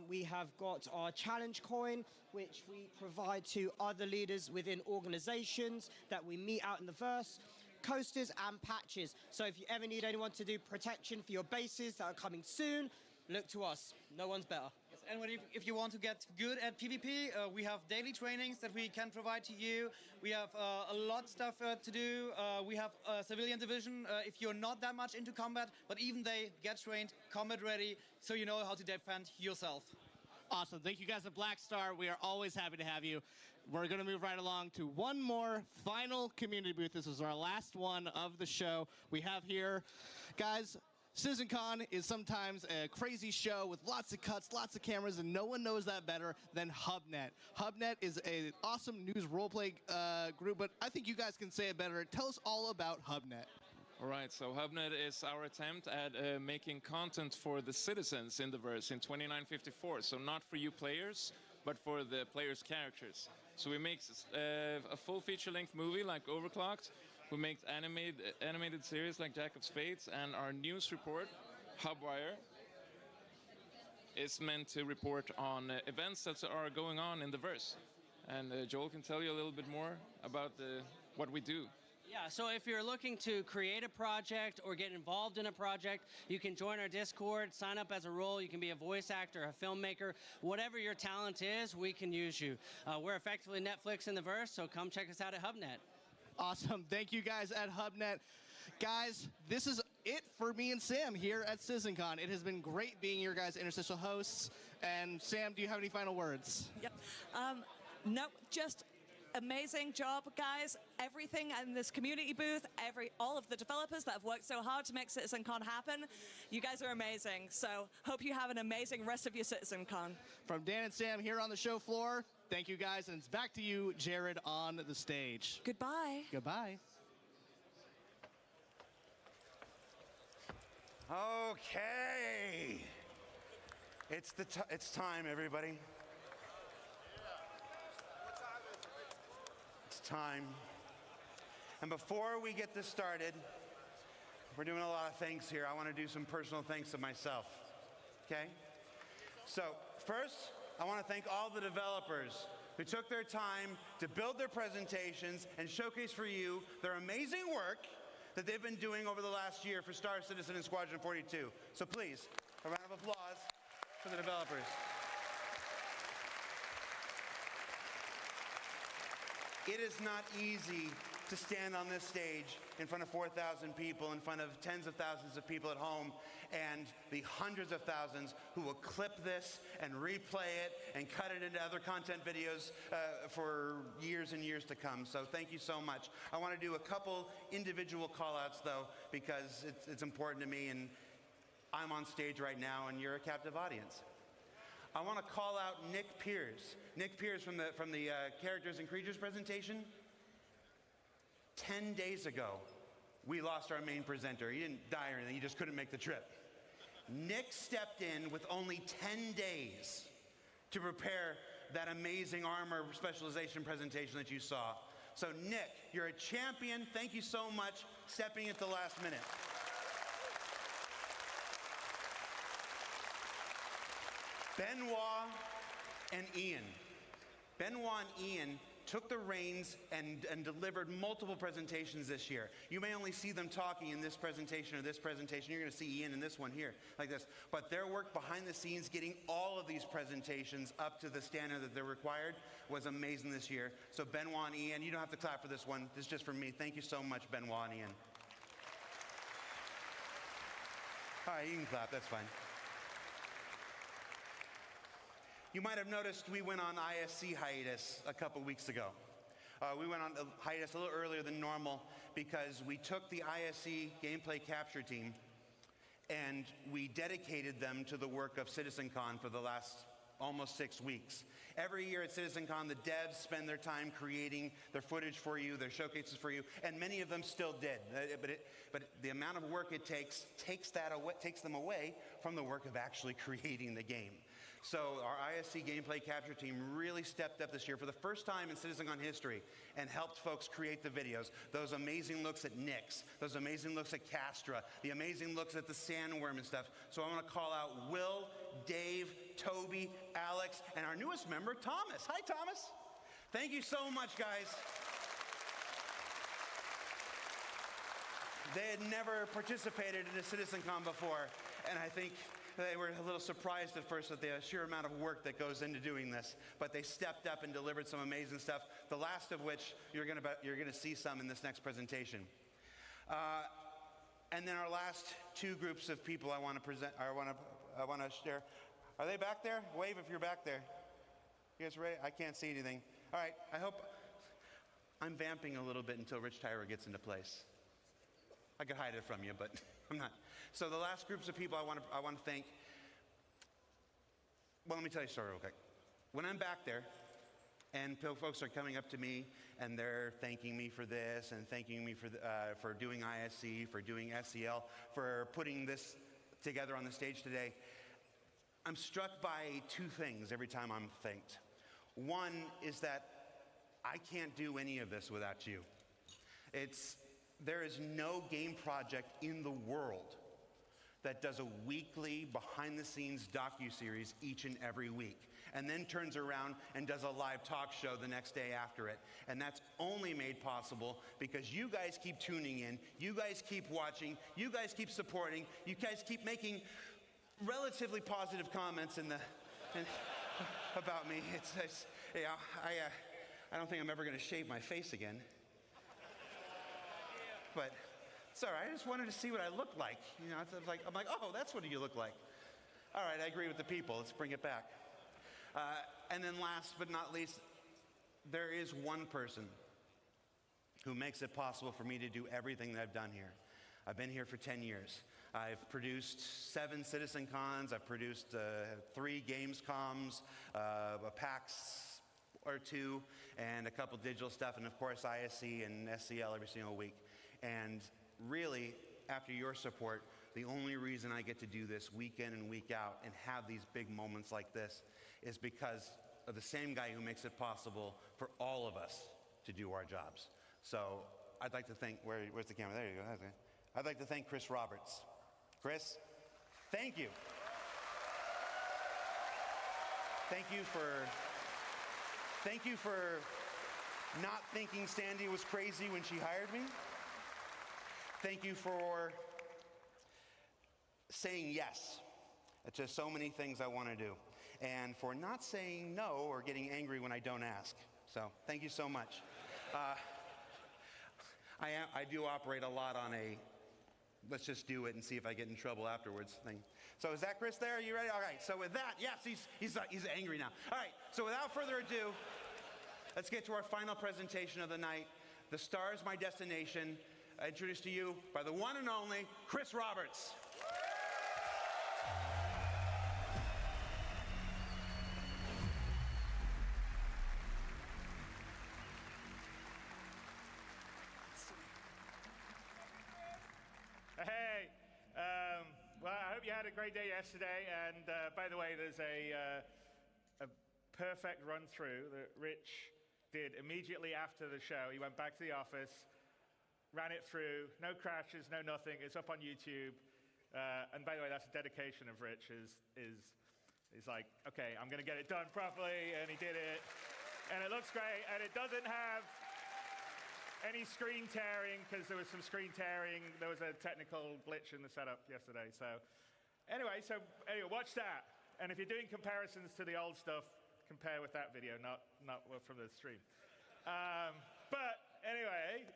We have got our challenge coin, which we provide to other leaders within organizations that we meet out in the verse. Coasters and patches. So if you ever need anyone to do protection for your bases that are coming soon, look to us. No one's better. Yes, and if you want to get good at PvP, we have daily trainings that we can provide to you. We have a lot of stuff to do. We have a civilian division if you're not that much into combat, but even they get trained, combat ready, so you know how to defend yourself. Awesome. Thank you guys at Black Star. We are always happy to have you. We're going to move right along to one more final community booth. This is our last one of the show. We have here, guys, Citizencon is sometimes a crazy show with lots of cuts, lots of cameras, and no one knows that better than HubNet. HubNet is an awesome news roleplay group, but I think you guys can say it better. Tell us all about HubNet. All right, so HubNet is our attempt at making content for the citizens in the verse in 2954. So not for you players, but for the players' characters. So we make a full feature-length movie like Overclocked. We make animated series like Jack of Spades, and our news report, Hubwire, is meant to report on events that are going on in the verse. And Joel can tell you a little bit more about what we do. Yeah, so if you're looking to create a project or get involved in a project, you can join our Discord, sign up as a role. You can be a voice actor, a filmmaker, whatever your talent is, we can use you. We're effectively Netflix in the verse, so come check us out at HubNet. Awesome. Thank you guys at HubNet. Guys, this is it for me and Sam here at Citizencon. It has been great being your guys' interstitial hosts. And Sam, do you have any final words? Yep. No, just amazing job, guys. Everything in this community booth, all of the developers that have worked so hard to make Citizencon happen, you guys are amazing. So hope you have an amazing rest of your Citizencon. From Dan and Sam here on the show floor, thank you guys, and it's back to you, Jared, on the stage. Goodbye. Goodbye. Okay. It's time, everybody. Time. And before we get this started, we're doing a lot of thanks here. I want to do some personal thanks to myself. Okay? So, first, I want to thank all the developers who took their time to build their presentations and showcase for you their amazing work that they've been doing over the last year for Star Citizen and Squadron 42. So please, a round of applause for the developers. It is not easy to stand on this stage in front of 4,000 people, in front of tens of thousands of people at home, and the hundreds of thousands who will clip this and replay it and cut it into other content videos for years and years to come. So thank you so much. I want to do a couple individual call-outs, though, because it's important to me, and I'm on stage right now, and you're a captive audience. I want to call out Nick Pierce. Nick Pierce from the Characters and Creatures presentation. 10 days ago, we lost our main presenter. He didn't die or anything, he just couldn't make the trip. Nick stepped in with only 10 days to prepare that amazing armor specialization presentation that you saw. So Nick, you're a champion. Thank you so much stepping at the last minute. Benoit and Ian. Benoit and Ian took the reins and delivered multiple presentations this year. You may only see them talking in this presentation or this presentation. You're going to see Ian in this one here, like this. But their work behind the scenes, getting all of these presentations up to the standard that they're required, was amazing this year. So Benoit and Ian, you don't have to clap for this one. This is just for me. Thank you so much, Benoit and Ian. All right, you can clap. That's fine. You might have noticed we went on ISC hiatus a couple weeks ago. We went on hiatus a little earlier than normal because we took the ISC gameplay capture team and we dedicated them to the work of Citizencon for the last almost 6 weeks. Every year at Citizencon, the devs spend their time creating their footage for you, their showcases for you, and many of them still did. But the amount of work it takes them away from the work of actually creating the game. So our ISC gameplay capture team really stepped up this year for the first time in Citizencon history and helped folks create the videos. Those amazing looks at Nyx, those amazing looks at Castra, the amazing looks at the sandworm and stuff. So I want to call out Will, Dave, Toby, Alex, and our newest member, Thomas. Hi, Thomas. Thank you so much, guys. They had never participated in a Citizencon before, and I think they were a little surprised at first at the sheer amount of work that goes into doing this, but they stepped up and delivered some amazing stuff, the last of which you're gonna see some in this next presentation. And then our last two groups of people I want to present, I want to share. Are they back there? Wave if you're back there. You guys ready? I can't see anything. All right, I hope I'm vamping a little bit until Rich Tyra gets into place. I could hide it from you, but I'm not. So the last groups of people I want to thank. Well, let me tell you a story real quick. When I'm back there, and folks are coming up to me, and they're thanking me for this, and thanking me for doing ISC, for doing SEL, for putting this together on the stage today, I'm struck by two things every time I'm thanked. One is that I can't do any of this without you. There is no game project in the world that does a weekly behind-the-scenes docuseries each and every week, and then turns around and does a live talk show the next day after it. And that's only made possible because you guys keep tuning in, you guys keep watching, you guys keep supporting, you guys keep making relatively positive comments about me. I don't think I'm ever going to shave my face again. But it's all right. I just wanted to see what I looked like. You know, I'm like, oh, that's what you look like. All right, I agree with the people. Let's bring it back. And then last but not least, there is one person who makes it possible for me to do everything that I've done here. I've been here for 10 years. I've produced 7 Citizencons. I've produced 3 Gamescoms, a PAX or 2, and a couple digital stuff, and of course ISC and SCL every single week. And really, after your support, the only reason I get to do this week in and week out and have these big moments like this is because of the same guy who makes it possible for all of us to do our jobs. So I'd like to thank, where's the camera? There you go. I'd like to thank Chris Roberts. Chris, thank you. Thank you for not thinking Sandy was crazy when she hired me. Thank you for saying yes to so many things I want to do, and for not saying no or getting angry when I don't ask. So thank you so much. I do operate a lot on a let's just do it and see if I get in trouble afterwards thing. So is that Chris there? Are you ready? All right, so with that, yes, he's angry now. All right, so without further ado, let's get to our final presentation of the night. The Star is My Destination, introduced to you by the one and only Chris Roberts. Hey, well, I hope you had a great day yesterday. And by the way, there's a perfect run through that Rich did immediately after the show. He went back to the office, ran it through, no crashes, no nothing. It's up on YouTube. And by the way, that's a dedication of Rich. Is like, okay, I'm going to get it done properly, and he did it. And it looks great, and it doesn't have any screen tearing, because there was some screen tearing. There was a technical glitch in the setup yesterday. So anyway, watch that. And if you're doing comparisons to the old stuff, compare with that video, not from the stream. But anyway,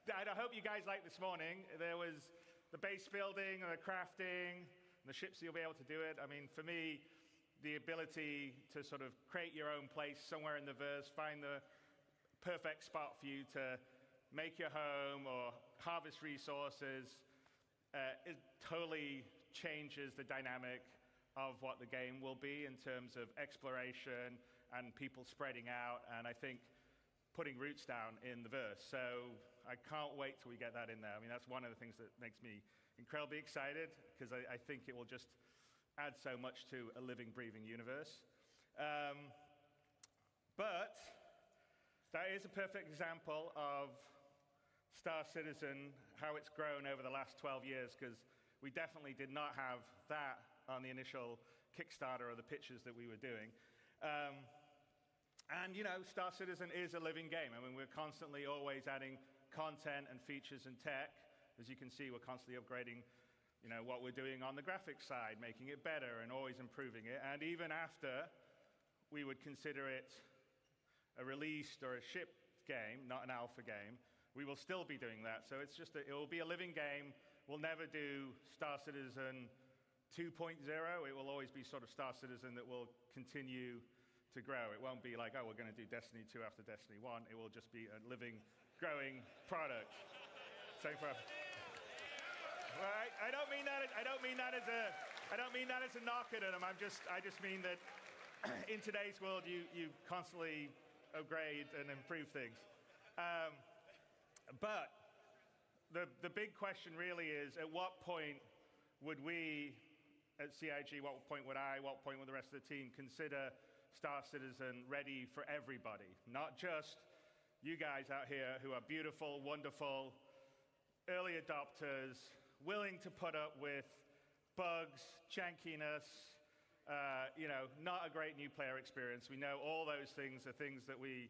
I hope you guys liked this morning. There was the base building, and the crafting, and the ships, you'll be able to do it. I mean, for me, the ability to sort of create your own place somewhere in the verse, find the perfect spot for you to make your home or harvest resources, it totally changes the dynamic of what the game will be in terms of exploration and people spreading out, and I think putting roots down in the verse. So I can't wait till we get that in there. I mean, that's one of the things that makes me incredibly excited, because I think it will just add so much to a living, breathing universe. But that is a perfect example of Star Citizen, how it's grown over the last 12 years, because we definitely did not have that on the initial Kickstarter or the pitches that we were doing. And, you know, Star Citizen is a living game. I mean, we're constantly always adding content and features and tech. As you can see, we're constantly upgrading, you know, what we're doing on the graphics side, making it better and always improving it. And even after we would consider it a released or a shipped game, not an alpha game, we will still be doing that. So it's just, it will be a living game. We'll never do Star Citizen 2.0. It will always be sort of Star Citizen that will continue to grow. It won't be like, oh, we're going to do Destiny 2 after Destiny 1. It will just be a living, growing product. Same for. Well, I don't mean that. I don't mean that as a knock at them. I just mean that in today's world, you constantly upgrade and improve things. But the big question really is, at what point would we at CIG, what point would I, what point would the rest of the team consider Star Citizen ready for everybody? Not just you guys out here who are beautiful, wonderful, early adopters, willing to put up with bugs, jankiness, you know, not a great new player experience. We know all those things are things that we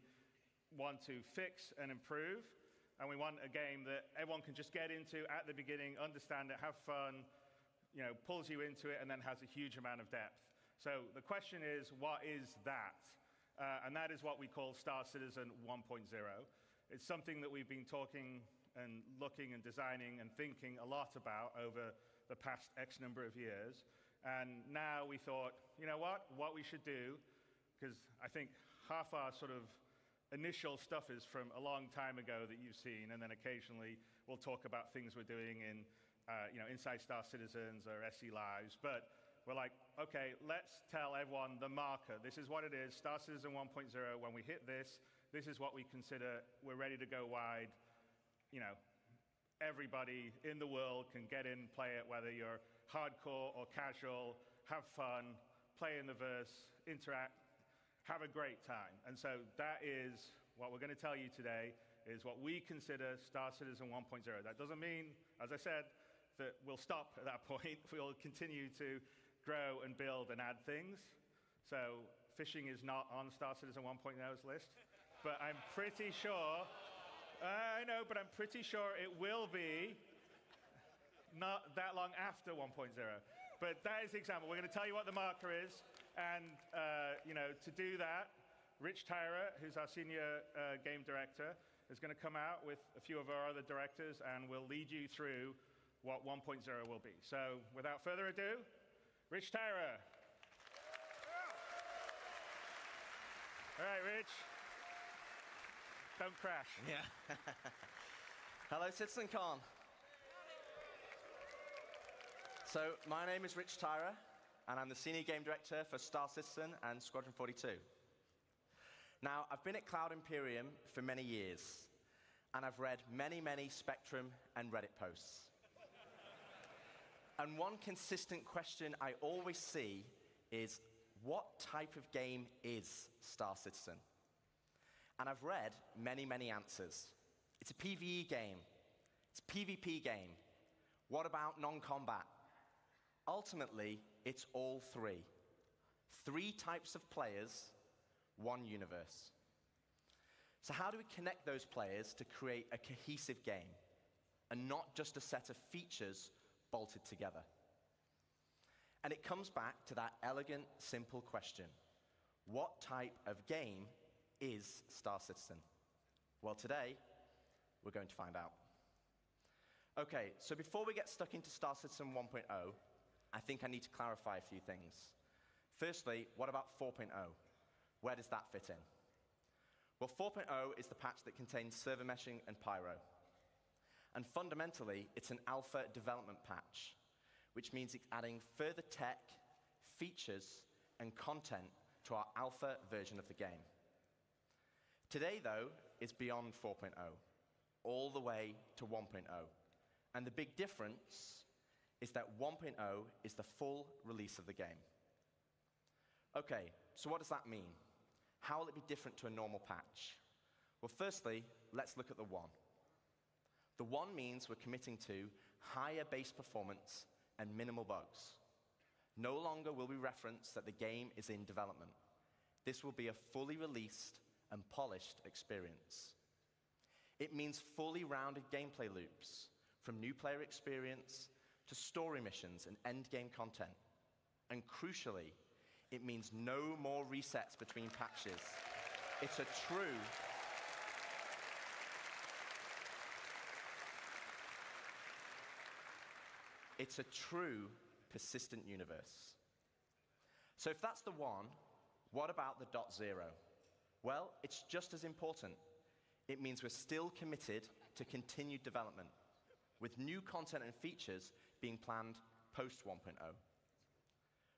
want to fix and improve, and we want a game that everyone can just get into at the beginning, understand it, have fun, you know, pulls you into it, and then has a huge amount of depth. So the question is, what is that? And that is what we call Star Citizen 1.0. It's something that we've been talking and looking and designing and thinking a lot about over the past X number of years. And now we thought, you know what we should do, because I think half our sort of initial stuff is from a long time ago that you've seen, and then occasionally we'll talk about things we're doing in, you know, Inside Star Citizens or SE Lives. But we're like, okay, let's tell everyone the marker. This is what it is, Star Citizen 1.0. When we hit this, this is what we consider we're ready to go wide. You know, everybody in the world can get in, play it, whether you're hardcore or casual, have fun, play in the verse, interact, have a great time. And so that is what we're going to tell you today, is what we consider Star Citizen 1.0. That doesn't mean, as I said, that we'll stop at that point. We'll continue to grow and build and add things. So fishing is not on Star Citizen 1.0's list, but I'm pretty sure, I know, but I'm pretty sure it will be not that long after 1.0. But that is the example. We're going to tell you what the marker is. And, you know, to do that, Rich Tyra, who's our senior game director, is going to come out with a few of our other directors and will lead you through what 1.0 will be. So without further ado, Rich Tyra. All right, Rich. Don't crash. Yeah. Hello, Citizencon. So my name is Rich Tyra, and I'm the Senior Game Director for Star Citizen and Squadron 42. Now, I've been at Cloud Imperium for many years, and I've read many, many Spectrum and Reddit posts. And one consistent question I always see is, what type of game is Star Citizen? And I've read many, many answers. It's a PvE game. It's a PvP game. What about non-combat? Ultimately, it's all three. 3 types of players, 1 universe. So how do we connect those players to create a cohesive game, and not just a set of features bolted together? And it comes back to that elegant, simple question. What type of game is Star Citizen? Well, today, we're going to find out. Okay, so before we get stuck into Star Citizen 1.0, I think I need to clarify a few things. Firstly, what about 4.0? Where does that fit in? Well, 4.0 is the patch that contains server meshing and pyro. And fundamentally, it's an alpha development patch, which means it's adding further tech, features, and content to our alpha version of the game. Today, though, is beyond 4.0, all the way to 1.0. And the big difference is that 1.0 is the full release of the game. Okay, so what does that mean? How will it be different to a normal patch? Well, firstly, let's look at the 1. The 1 means we're committing to higher base performance and minimal bugs. No longer will we reference that the game is in development. This will be a fully released and polished experience. It means fully rounded gameplay loops, from new player experience to story missions and endgame content. And crucially, it means no more resets between patches. It's a true persistent universe. So if that's the 1, what about the .0? Well, it's just as important. It means we're still committed to continued development, with new content and features being planned post 1.0.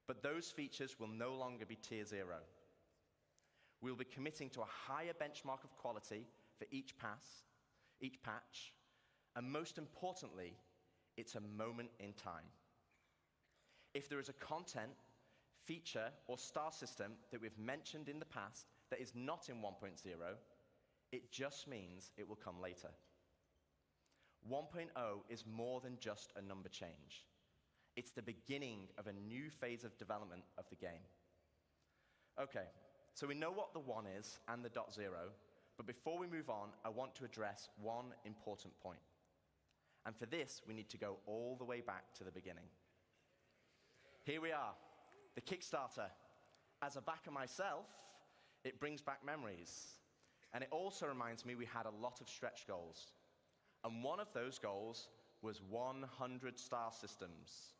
But those features will no longer be tier 0. We'll be committing to a higher benchmark of quality for each patch, and most importantly, it's a moment in time. If there is a content, feature, or star system that we've mentioned in the past that is not in 1.0, it just means it will come later. 1.0 is more than just a number change. It's the beginning of a new phase of development of the game. Okay, so we know what the 1 is and the .0, but before we move on, I want to address one important point. And for this, we need to go all the way back to the beginning. Here we are, the Kickstarter. As a backer myself, it brings back memories. And it also reminds me we had a lot of stretch goals. And one of those goals was 100 star systems.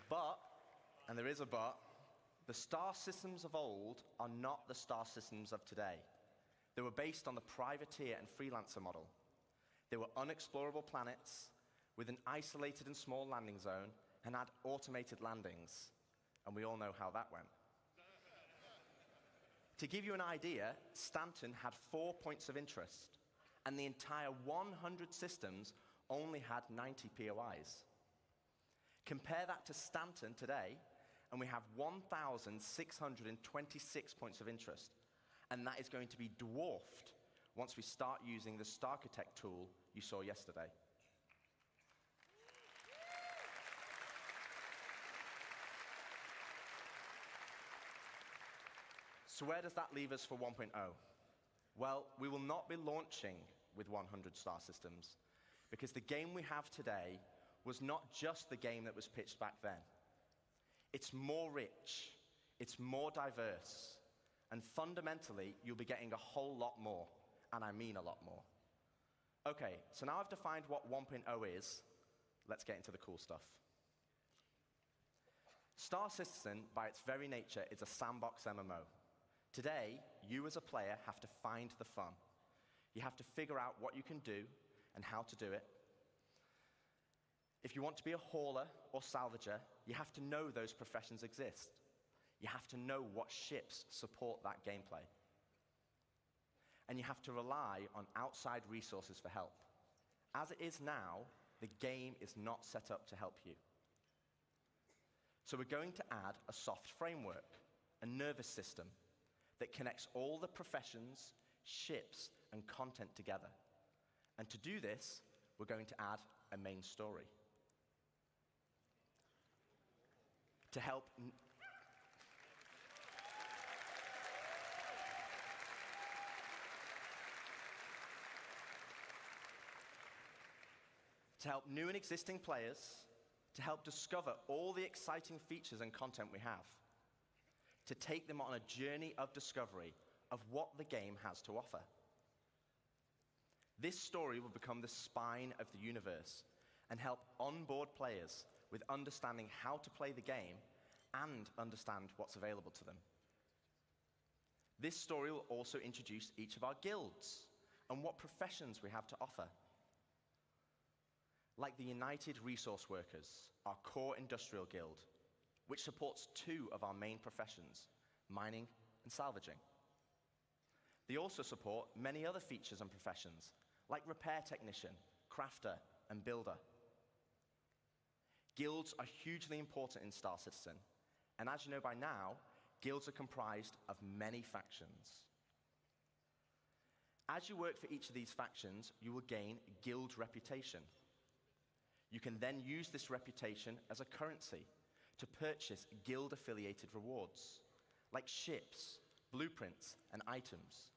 But, and there is a but, the star systems of old are not the star systems of today. They were based on the privateer and freelancer model. They were unexplorable planets with an isolated and small landing zone and had automated landings. And we all know how that went. To give you an idea, Stanton had 4 points of interest, and the entire 100 systems only had 90 POIs. Compare that to Stanton today, and we have 1,626 points of interest. And that is going to be dwarfed once we start using the Starchitect tool you saw yesterday. So where does that leave us for 1.0? Well, we will not be launching with 100 star systems, because the game we have today was not just the game that was pitched back then. It's more rich, it's more diverse, and fundamentally, you'll be getting a whole lot more, and I mean a lot more. Okay, so now I've defined what 1.0 is, let's get into the cool stuff. Star Citizen, by its very nature, is a sandbox MMO. Today, you as a player have to find the fun. You have to figure out what you can do and how to do it. If you want to be a hauler or salvager, you have to know those professions exist. You have to know what ships support that gameplay. And you have to rely on outside resources for help. As it is now, the game is not set up to help you. So we're going to add a soft framework, a nervous system, that connects all the professions, ships, and content together. And to do this, we're going to add a main story. To help new and existing players, to help discover all the exciting features and content we have, to take them on a journey of discovery of what the game has to offer. This story will become the spine of the universe and help onboard players with understanding how to play the game and understand what's available to them. This story will also introduce each of our guilds and what professions we have to offer. like the United Resource Workers, our core industrial guild, which supports 2 of our main professions, mining and salvaging. They also support many other features and professions, like repair technician, crafter, and builder. Guilds are hugely important in Star Citizen, and as you know by now, guilds are comprised of many factions. As you work for each of these factions, you will gain guild reputation. You can then use this reputation as a currency to purchase guild-affiliated rewards, like ships, blueprints, and items.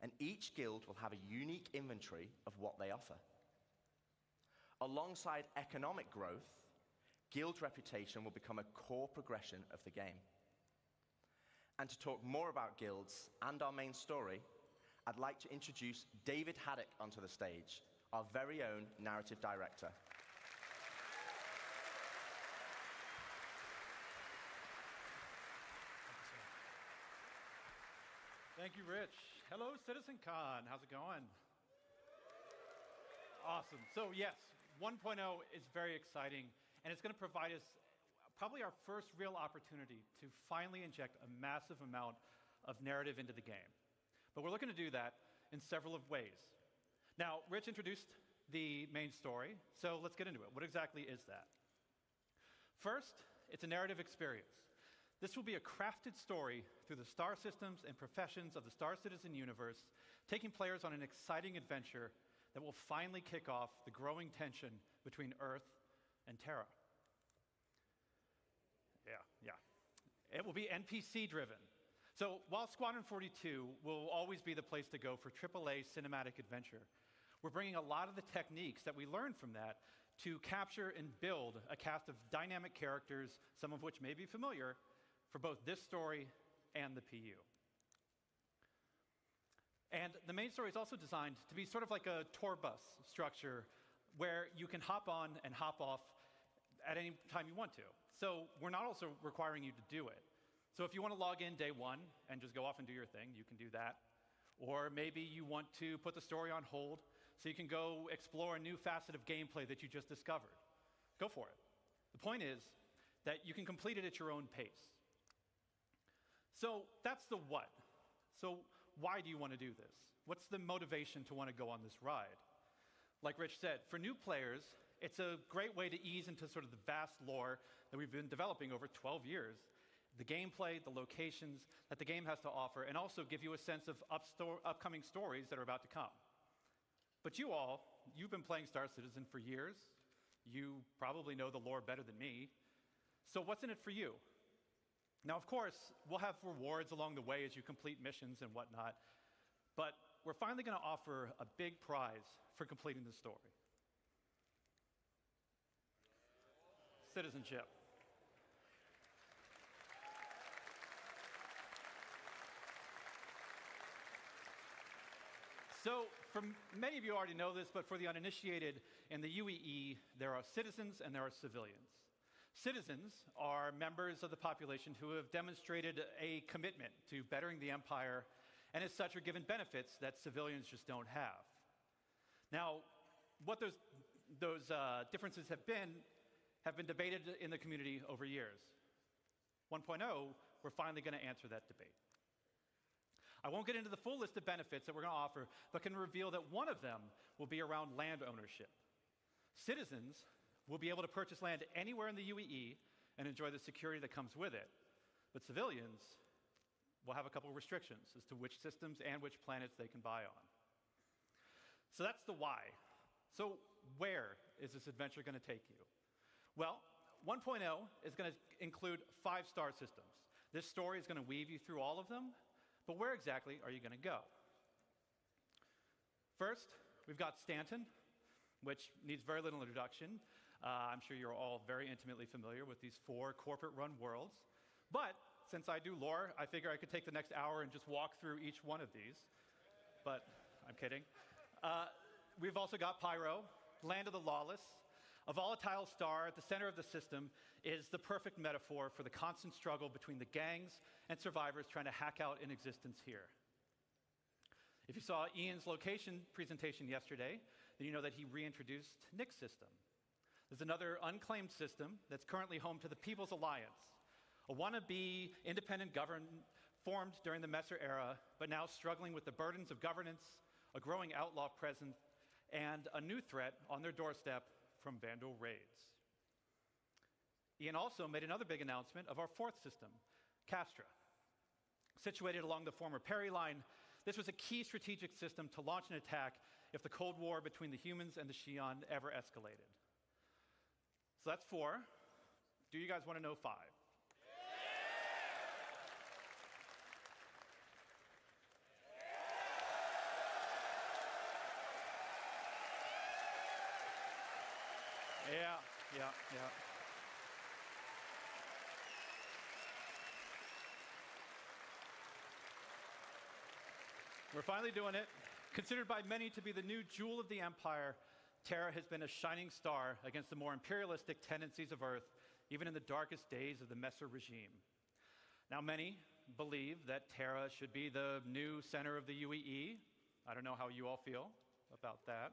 And each guild will have a unique inventory of what they offer. Alongside economic growth, guild reputation will become a core progression of the game. And to talk more about guilds and our main story, I'd like to introduce David Haddock onto the stage, our very own narrative director. Thank you, Rich. Hello, Citizencon. How's it going? Awesome. So yes, 1.0 is very exciting, and it's going to provide us probably our first real opportunity to finally inject a massive amount of narrative into the game. But we're looking to do that in several of ways. Now, Rich introduced the main story, so let's get into it. What exactly is that? First, it's a narrative experience. This will be a crafted story through the star systems and professions of the Star Citizen universe, taking players on an exciting adventure that will finally kick off the growing tension between Earth and Terra. Yeah. It will be NPC-driven. So while Squadron 42 will always be the place to go for AAA cinematic adventure, we're bringing a lot of the techniques that we learned from that to capture and build a cast of dynamic characters, some of which may be familiar, for both this story and the PU. And the main story is also designed to be sort of like a tour bus structure where you can hop on and hop off at any time you want to. So we're not also requiring you to do it. So if you want to log in day 1 and just go off and do your thing, you can do that. Or maybe you want to put the story on hold so you can go explore a new facet of gameplay that you just discovered. Go for it. The point is that you can complete it at your own pace. So that's the what. So why do you want to do this? What's the motivation to want to go on this ride? Like Rich said, for new players, it's a great way to ease into sort of the vast lore that we've been developing over 12 years, the gameplay, the locations that the game has to offer, and also give you a sense of upcoming stories that are about to come. But you've been playing Star Citizen for years. You probably know the lore better than me. So what's in it for you? Now, of course, we'll have rewards along the way as you complete missions and whatnot, but we're finally going to offer a big prize for completing the story. Citizenship. So, many of you already know this, but for the uninitiated, in the UEE, there are citizens and there are civilians. Citizens are members of the population who have demonstrated a commitment to bettering the empire, and as such are given benefits that civilians just don't have. Now, what those differences have been debated in the community over years. 1.0, we're finally going to answer that debate. I won't get into the full list of benefits that we're going to offer, but can reveal that one of them will be around land ownership. Citizens will be able to purchase land anywhere in the UEE and enjoy the security that comes with it. But civilians will have a couple of restrictions as to which systems and which planets they can buy on. So that's the why. So where is this adventure going to take you? Well, 1.0 is going to include 5 star systems. This story is going to weave you through all of them, but where exactly are you going to go? First, we've got Stanton, which needs very little introduction. I'm sure you're all very intimately familiar with these 4 corporate-run worlds. But since I do lore, I figure I could take the next hour and just walk through each one of these. But I'm kidding. We've also got Pyro, Land of the Lawless. A volatile star at the center of the system is the perfect metaphor for the constant struggle between the gangs and survivors trying to hack out an existence here. If you saw Ian's location presentation yesterday, then you know that he reintroduced Nick's system. There's another unclaimed system that's currently home to the People's Alliance, a wannabe independent government formed during the Messer era, but now struggling with the burdens of governance, a growing outlaw presence, and a new threat on their doorstep from Vandal raids. Ian also made another big announcement of our fourth system, Castra. Situated along the former Perry Line, this was a key strategic system to launch an attack if the Cold War between the humans and the Xi'an ever escalated. So that's 4. Do you guys want to know 5? Yeah. We're finally doing it. Considered by many to be the new jewel of the Empire, Terra has been a shining star against the more imperialistic tendencies of Earth, even in the darkest days of the Messer regime. Now, many believe that Terra should be the new center of the UEE. I don't know how you all feel about that.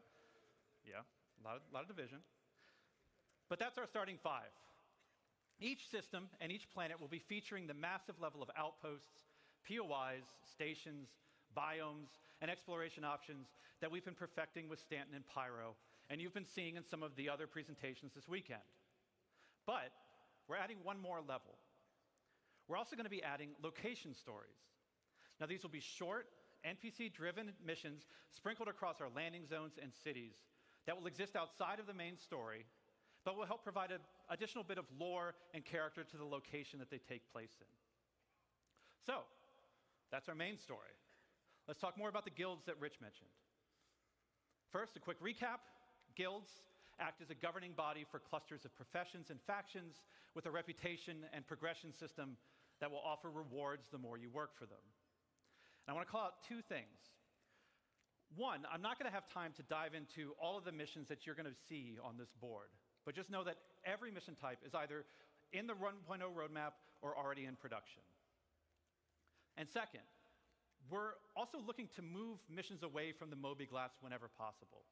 Yeah, a lot of division. But that's our starting 5. Each system and each planet will be featuring the massive level of outposts, POIs, stations, biomes, and exploration options that we've been perfecting with Stanton and Pyro, and you've been seeing in some of the other presentations this weekend. But we're adding one more level. We're also going to be adding location stories. Now, these will be short, NPC-driven missions sprinkled across our landing zones and cities that will exist outside of the main story, but will help provide an additional bit of lore and character to the location that they take place in. So, that's our main story. Let's talk more about the guilds that Rich mentioned. First, a quick recap. Guilds act as a governing body for clusters of professions and factions with a reputation and progression system that will offer rewards the more you work for them. And I want to call out 2 things. One, I'm not going to have time to dive into all of the missions that you're going to see on this board, but just know that every mission type is either in the 1.0 roadmap or already in production. And second, we're also looking to move missions away from the Moby-Glass whenever possible.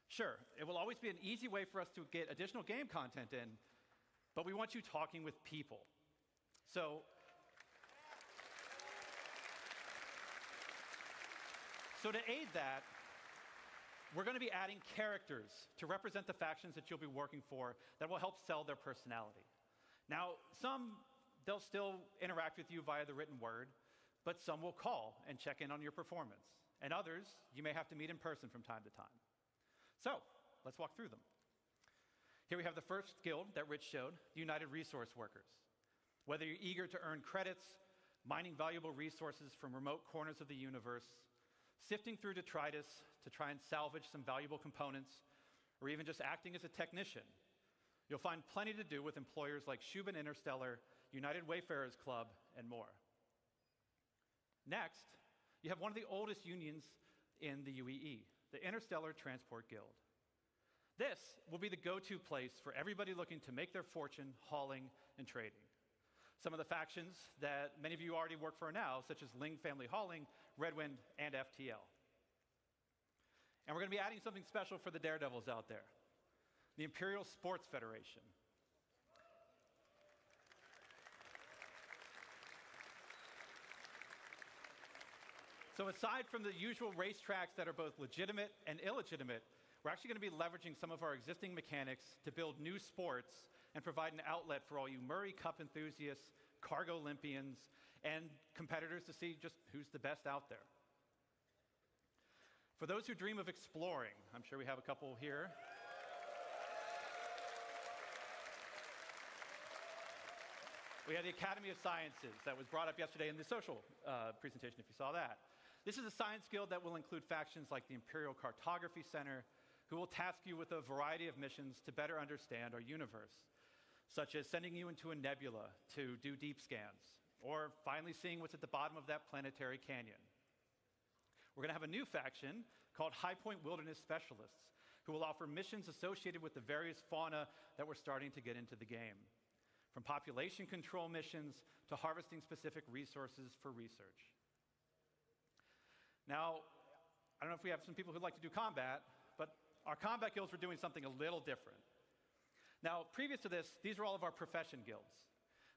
Sure, it will always be an easy way for us to get additional game content in, but we want you talking with people. So to aid that, we're going to be adding characters to represent the factions that you'll be working for that will help sell their personality. Now, they'll still interact with you via the written word, but some will call and check in on your performance. And others, you may have to meet in person from time to time. So, let's walk through them. Here we have the first guild that Rich showed, the United Resource Workers. Whether you're eager to earn credits, mining valuable resources from remote corners of the universe, sifting through detritus to try and salvage some valuable components, or even just acting as a technician, you'll find plenty to do with employers like Shubin Interstellar, United Wayfarers Club, and more. Next, you have one of the oldest unions in the UEE, the Interstellar Transport Guild. This will be the go-to place for everybody looking to make their fortune hauling and trading. Some of the factions that many of you already work for now, such as Ling Family Hauling, Redwind, and FTL. And we're going to be adding something special for the daredevils out there, the Imperial Sports Federation. So aside from the usual racetracks that are both legitimate and illegitimate, we're actually going to be leveraging some of our existing mechanics to build new sports and provide an outlet for all you Murray Cup enthusiasts, Cargo Olympians, and competitors to see just who's the best out there. For those who dream of exploring, I'm sure we have a couple here. We have the Academy of Sciences that was brought up yesterday in the social presentation, if you saw that. This is a science guild that will include factions like the Imperial Cartography Center, who will task you with a variety of missions to better understand our universe, such as sending you into a nebula to do deep scans, or finally seeing what's at the bottom of that planetary canyon. We're going to have a new faction called High Point Wilderness Specialists, who will offer missions associated with the various fauna that we're starting to get into the game, from population control missions to harvesting specific resources for research. Now, I don't know if we have some people who'd like to do combat, but our combat guilds were doing something a little different. Now, previous to this, these are all of our profession guilds.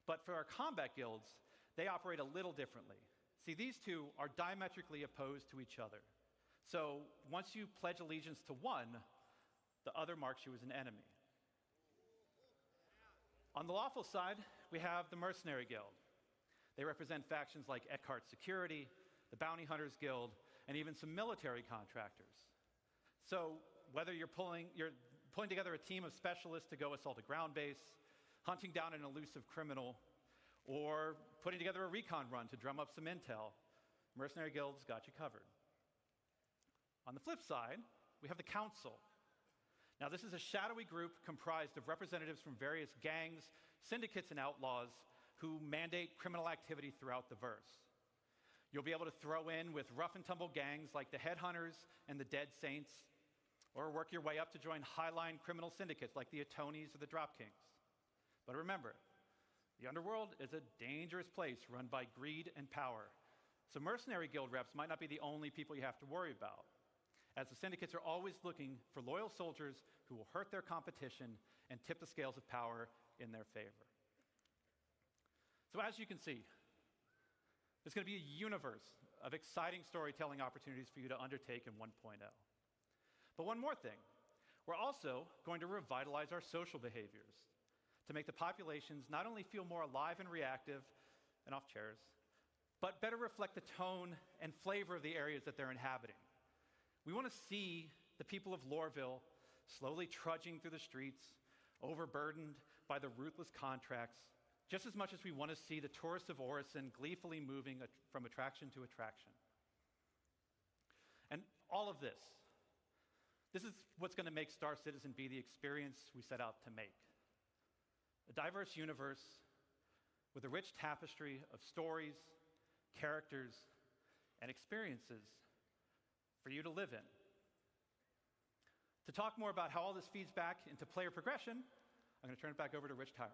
But for our combat guilds, they operate a little differently. See, these two are diametrically opposed to each other. So once you pledge allegiance to one, the other marks you as an enemy. On the lawful side, we have the Mercenary Guild. They represent factions like Eckhart Security, the Bounty Hunters Guild, and even some military contractors. So whether you're pulling together a team of specialists to go assault a ground base, hunting down an elusive criminal, or putting together a recon run to drum up some intel, Mercenary Guild's got you covered. On the flip side, we have the Council. Now, this is a shadowy group comprised of representatives from various gangs, syndicates, and outlaws who mandate criminal activity throughout the verse. You'll be able to throw in with rough and tumble gangs like the Headhunters and the Dead Saints, or work your way up to join highline criminal syndicates like the Atonis or the Drop Kings. But remember, the underworld is a dangerous place run by greed and power. So Mercenary Guild reps might not be the only people you have to worry about, as the syndicates are always looking for loyal soldiers who will hurt their competition and tip the scales of power in their favor. So as you can see, there's going to be a universe of exciting storytelling opportunities for you to undertake in 1.0. But one more thing, we're also going to revitalize our social behaviors to make the populations not only feel more alive and reactive and off chairs, but better reflect the tone and flavor of the areas that they're inhabiting. We want to see the people of Loreville slowly trudging through the streets, overburdened by the ruthless contracts, just as much as we want to see the tourists of Orison gleefully moving from attraction to attraction. And all of this is what's going to make Star Citizen be the experience we set out to make. A diverse universe with a rich tapestry of stories, characters, and experiences for you to live in. To talk more about how all this feeds back into player progression, I'm going to turn it back over to Rich Tyre.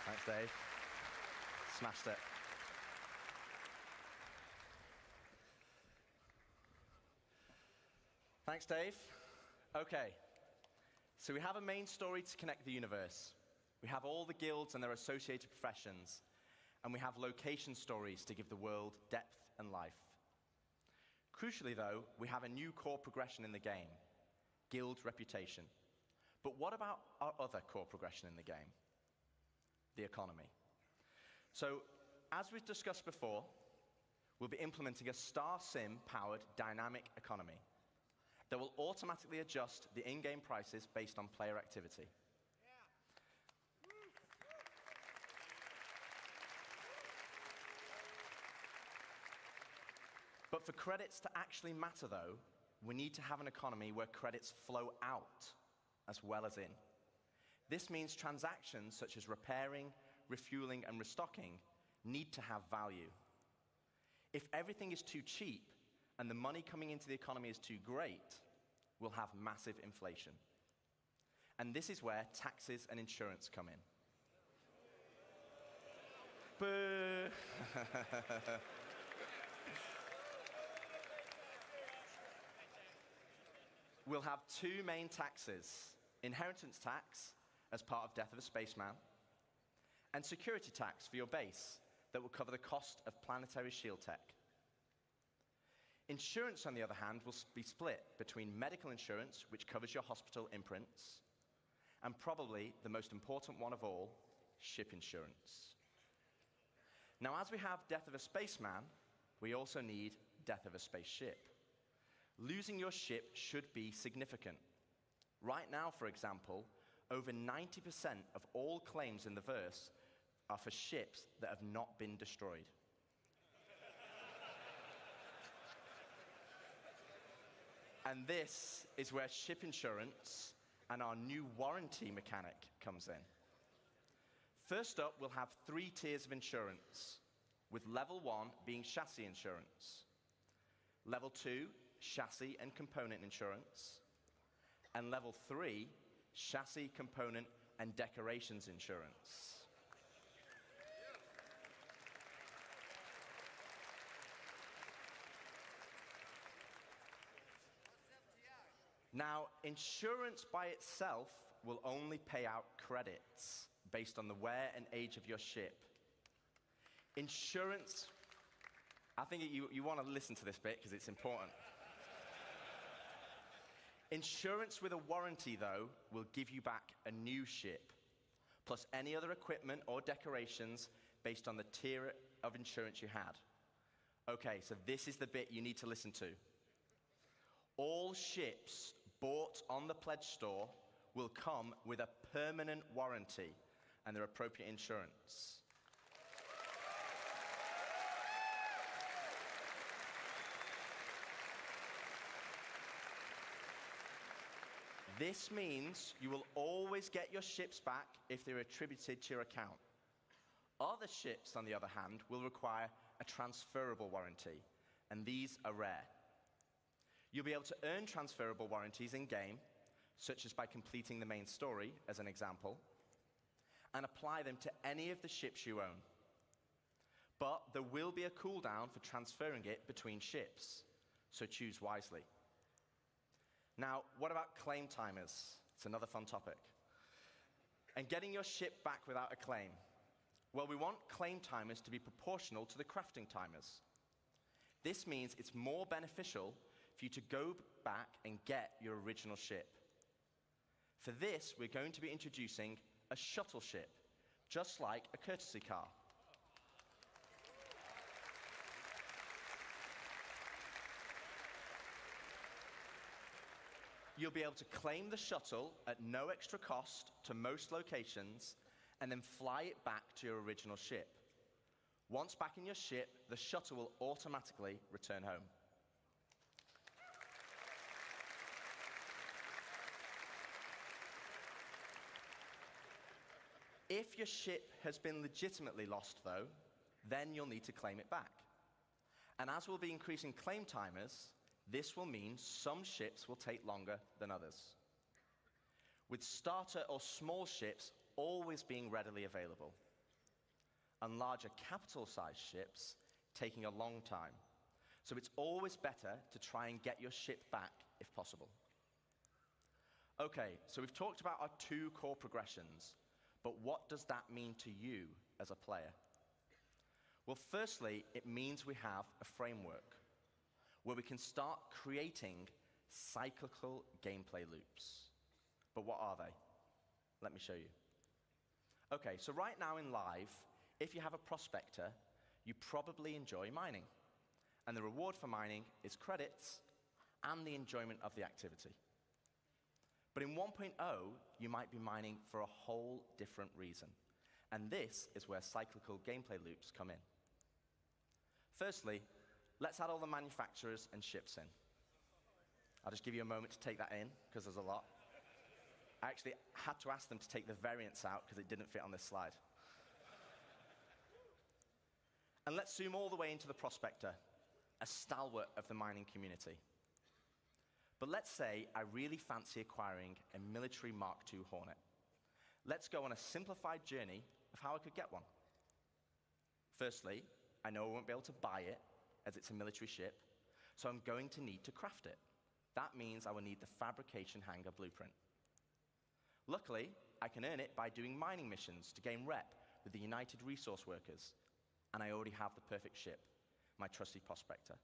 Thanks, Dave. Smashed it. Thanks, Dave. Okay, so we have a main story to connect the universe. We have all the guilds and their associated professions, and we have location stories to give the world depth and life. Crucially, though, we have a new core progression in the game, guild reputation. But what about our other core progression in the game? The economy. So, as we've discussed before, we'll be implementing a Star Sim-powered dynamic economy that will automatically adjust the in-game prices based on player activity. But for credits to actually matter, though, we need to have an economy where credits flow out as well as in. This means transactions such as repairing, refueling, and restocking need to have value. If everything is too cheap and the money coming into the economy is too great, we'll have massive inflation. And this is where taxes and insurance come in. Boo! We'll have two main taxes: inheritance tax as part of Death of a Spaceman, and security tax for your base that will cover the cost of planetary shield tech. Insurance, on the other hand, will be split between medical insurance, which covers your hospital imprints, and probably the most important one of all, ship insurance. Now, as we have Death of a Spaceman, we also need Death of a Spaceship. Losing your ship should be significant. Right now, for example, over 90% of all claims in the verse are for ships that have not been destroyed. And this is where ship insurance and our new warranty mechanic comes in. First up, we'll have 3 tiers of insurance, with level 1 being chassis insurance, level 2, chassis and component insurance, and level 3, chassis, component, and decorations insurance. Now, insurance by itself will only pay out credits based on the wear and age of your ship. Insurance, I think you want to listen to this bit because it's important. Insurance with a warranty, though, will give you back a new ship, plus any other equipment or decorations based on the tier of insurance you had. Okay, so this is the bit you need to listen to. All ships bought on the pledge store will come with a permanent warranty and their appropriate insurance. This means you will always get your ships back if they're attributed to your account. Other ships, on the other hand, will require a transferable warranty, and these are rare. You'll be able to earn transferable warranties in-game, such as by completing the main story, as an example, and apply them to any of the ships you own. But there will be a cooldown for transferring it between ships, so choose wisely. Now, what about claim timers? It's another fun topic. And getting your ship back without a claim. Well, we want claim timers to be proportional to the crafting timers. This means it's more beneficial for you to go back and get your original ship. For this, we're going to be introducing a shuttle ship, just like a courtesy car. You'll be able to claim the shuttle at no extra cost to most locations and then fly it back to your original ship. Once back in your ship, the shuttle will automatically return home. If your ship has been legitimately lost, though, then you'll need to claim it back. And as we'll be increasing claim timers, this will mean some ships will take longer than others, with starter or small ships always being readily available, and larger capital-sized ships taking a long time. So it's always better to try and get your ship back if possible. Okay, so we've talked about our two core progressions, but what does that mean to you as a player? Well, firstly, it means we have a framework where we can start creating cyclical gameplay loops. But what are they? Let me show you. Okay, so right now in live, if you have a prospector, you probably enjoy mining. And the reward for mining is credits and the enjoyment of the activity. But in 1.0, you might be mining for a whole different reason. And this is where cyclical gameplay loops come in. Firstly, let's add all the manufacturers and ships in. I'll just give you a moment to take that in, because there's a lot. I actually had to ask them to take the variants out, because it didn't fit on this slide. And let's zoom all the way into the prospector, a stalwart of the mining community. But let's say I really fancy acquiring a military Mark II Hornet. Let's go on a simplified journey of how I could get one. Firstly, I know I won't be able to buy it, as it's a military ship, so I'm going to need to craft it. That means I will need the fabrication hangar blueprint. Luckily, I can earn it by doing mining missions to gain rep with the United Resource Workers, and I already have the perfect ship, my trusty prospector.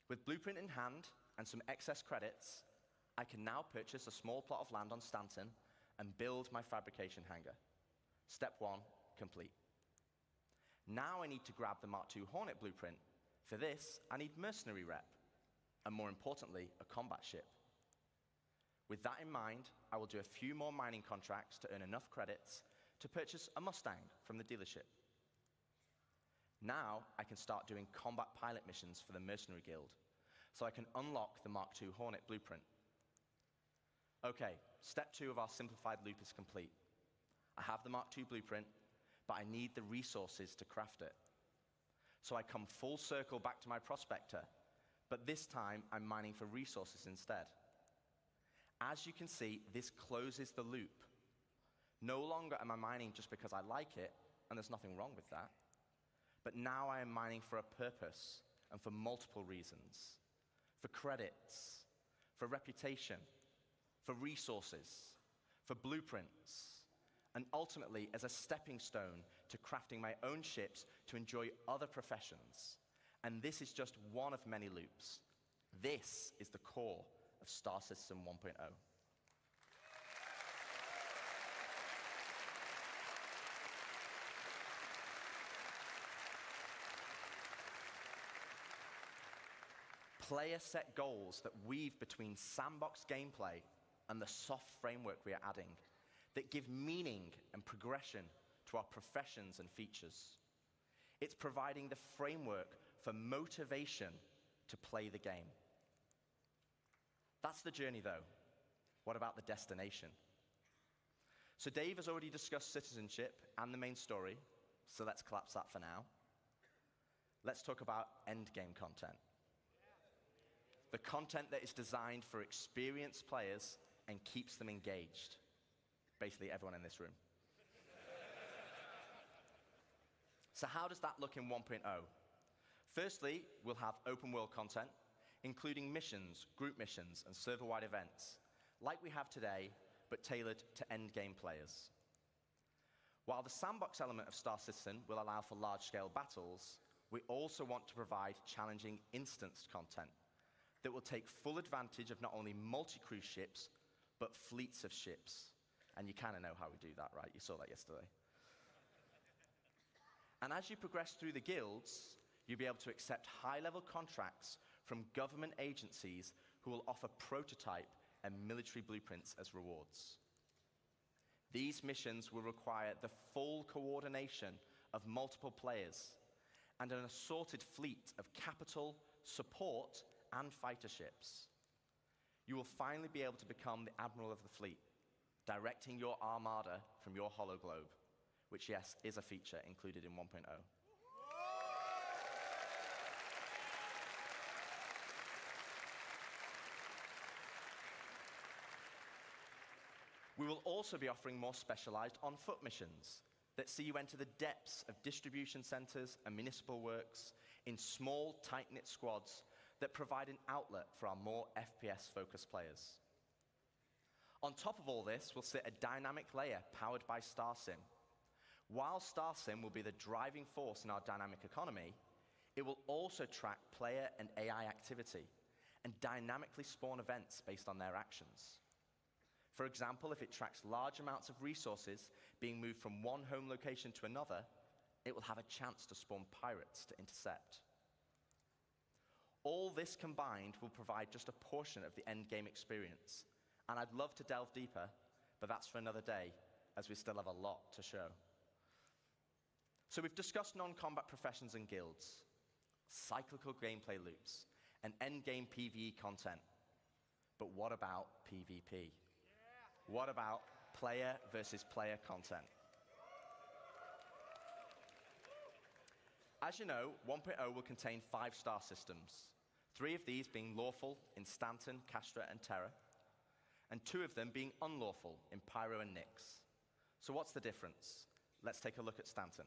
With blueprint in hand and some excess credits, I can now purchase a small plot of land on Stanton and build my fabrication hangar. Step 1, complete. Now I need to grab the Mark II Hornet blueprint. For this, I need mercenary rep, and more importantly, a combat ship. With that in mind, I will do a few more mining contracts to earn enough credits to purchase a Mustang from the dealership. Now I can start doing combat pilot missions for the Mercenary Guild, so I can unlock the Mark II Hornet blueprint. Okay, step 2 of our simplified loop is complete. I have the Mark II blueprint, but I need the resources to craft it. So I come full circle back to my prospector, but this time I'm mining for resources instead. As you can see, this closes the loop. No longer am I mining just because I like it, and there's nothing wrong with that. But now I am mining for a purpose and for multiple reasons. For credits, for reputation, for resources, for blueprints, and ultimately as a stepping stone to crafting my own ships to enjoy other professions. And this is just one of many loops. This is the core of Star Citizen 1.0. Player set goals that weave between sandbox gameplay and the soft framework we are adding that give meaning and progression to our professions and features. It's providing the framework for motivation to play the game. That's the journey, though. What about the destination? So Dave has already discussed citizenship and the main story, so let's collapse that for now. Let's talk about endgame content. The content that is designed for experienced players and keeps them engaged. Basically everyone in this room. So how does that look in 1.0? Firstly, we'll have open world content, including missions, group missions, and server-wide events, like we have today, but tailored to endgame players. While the sandbox element of Star Citizen will allow for large-scale battles, we also want to provide challenging instanced content that will take full advantage of not only multi-crew ships, but fleets of ships. And you kind of know how we do that, right? You saw that yesterday. And as you progress through the guilds, you'll be able to accept high-level contracts from government agencies who will offer prototype and military blueprints as rewards. These missions will require the full coordination of multiple players and an assorted fleet of capital, support, and fighter ships. You will finally be able to become the admiral of the fleet, directing your armada from your hologlobe, which, yes, is a feature included in 1.0. We will also be offering more specialized on-foot missions that see you enter the depths of distribution centers and municipal works in small, tight-knit squads that provide an outlet for our more FPS-focused players. On top of all this, we'll sit a dynamic layer powered by StarSim. While StarSim will be the driving force in our dynamic economy, it will also track player and AI activity and dynamically spawn events based on their actions. For example, if it tracks large amounts of resources being moved from one home location to another, it will have a chance to spawn pirates to intercept. All this combined will provide just a portion of the endgame experience, and I'd love to delve deeper, but that's for another day, as we still have a lot to show. So we've discussed non-combat professions and guilds, cyclical gameplay loops, and endgame PvE content. But what about PvP? What about player versus player content? As you know, 1.0 will contain 5 star systems, 3 of these being lawful in Stanton, Castra, and Terra, and 2 of them being unlawful in Pyro and Nyx. So what's the difference? Let's take a look at Stanton.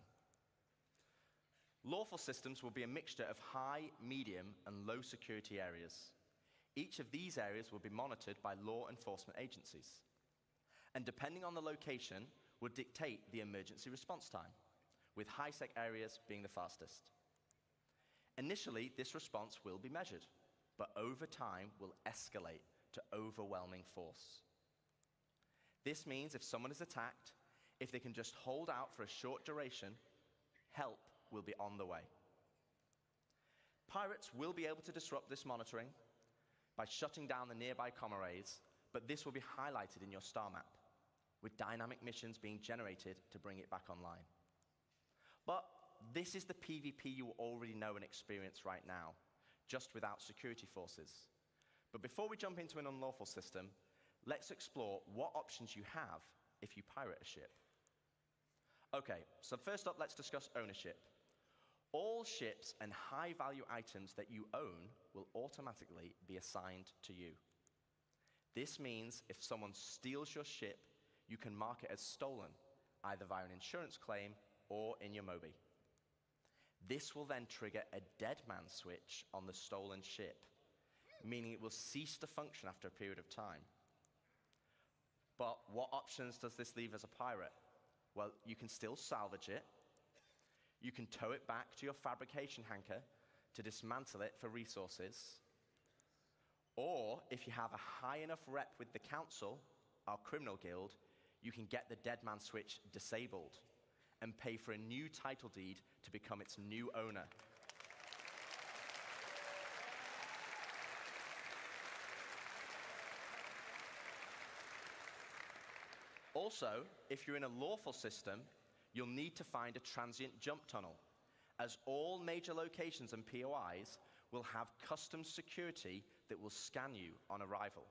Lawful systems will be a mixture of high, medium, and low security areas. Each of these areas will be monitored by law enforcement agencies, and depending on the location, will dictate the emergency response time, with high-sec areas being the fastest. Initially, this response will be measured, but over time will escalate to overwhelming force. This means if someone is attacked, if they can just hold out for a short duration, help will be on the way. Pirates will be able to disrupt this monitoring by shutting down the nearby comm arrays, but this will be highlighted in your star map, with dynamic missions being generated to bring it back online. But this is the PvP you already know and experience right now, just without security forces. But before we jump into an unlawful system, let's explore what options you have if you pirate a ship. Okay, so first up, let's discuss ownership. All ships and high-value items that you own will automatically be assigned to you. This means if someone steals your ship, you can mark it as stolen, either via an insurance claim or in your Mobi. This will then trigger a dead man switch on the stolen ship, meaning it will cease to function after a period of time. But what options does this leave as a pirate? Well, you can still salvage it. You can tow it back to your fabrication hangar to dismantle it for resources. Or, if you have a high enough rep with the council, our criminal guild, you can get the dead man switch disabled and pay for a new title deed to become its new owner. Also, if you're in a lawful system, you'll need to find a transient jump tunnel, as all major locations and POIs will have custom security that will scan you on arrival.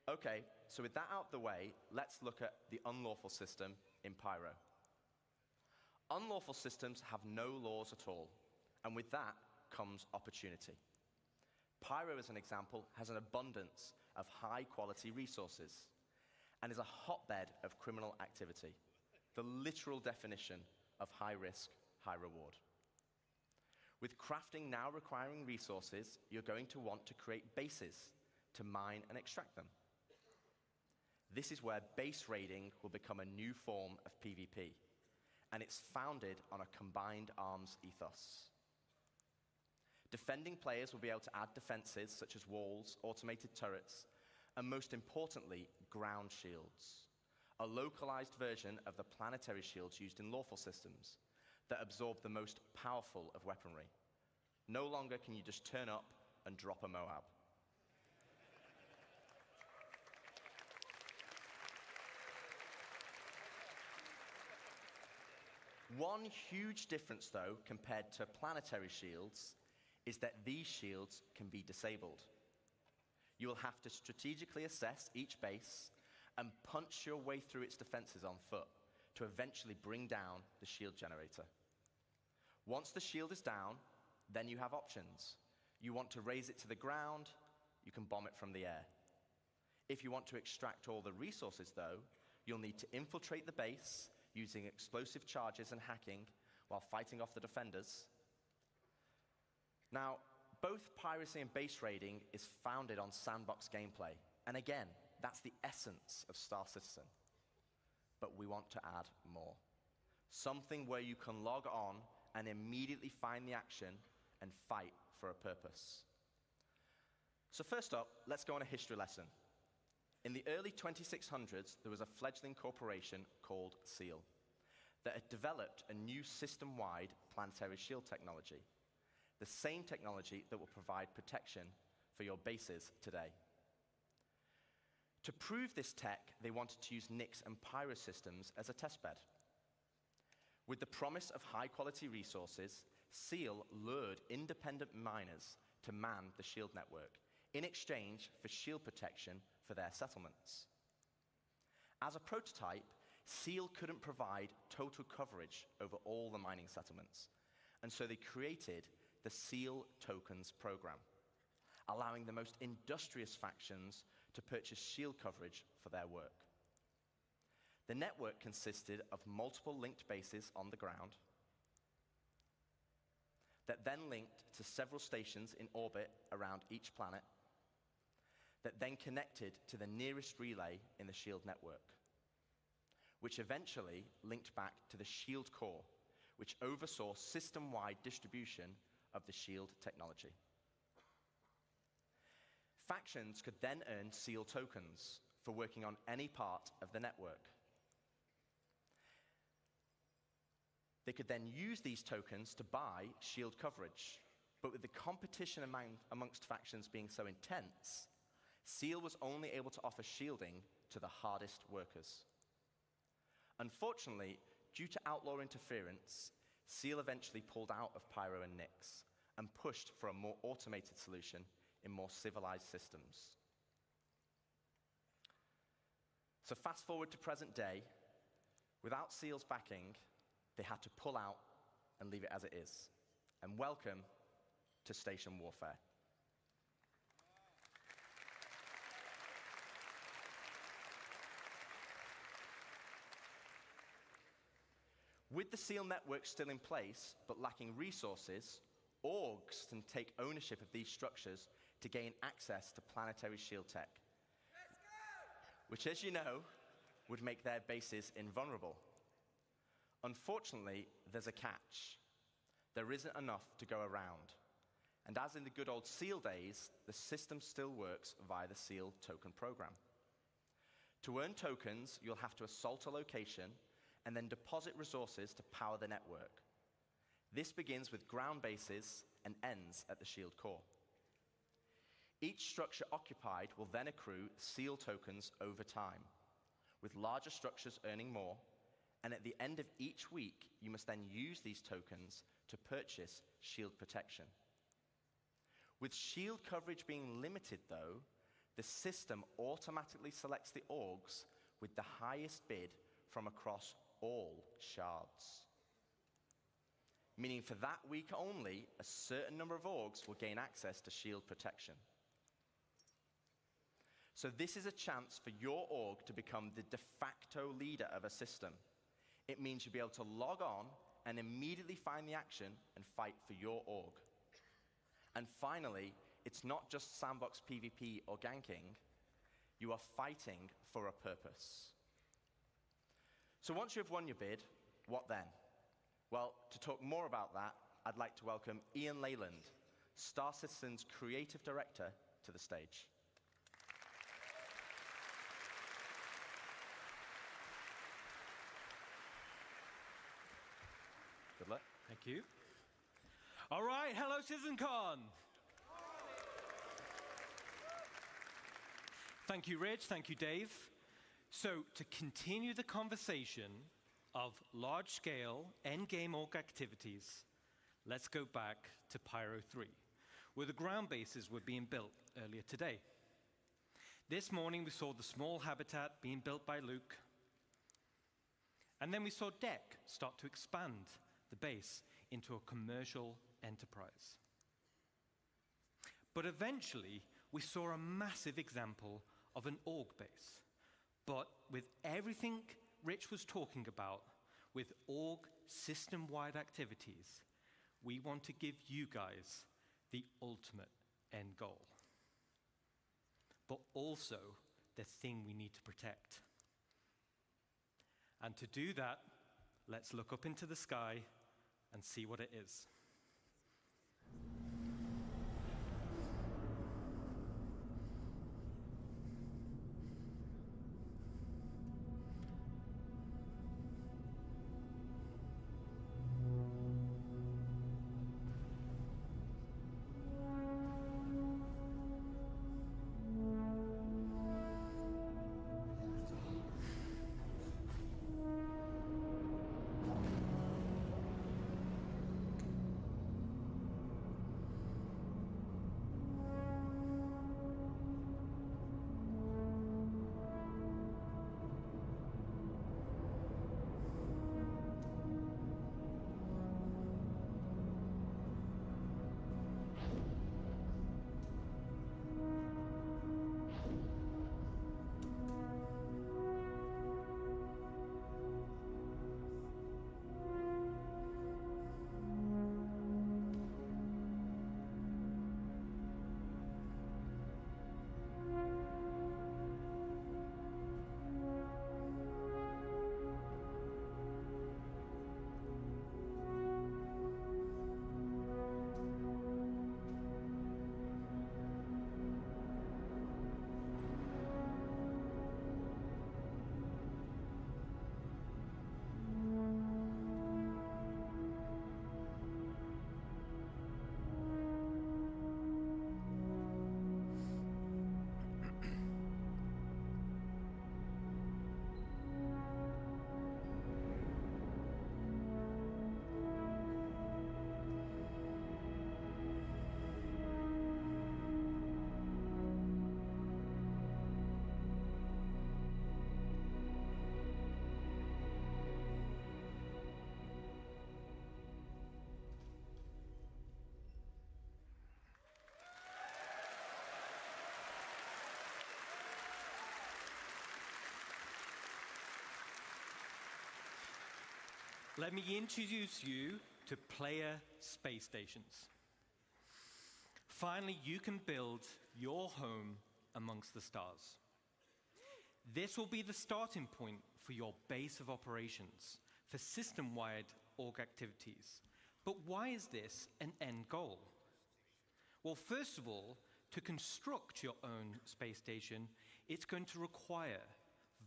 Okay, so with that out of the way, let's look at the unlawful system in Pyro. Unlawful systems have no laws at all, and with that comes opportunity. Pyro, as an example, has an abundance of high-quality resources and is a hotbed of criminal activity, the literal definition of high risk, high reward. With crafting now requiring resources, you're going to want to create bases to mine and extract them. This is where base raiding will become a new form of PvP, and it's founded on a combined arms ethos. Defending players will be able to add defenses such as walls, automated turrets, and most importantly, ground shields, a localized version of the planetary shields used in lawful systems that absorb the most powerful of weaponry. No longer can you just turn up and drop a Moab. One huge difference, though, compared to planetary shields, is that these shields can be disabled. You will have to strategically assess each base and punch your way through its defenses on foot to eventually bring down the shield generator. Once the shield is down, then you have options. You want to raise it to the ground, you can bomb it from the air. If you want to extract all the resources, though, you'll need to infiltrate the base using explosive charges and hacking while fighting off the defenders. Now, both piracy and base raiding is founded on sandbox gameplay. And again, that's the essence of Star Citizen. But we want to add more. Something where you can log on and immediately find the action and fight for a purpose. So first up, let's go on a history lesson. In the early 2600s, there was a fledgling corporation called SEAL that had developed a new system-wide planetary shield technology, the same technology that will provide protection for your bases today. To prove this tech, they wanted to use Nyx and Pyro systems as a testbed. With the promise of high-quality resources, SEAL lured independent miners to man the shield network in exchange for shield protection for their settlements. As a prototype, SEAL couldn't provide total coverage over all the mining settlements, and so they created the SEAL Tokens program, allowing the most industrious factions to purchase shield coverage for their work. The network consisted of multiple linked bases on the ground that then linked to several stations in orbit around each planet that then connected to the nearest relay in the shield network, which eventually linked back to the shield core, which oversaw system-wide distribution of the shield technology. Factions could then earn SEAL tokens for working on any part of the network. They could then use these tokens to buy shield coverage, but with the competition amongst factions being so intense, SEAL was only able to offer shielding to the hardest workers. Unfortunately, due to outlaw interference, SEAL eventually pulled out of Pyro and Nyx and pushed for a more automated solution in more civilized systems. So fast forward to present day, without SEAL's backing, they had to pull out and leave it as it is. And welcome to Station Warfare. With the SEAL network still in place, but lacking resources, Orgs can take ownership of these structures to gain access to planetary shield tech, which, as you know, would make their bases invulnerable. Unfortunately, there's a catch. There isn't enough to go around. And as in the good old SEAL days, the system still works via the SEAL token program. To earn tokens, you'll have to assault a location and then deposit resources to power the network. This begins with ground bases and ends at the shield core. Each structure occupied will then accrue SEAL tokens over time, with larger structures earning more, and at the end of each week, you must then use these tokens to purchase shield protection. With shield coverage being limited, though, the system automatically selects the orgs with the highest bid from across all shards. Meaning for that week only, a certain number of orgs will gain access to shield protection. So this is a chance for your org to become the de facto leader of a system. It means you'll be able to log on and immediately find the action and fight for your org. And finally, it's not just sandbox PvP or ganking. You are fighting for a purpose. So once you have won your bid, what then? Well, to talk more about that, I'd like to welcome Ian Leyland, Star Citizen's creative director, to the stage. Good luck. Thank you. All right, hello, Citizencon. Thank you, Rich. Thank you, Dave. So, to continue the conversation of large-scale endgame org activities, let's go back to Pyro 3, where the ground bases were being built earlier today. This morning, we saw the small habitat being built by Luke, and then we saw Deck start to expand the base into a commercial enterprise. But eventually, we saw a massive example of an org base. But with everything Rich was talking about, with org system-wide activities, we want to give you guys the ultimate end goal. But also the thing we need to protect. And to do that, let's look up into the sky and see what it is. Let me introduce you to player space stations. Finally, you can build your home amongst the stars. This will be the starting point for your base of operations, for system-wide org activities. But why is this an end goal? Well, first of all, to construct your own space station, it's going to require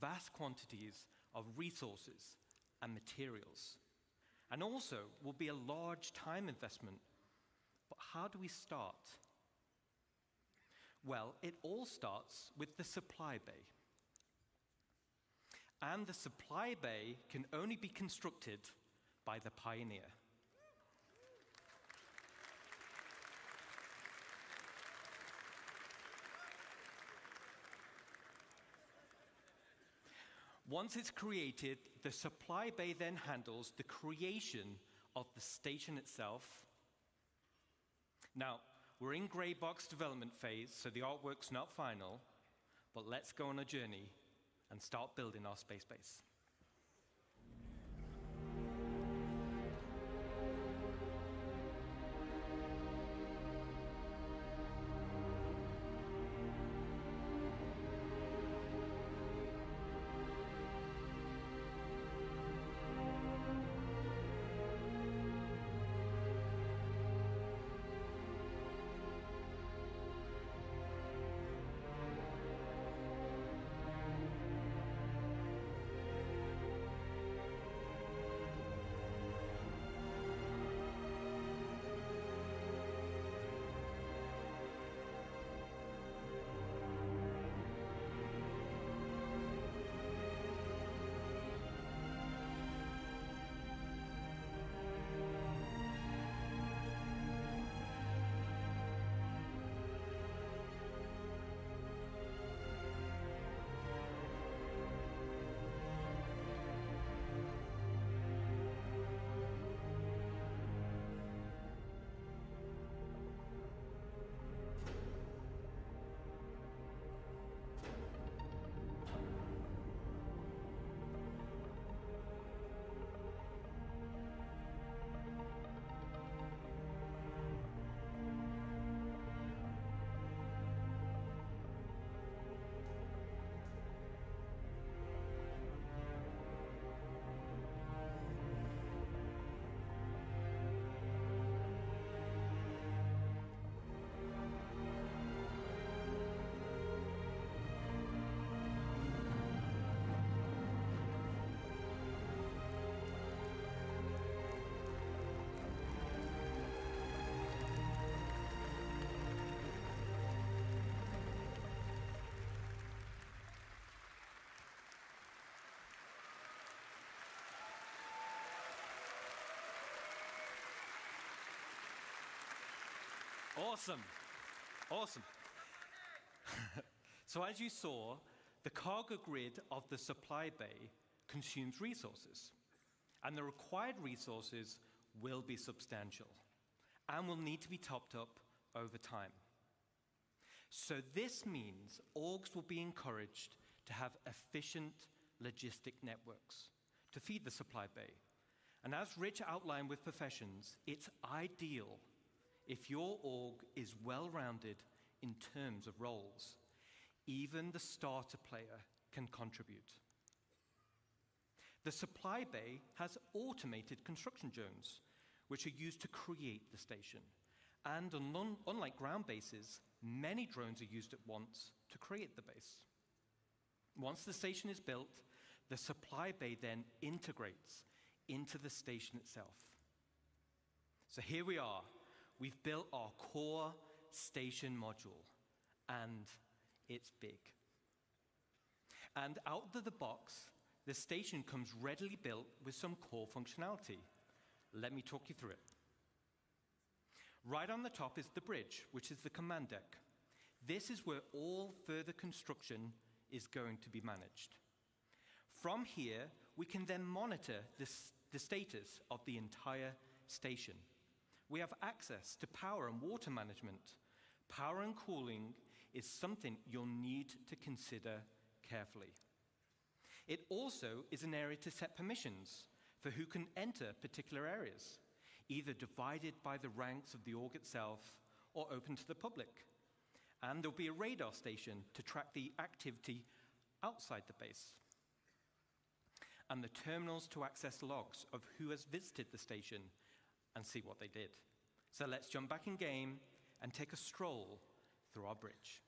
vast quantities of resources and materials, and also will be a large time investment. But how do we start? Well, it all starts with the supply bay. And the supply bay can only be constructed by the pioneer. Once it's created, the supply bay then handles the creation of the station itself. Now, we're in grey box development phase, so the artwork's not final, but let's go on a journey and start building our space base. Awesome. Awesome. So as you saw, the cargo grid of the supply bay consumes resources, and the required resources will be substantial and will need to be topped up over time. So this means orgs will be encouraged to have efficient logistic networks to feed the supply bay. And as Rich outlined with professions, it's ideal if your org is well-rounded in terms of roles. Even the starter player can contribute. The supply bay has automated construction drones, which are used to create the station. And unlike ground bases, many drones are used at once to create the base. Once the station is built, the supply bay then integrates into the station itself. So here we are. We've built our core station module, and it's big. And out of the box, the station comes readily built with some core functionality. Let me talk you through it. Right on the top is the bridge, which is the command deck. This is where all further construction is going to be managed. From here, we can then monitor the status of the entire station. We have access to power and water management. Power and cooling is something you'll need to consider carefully. It also is an area to set permissions for who can enter particular areas, either divided by the ranks of the org itself or open to the public. And there'll be a radar station to track the activity outside the base. And the terminals to access logs of who has visited the station and see what they did. So let's jump back in game and take a stroll through our bridge.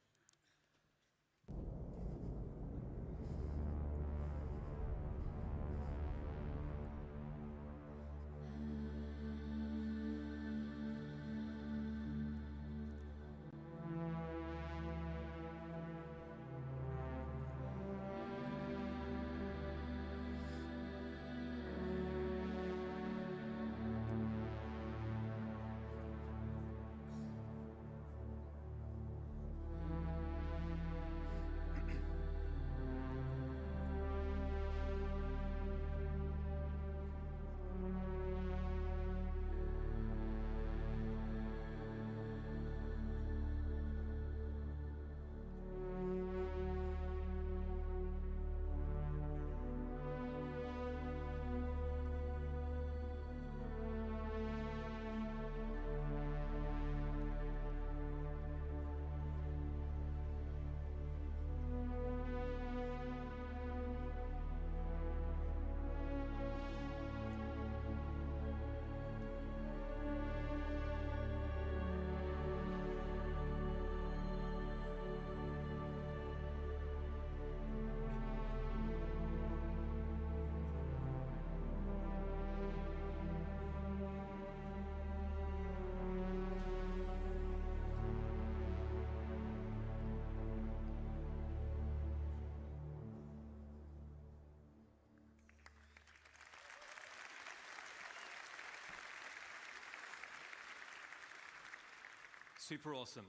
Super awesome.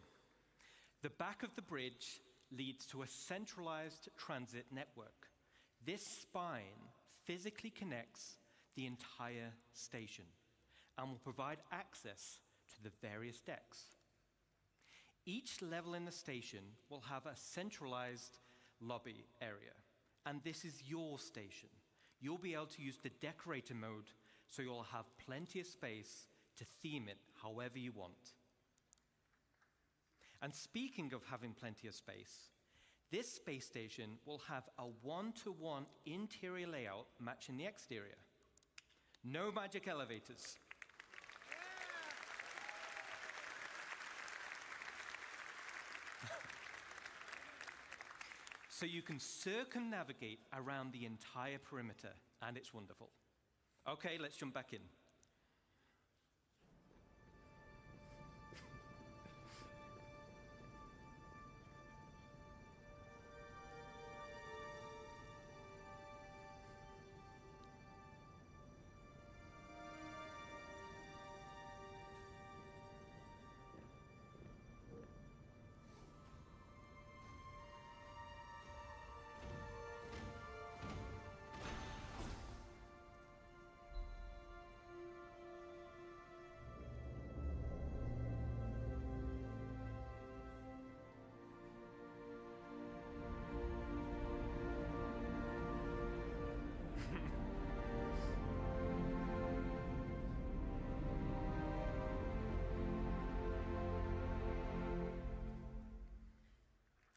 The back of the bridge leads to a centralized transit network. This spine physically connects the entire station and will provide access to the various decks. Each level in the station will have a centralized lobby area, and this is your station. You'll be able to use the decorator mode, so you'll have plenty of space to theme it however you want. And speaking of having plenty of space, this space station will have a one-to-one interior layout matching the exterior. No magic elevators. So you can circumnavigate around the entire perimeter, and it's wonderful. Okay, let's jump back in.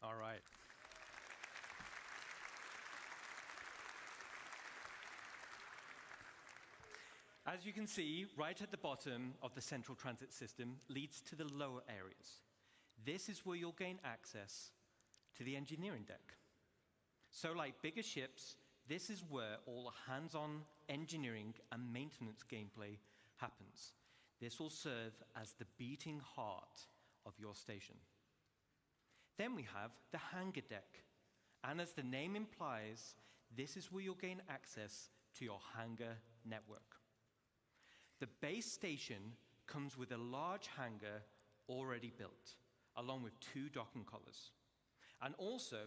All right. As you can see, right at the bottom of the central transit system leads to the lower areas. This is where you'll gain access to the engineering deck. So like bigger ships, this is where all the hands-on engineering and maintenance gameplay happens. This will serve as the beating heart of your station. Then we have the hangar deck. And as the name implies, this is where you'll gain access to your hangar network. The base station comes with a large hangar already built, along with 2 docking collars, and also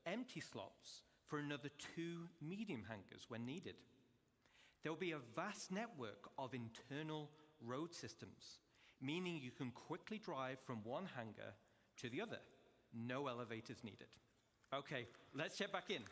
empty slots for another 2 medium hangars when needed. There'll be a vast network of internal road systems, meaning you can quickly drive from one hangar to the other. No elevators needed. Okay, let's check back in.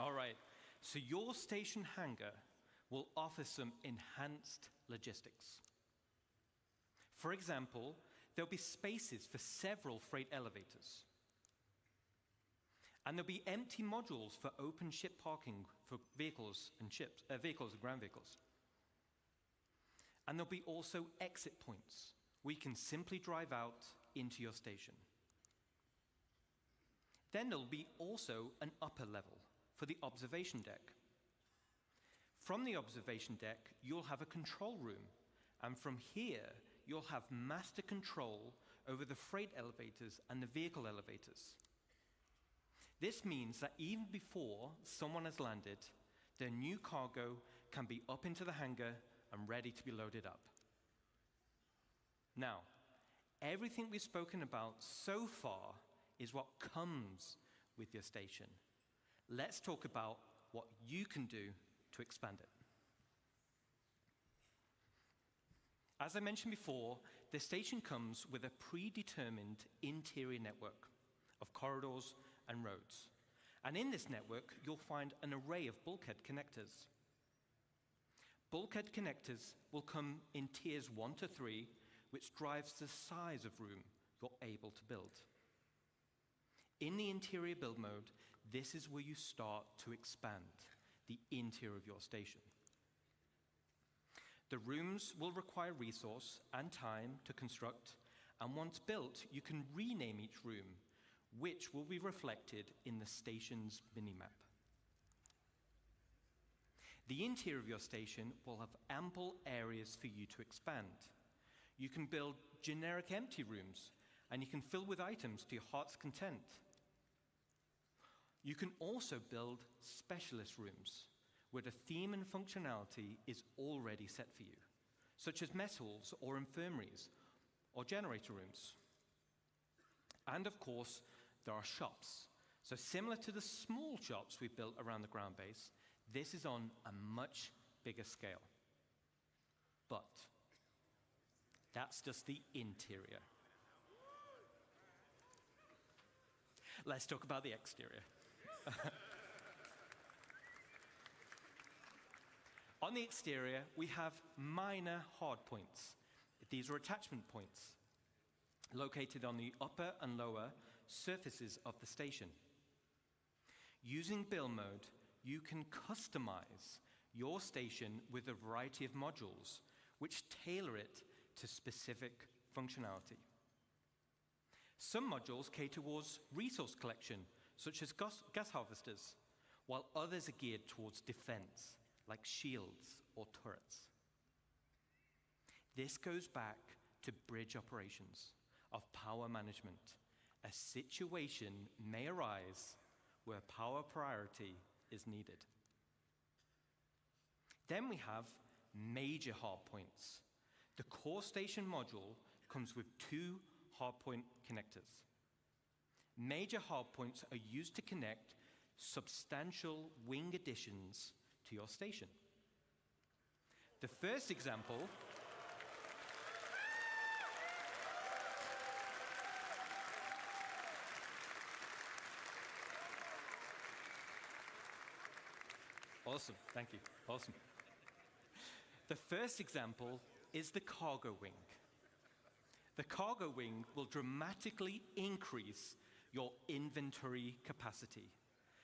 All right, so your station hangar will offer some enhanced logistics. For example, there'll be spaces for several freight elevators. And there'll be empty modules for open ship parking for vehicles and ground vehicles. And there'll be also exit points where you can simply drive out into your station. Then there'll be also an upper level for the observation deck. From the observation deck, you'll have a control room, and from here, you'll have master control over the freight elevators and the vehicle elevators. This means that even before someone has landed, their new cargo can be up into the hangar and ready to be loaded up. Now, everything we've spoken about so far is what comes with your station. Let's talk about what you can do to expand it. As I mentioned before, the station comes with a predetermined interior network of corridors and roads. And in this network, you'll find an array of bulkhead connectors. Bulkhead connectors will come in tiers 1 to 3, which drives the size of room you're able to build. In the interior build mode, this is where you start to expand the interior of your station. The rooms will require resource and time to construct, and once built, you can rename each room, which will be reflected in the station's minimap. The interior of your station will have ample areas for you to expand. You can build generic empty rooms, and you can fill with items to your heart's content. You can also build specialist rooms, where the theme and functionality is already set for you, such as mess halls or infirmaries or generator rooms. And of course, there are shops. So similar to the small shops we built around the ground base, this is on a much bigger scale. But that's just the interior. Let's talk about the exterior. On the exterior, we have minor hard points. These are attachment points located on the upper and lower surfaces of the station. Using build mode, you can customize your station with a variety of modules which tailor it to specific functionality. Some modules cater towards resource collection, such as gas harvesters, while others are geared towards defense, like shields or turrets. This goes back to bridge operations of power management. A situation may arise where power priority is needed. Then we have major hardpoints. The core station module comes with 2 hardpoint connectors. Major hardpoints are used to connect substantial wing additions to your station. The first example Awesome, thank you, awesome. The first example is the cargo wing. The cargo wing will dramatically increase your inventory capacity.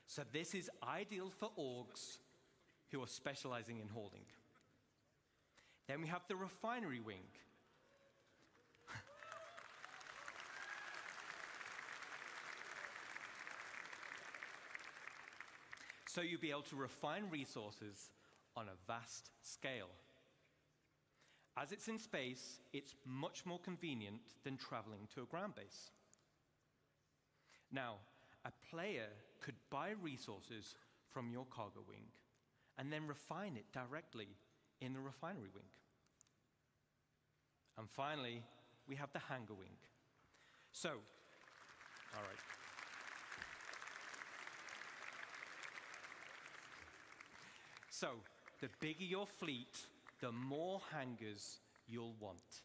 So this is ideal for orgs who are specializing in holding. Then we have the refinery wing. So you'll be able to refine resources on a vast scale. As it's in space, it's much more convenient than traveling to a ground base. Now, a player could buy resources from your cargo wing and then refine it directly in the refinery wing. And finally, we have the hangar wing. So, all right. So, the bigger your fleet, the more hangars you'll want.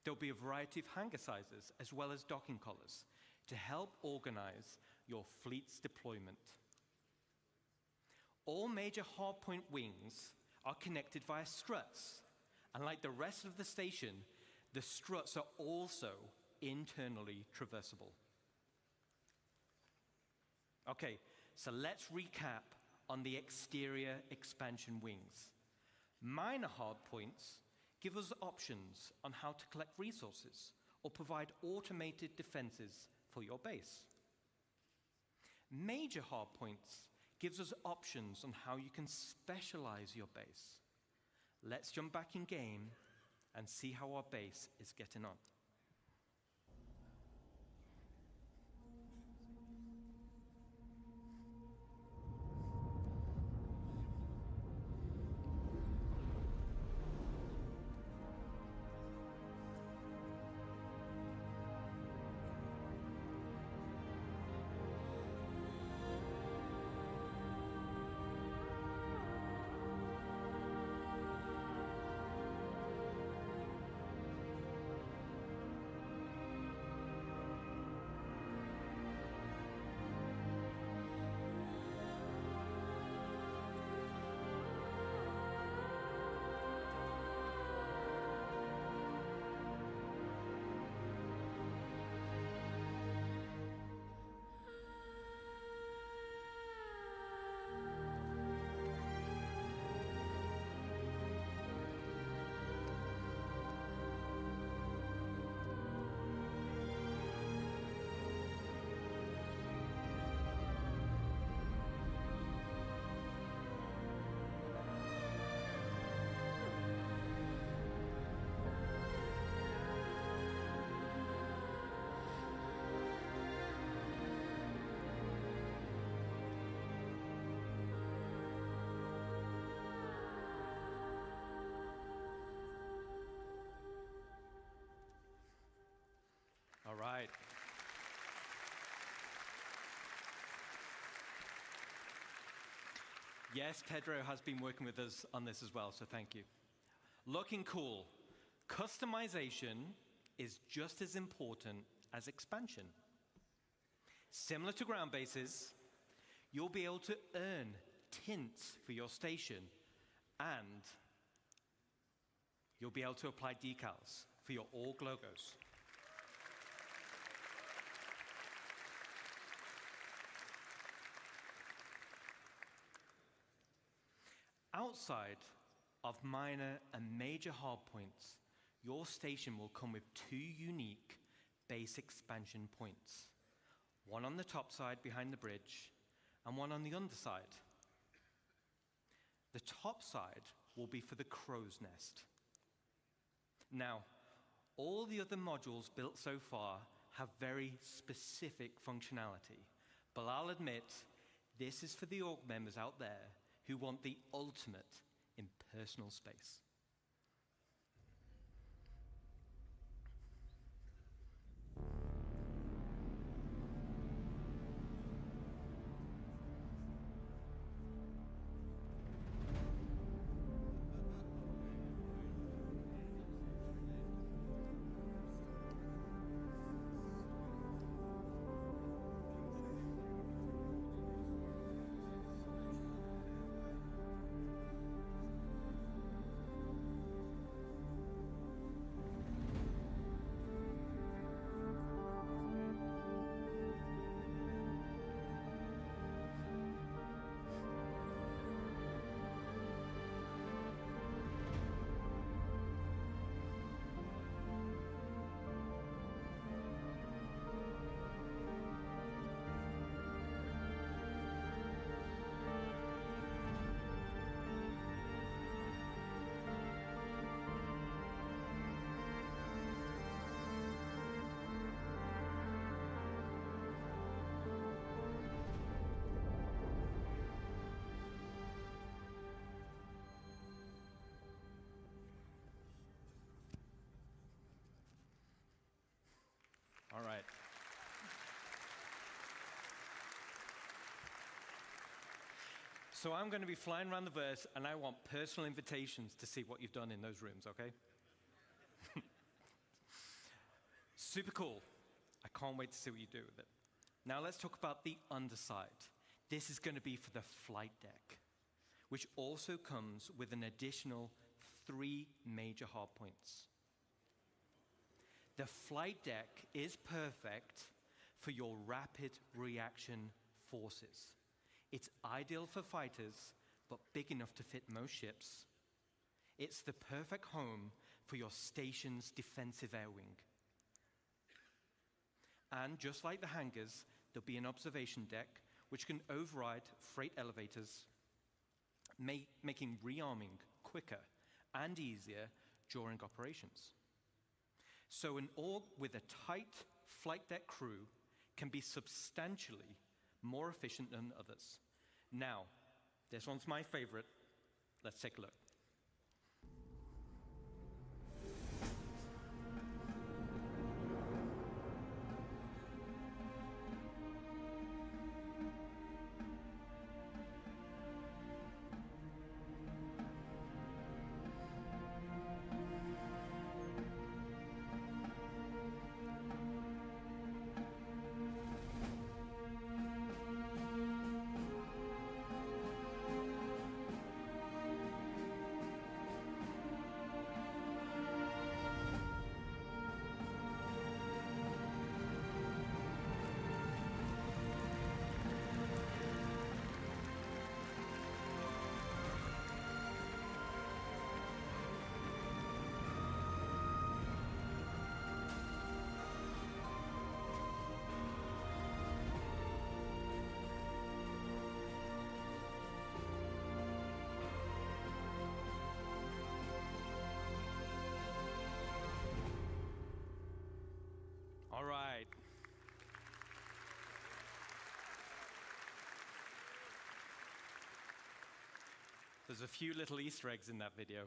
There'll be a variety of hangar sizes as well as docking collars to help organize your fleet's deployment. All major hardpoint wings are connected via struts. And like the rest of the station, the struts are also internally traversable. Okay, so let's recap on the exterior expansion wings. Minor hardpoints give us options on how to collect resources or provide automated defenses for your base. Major hardpoints gives us options on how you can specialize your base. Let's jump back in game and see how our base is getting on. All right. Yes, Pedro has been working with us on this as well, so thank you. Looking cool. Customization is just as important as expansion. Similar to ground bases, you'll be able to earn tints for your station, and you'll be able to apply decals for your org logos. Outside of minor and major hardpoints, your station will come with two unique base expansion points. One on the top side behind the bridge, and one on the underside. The top side will be for the crow's nest. Now, all the other modules built so far have very specific functionality, but I'll admit, this is for the org members out there who want the ultimate in personal space. All right. So I'm going to be flying around the verse, and I want personal invitations to see what you've done in those rooms, okay? Super cool. I can't wait to see what you do with it. Now let's talk about the underside. This is going to be for the flight deck. which also comes with an additional 3 major hardpoints. The flight deck is perfect for your rapid reaction forces. It's ideal for fighters, but big enough to fit most ships. It's the perfect home for your station's defensive air wing. And just like the hangars, there'll be an observation deck which can override freight elevators, making rearming quicker and easier during operations. So an org with a tight flight deck crew can be substantially more efficient than others. Now, this one's my favorite. Let's take a look. All right. There's a few little Easter eggs in that video.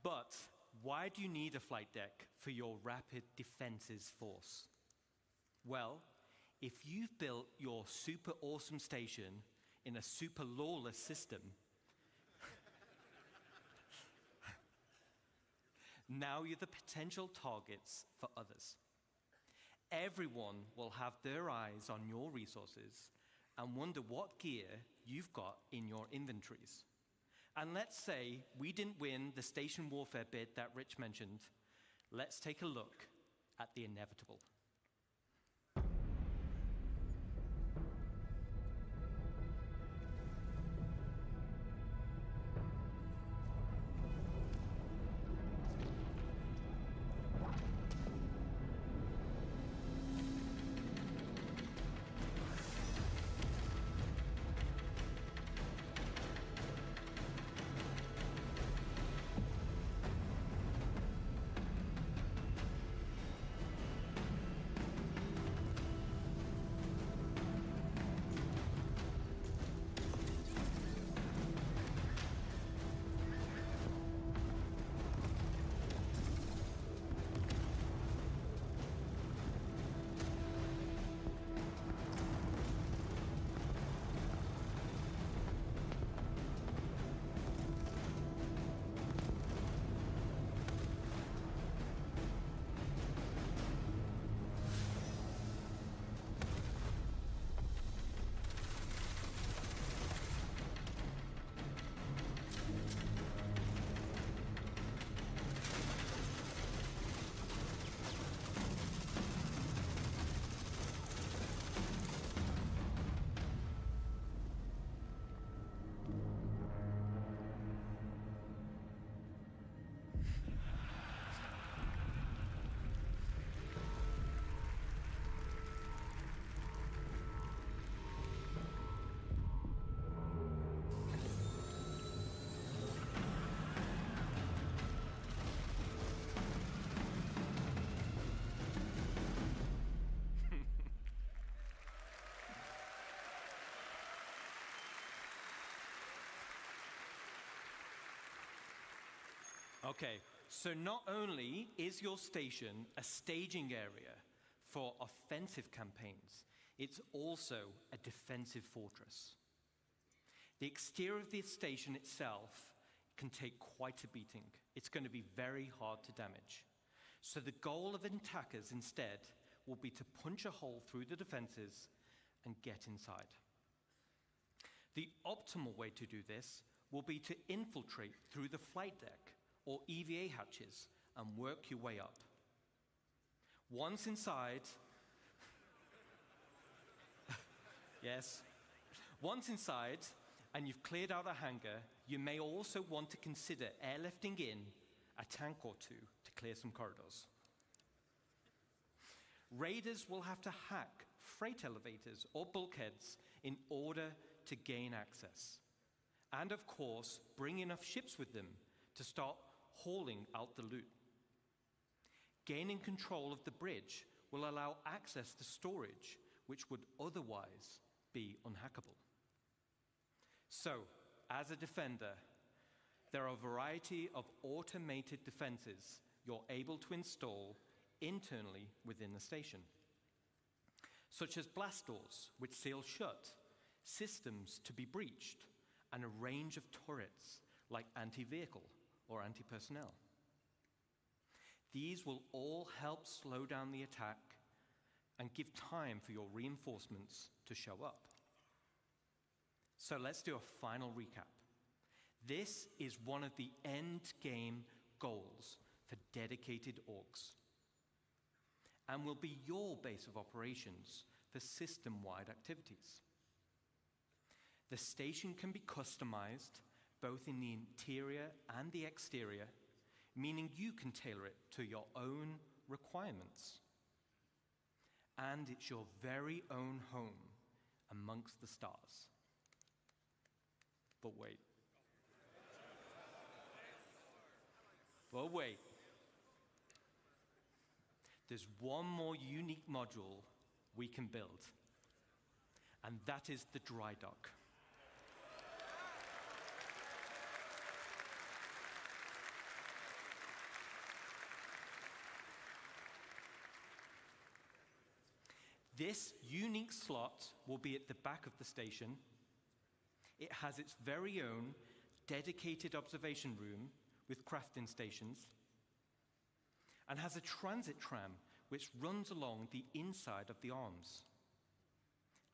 But why do you need a flight deck for your rapid defenses force? Well, if you've built your super awesome station in a super lawless system, now you're the potential targets for others. Everyone will have their eyes on your resources and wonder what gear you've got in your inventories. And let's say we didn't win the station warfare bid that Rich mentioned. Let's take a look at the inevitable. Okay, so not only is your station a staging area for offensive campaigns, it's also a defensive fortress. The exterior of the station itself can take quite a beating. It's going to be very hard to damage. So the goal of attackers instead will be to punch a hole through the defenses and get inside. The optimal way to do this will be to infiltrate through the flight deck or EVA hatches and work your way up. Once inside, yes, once inside and you've cleared out a hangar, you may also want to consider airlifting in a tank or two to clear some corridors. Raiders will have to hack freight elevators or bulkheads in order to gain access. And of course, bring enough ships with them to start hauling out the loot. Gaining control of the bridge will allow access to storage, which would otherwise be unhackable. So, as a defender, there are a variety of automated defenses you're able to install internally within the station, such as blast doors, which seal shut, systems to be breached, and a range of turrets like anti-vehicle or anti-personnel. These will all help slow down the attack and give time for your reinforcements to show up. So let's do a final recap. This is one of the end game goals for dedicated orgs, and will be your base of operations for system-wide activities. The station can be customized both in the interior and the exterior, meaning you can tailor it to your own requirements. And it's your very own home amongst the stars. But wait. But wait. There's one more unique module we can build, and that is the dry dock. This unique slot will be at the back of the station. It has its very own dedicated observation room with crafting stations, and has a transit tram which runs along the inside of the arms,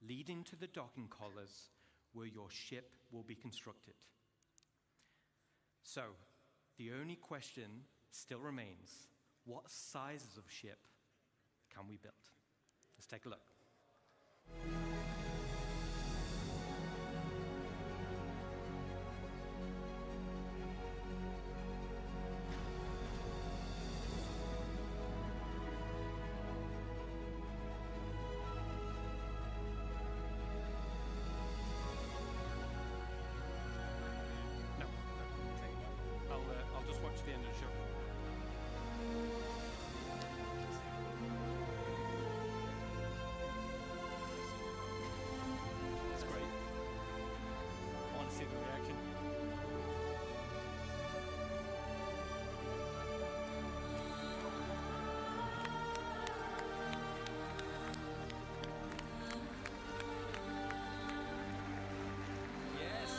leading to the docking collars where your ship will be constructed. So, the only question still remains: what sizes of ship can we build? Let's take a look. No, I'll just watch the end of the show. It's great. I want to see the reaction. Yes.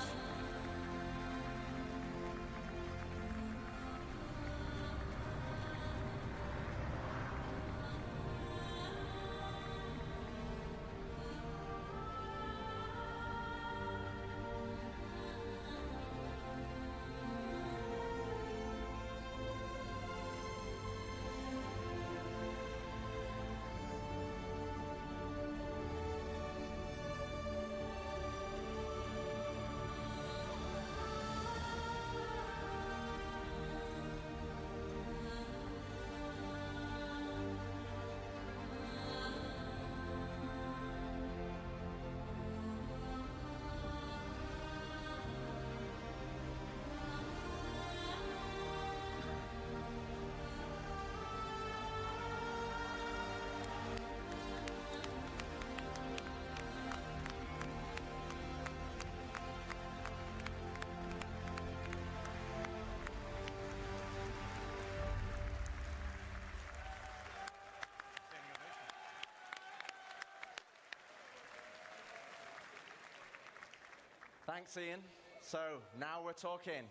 Thanks, Ian. So now we're talking.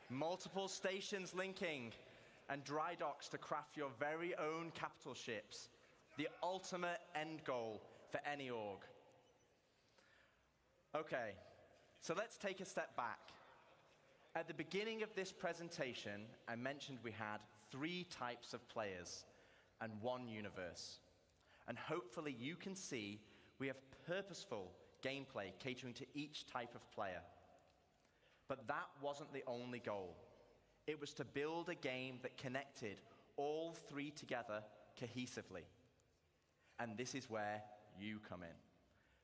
Multiple stations linking and dry docks to craft your very own capital ships. The ultimate end goal for any org. Okay, So let's take a step back. At the beginning of this presentation, I mentioned we had 3 types of players and 1 universe. And hopefully you can see we have purposeful gameplay catering to each type of player. But that wasn't the only goal. It was to build a game that connected all 3 together cohesively. And this is where you come in.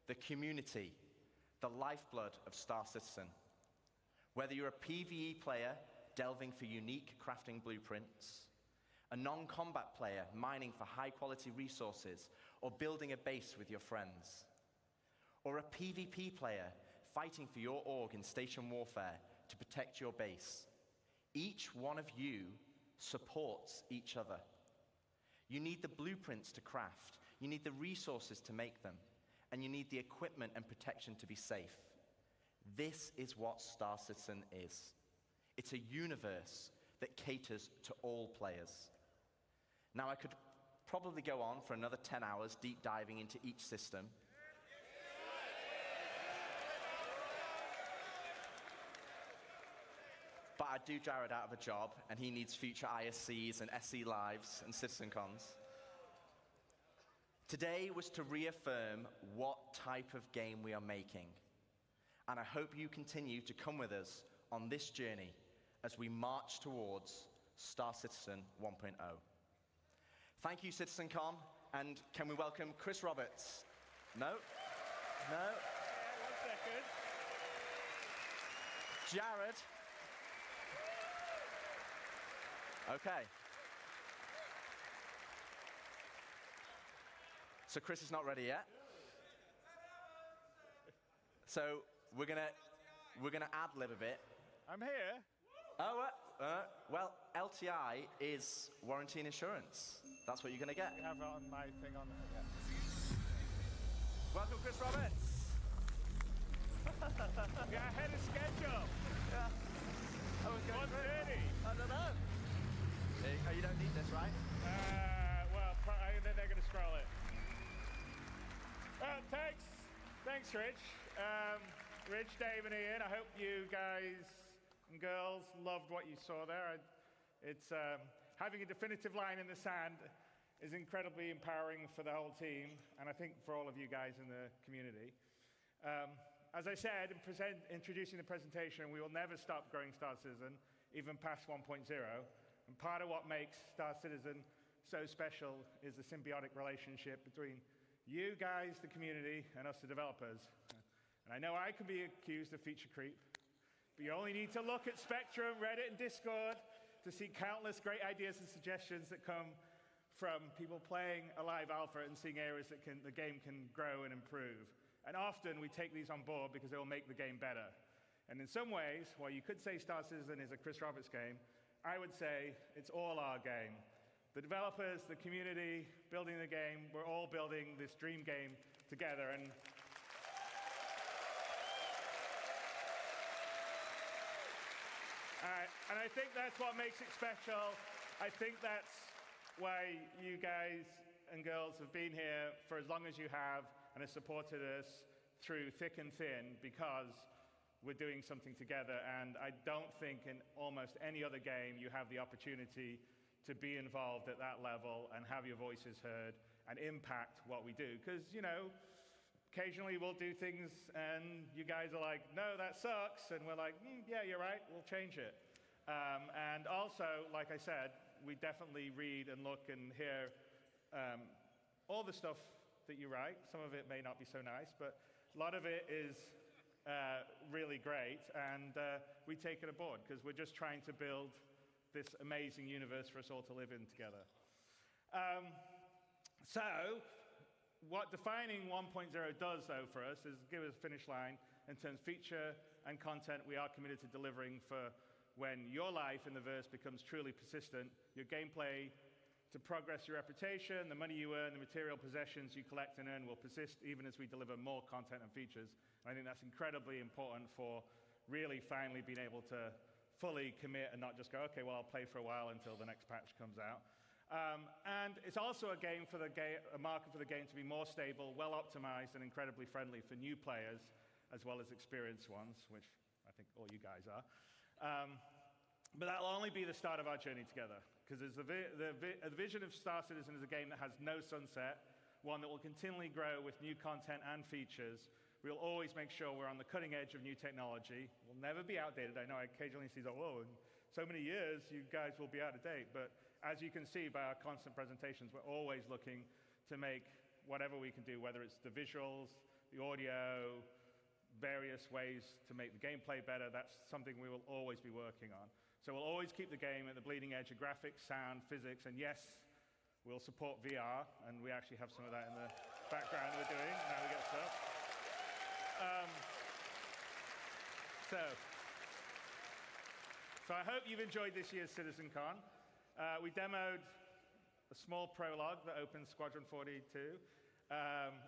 The community, the lifeblood of Star Citizen. Whether you're a PvE player delving for unique crafting blueprints, a non-combat player mining for high-quality resources or building a base with your friends, or a PvP player fighting for your org in station warfare to protect your base, each one of you supports each other. You need the blueprints to craft, you need the resources to make them, and you need the equipment and protection to be safe. This is what Star Citizen is. It's a universe that caters to all players. Now, I could probably go on for another 10 hours deep diving into each system. But I'd do Jared out of a job, and he needs future ISCs and SC Lives and Citizencons. Today was to reaffirm what type of game we are making. And I hope you continue to come with us on this journey as we march towards Star Citizen 1.0. Thank you, Citizencon, and can we welcome Chris Roberts? No? No? 1 second. Jared? Okay. So Chris is not ready yet. So we're gonna ad-lib a bit. I'm here. Oh, well, LTI is warranty and insurance. That's what you're gonna get. I have it on my thing on. Yeah. Welcome, Chris Roberts. Yeah, ahead of schedule. Yeah. I was going 1:30. I don't know. Oh, you don't need this, right? Well, then they're going to scroll it. Thanks, Rich. Rich, Dave, and Ian. I hope you guys and girls loved what you saw there. It's having a definitive line in the sand is incredibly empowering for the whole team, and I think for all of you guys in the community. As I said, introducing the presentation, we will never stop growing Star Citizen, even past 1.0. And part of what makes Star Citizen so special is the symbiotic relationship between you guys, the community, and us, the developers. And I know I can be accused of feature creep, but you only need to look at Spectrum, Reddit, and Discord to see countless great ideas and suggestions that come from people playing a live alpha and seeing areas that the game can grow and improve. And often we take these on board because they will make the game better. And in some ways, while you could say Star Citizen is a Chris Roberts game, I would say it's all our game. The developers, the community, building the game, we're all building this dream game together. And I think that's what makes it special. I think that's why you guys and girls have been here for as long as you have and have supported us through thick and thin, because we're doing something together. And I don't think in almost any other game you have the opportunity to be involved at that level and have your voices heard and impact what we do. Because, you know, occasionally we'll do things and you guys are like, no, that sucks. And we're like, yeah, you're right, we'll change it. And also, like I said, we definitely read and look and hear all the stuff that you write. Some of it may not be so nice, but a lot of it is really great, and we take it aboard because we're just trying to build this amazing universe for us all to live in together. So, what defining 1.0 does, though, for us is give us a finish line in terms of feature and content we are committed to delivering for when your life in the verse becomes truly persistent, your gameplay to progress your reputation, the money you earn, the material possessions you collect and earn will persist even as we deliver more content and features. And I think that's incredibly important for really finally being able to fully commit and not just go, okay, well, I'll play for a while until the next patch comes out. And it's also a market for the game to be more stable, well optimized, and incredibly friendly for new players. as well as experienced ones, which I think all you guys are. But that'll only be the start of our journey together, because the vision of Star Citizen is a game that has no sunset, one that will continually grow with new content and features. We'll always make sure we're on the cutting edge of new technology. We'll never be outdated. I know I occasionally see, oh, in so many years, you guys will be out of date. But as you can see by our constant presentations, we're always looking to make whatever we can do, whether it's the visuals, the audio, various ways to make the gameplay better. That's something we will always be working on. So we'll always keep the game at the bleeding edge of graphics, sound, physics, and yes, we'll support VR, and we actually have some of that in the background we're doing. Now we get stuff. So I hope you've enjoyed this year's Citizencon. We demoed a small prologue that opens Squadron 42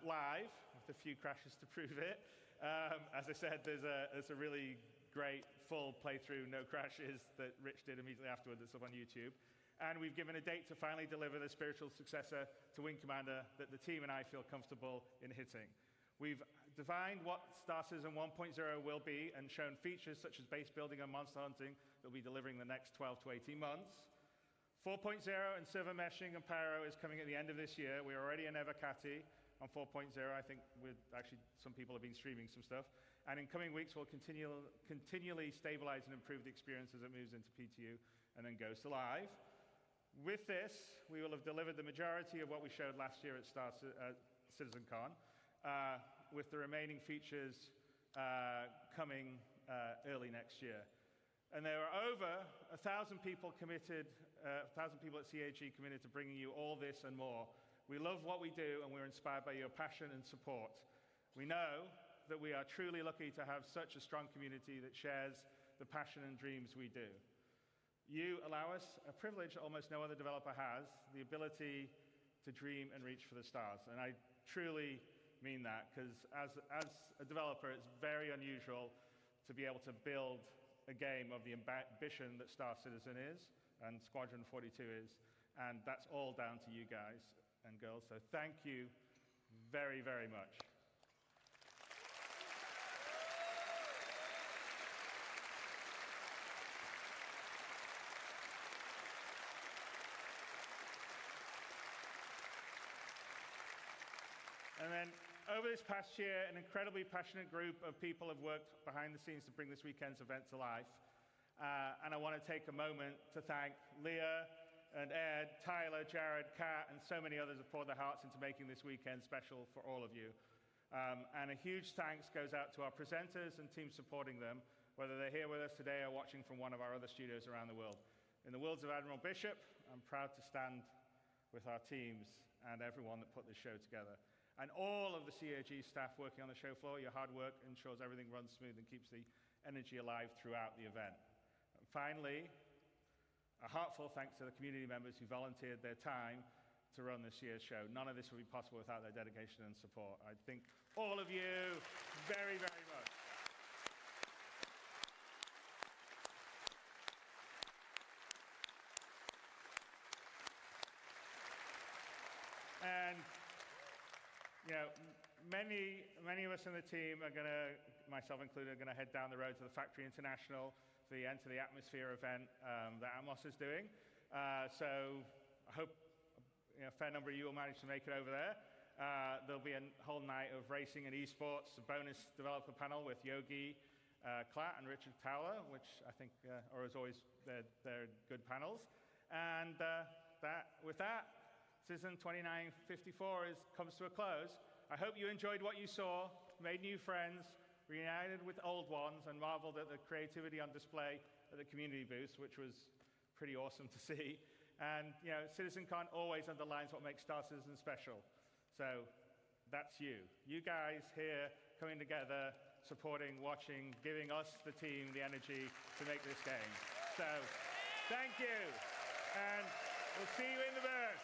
live, with a few crashes to prove it. As I said, there's a really great full playthrough, no crashes, that Rich did immediately afterward that's up on YouTube. And we've given a date to finally deliver the spiritual successor to Wing Commander that the team and I feel comfortable in hitting. We've defined what Star Citizen 1.0 will be and shown features such as base building and monster hunting that we'll be delivering the next 12 to 18 months. 4.0 and server meshing and Pyro is coming at the end of this year. We're already in Evocati on 4.0. I think some people have been streaming some stuff. And in coming weeks, we'll continually stabilize and improve the experience as it moves into PTU and then goes to live. With this, we will have delivered the majority of what we showed last year at Citizencon, with the remaining features coming early next year. And there are over 1,000 people committed, 1,000 people at CAG committed to bringing you all this and more. We love what we do, and we're inspired by your passion and support. We know that we are truly lucky to have such a strong community that shares the passion and dreams we do. You allow us a privilege almost no other developer has, the ability to dream and reach for the stars. And I truly mean that, because as a developer, it's very unusual to be able to build a game of the ambition that Star Citizen is and Squadron 42 is. And that's all down to you guys and girls. So thank you very, very much. And then over this past year, an incredibly passionate group of people have worked behind the scenes to bring this weekend's event to life. And I want to take a moment to thank Leah and Ed, Tyler, Jared, Kat, and so many others have poured their hearts into making this weekend special for all of you. And a huge thanks goes out to our presenters and teams supporting them, whether they're here with us today or watching from one of our other studios around the world. In the words of Admiral Bishop, I'm proud to stand with our teams and everyone that put this show together. And all of the CAG staff working on the show floor, your hard work ensures everything runs smooth and keeps the energy alive throughout the event. And finally, a heartfelt thanks to the community members who volunteered their time to run this year's show. None of this would be possible without their dedication and support. I thank all of you very, very much. And many of us in the team are going to, myself included, are going to head down the road to the Factory International for the Enter the Atmosphere event that Atmos is doing. So I hope a fair number of you will manage to make it over there. There'll be a whole night of racing and esports, a bonus developer panel with Yogi Klatt and Richard Towler, which I think are, as always, they're good panels. And with that, Citizen 2954 comes to a close. I hope you enjoyed what you saw, made new friends, reunited with old ones, and marveled at the creativity on display at the community booth, which was pretty awesome to see. And Citizencon always underlines what makes Star Citizen special. So that's you. You guys here coming together, supporting, watching, giving us, the team, the energy to make this game. So thank you. And we'll see you in the verse.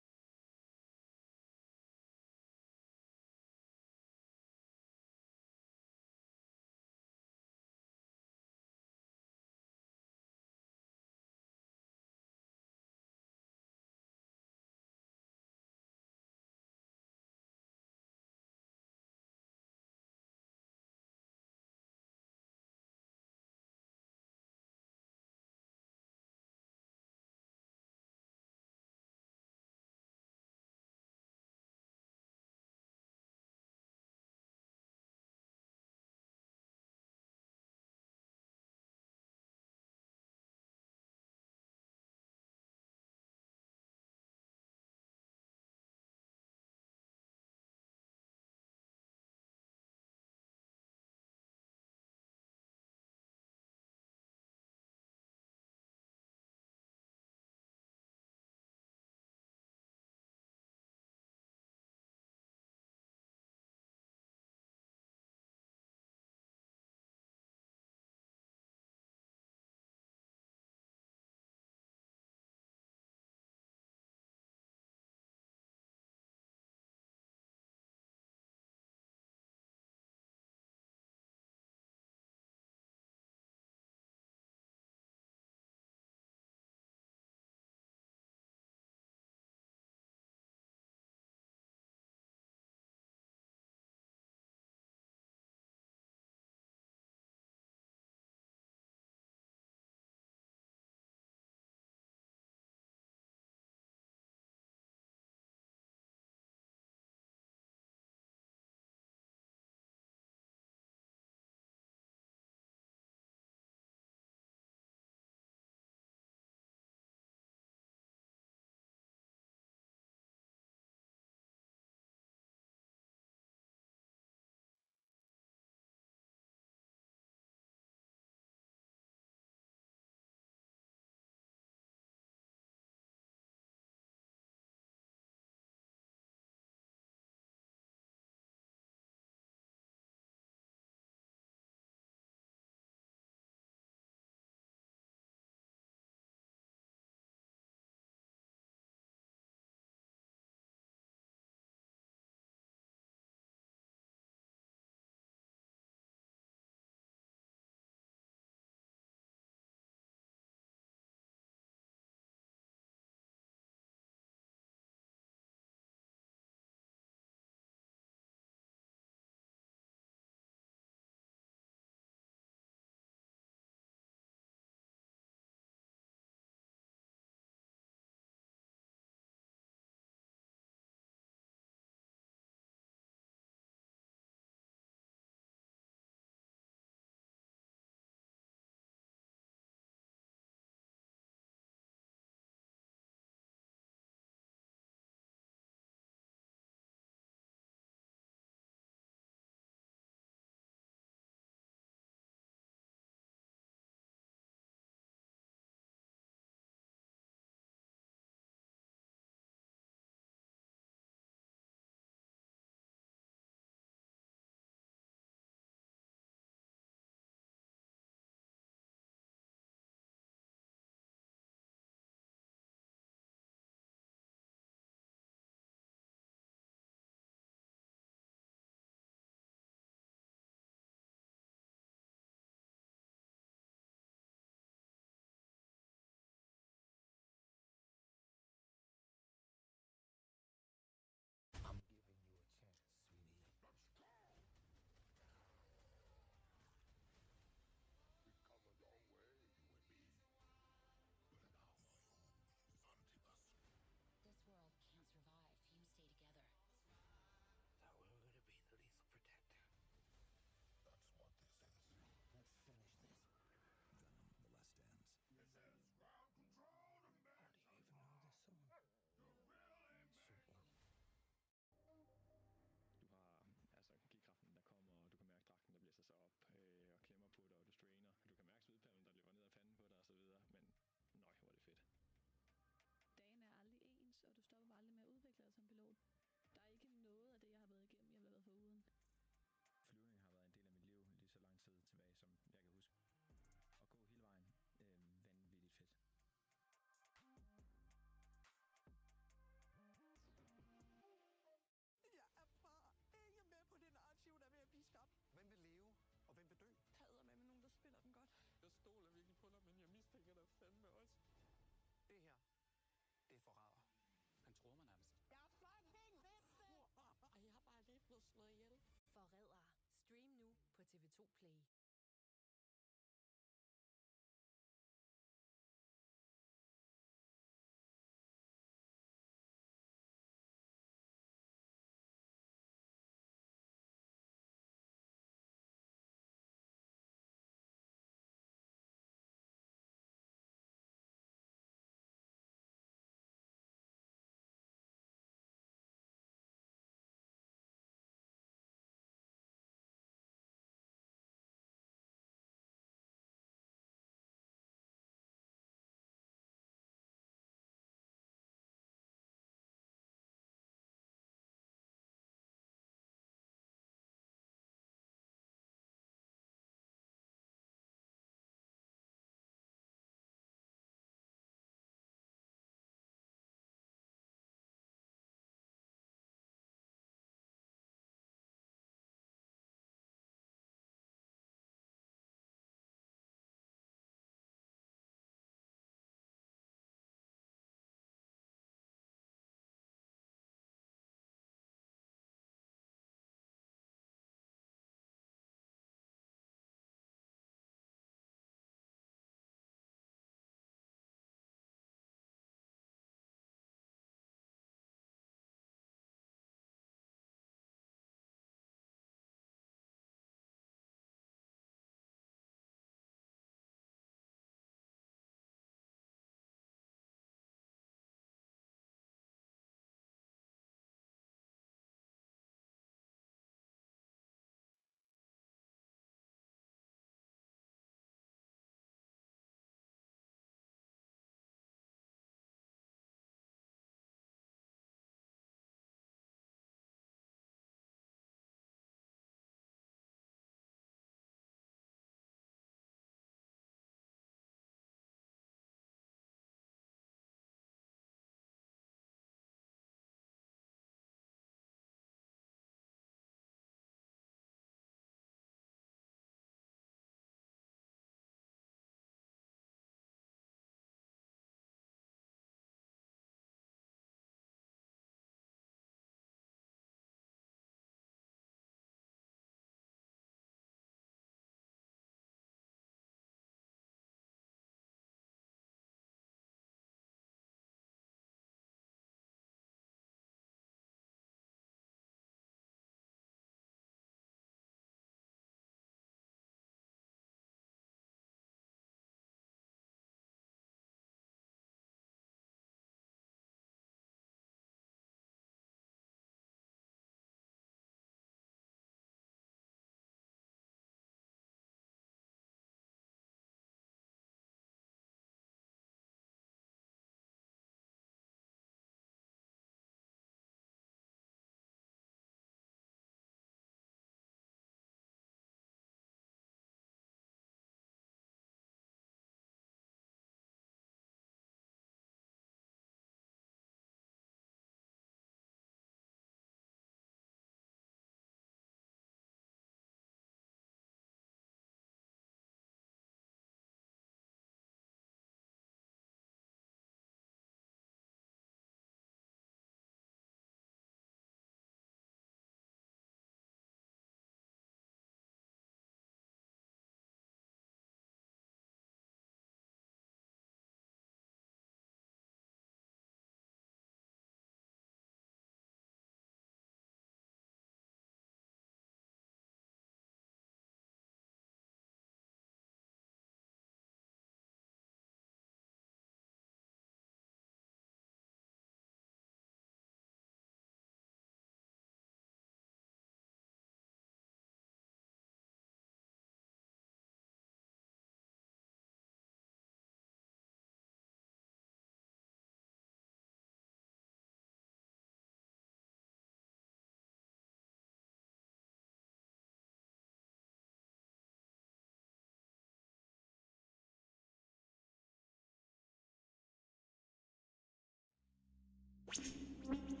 på TV2 Play.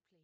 plea.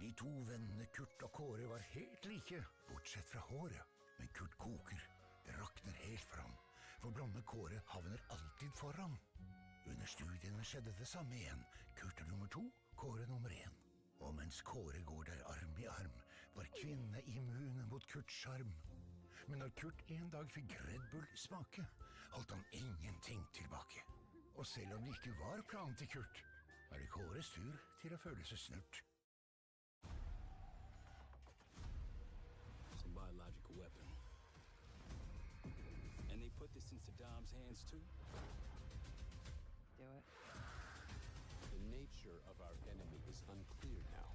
De to vennene Kurt og Kåre var helt like, bortsett fra håret. Men Kurt koker, rakner helt fram, for blonde Kåre havner alltid foran. Under studiene skjedde det samme igjen. Kurt er nummer 2, Kåre nummer 1. Og mens Kåre går der arm i arm, var kvinnene immune mot Kurts sjarm. Men når Kurt en dag fikk Red Bull smake, holdt han ingenting tilbake. Og selv om det ikke var planen til Kurt, er det Kåres tur til å føle seg snurt. Some biological weapon. And they put this in Saddam's hands too? Do it. The nature of our enemy is unclear now.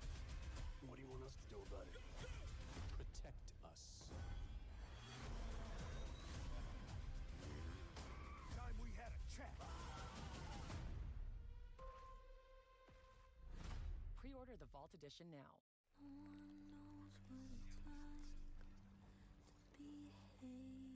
What do you want us to do about it? Protect us. Time we had a chat. Pre-order the Vault Edition now. No one knows what it's like to be hated.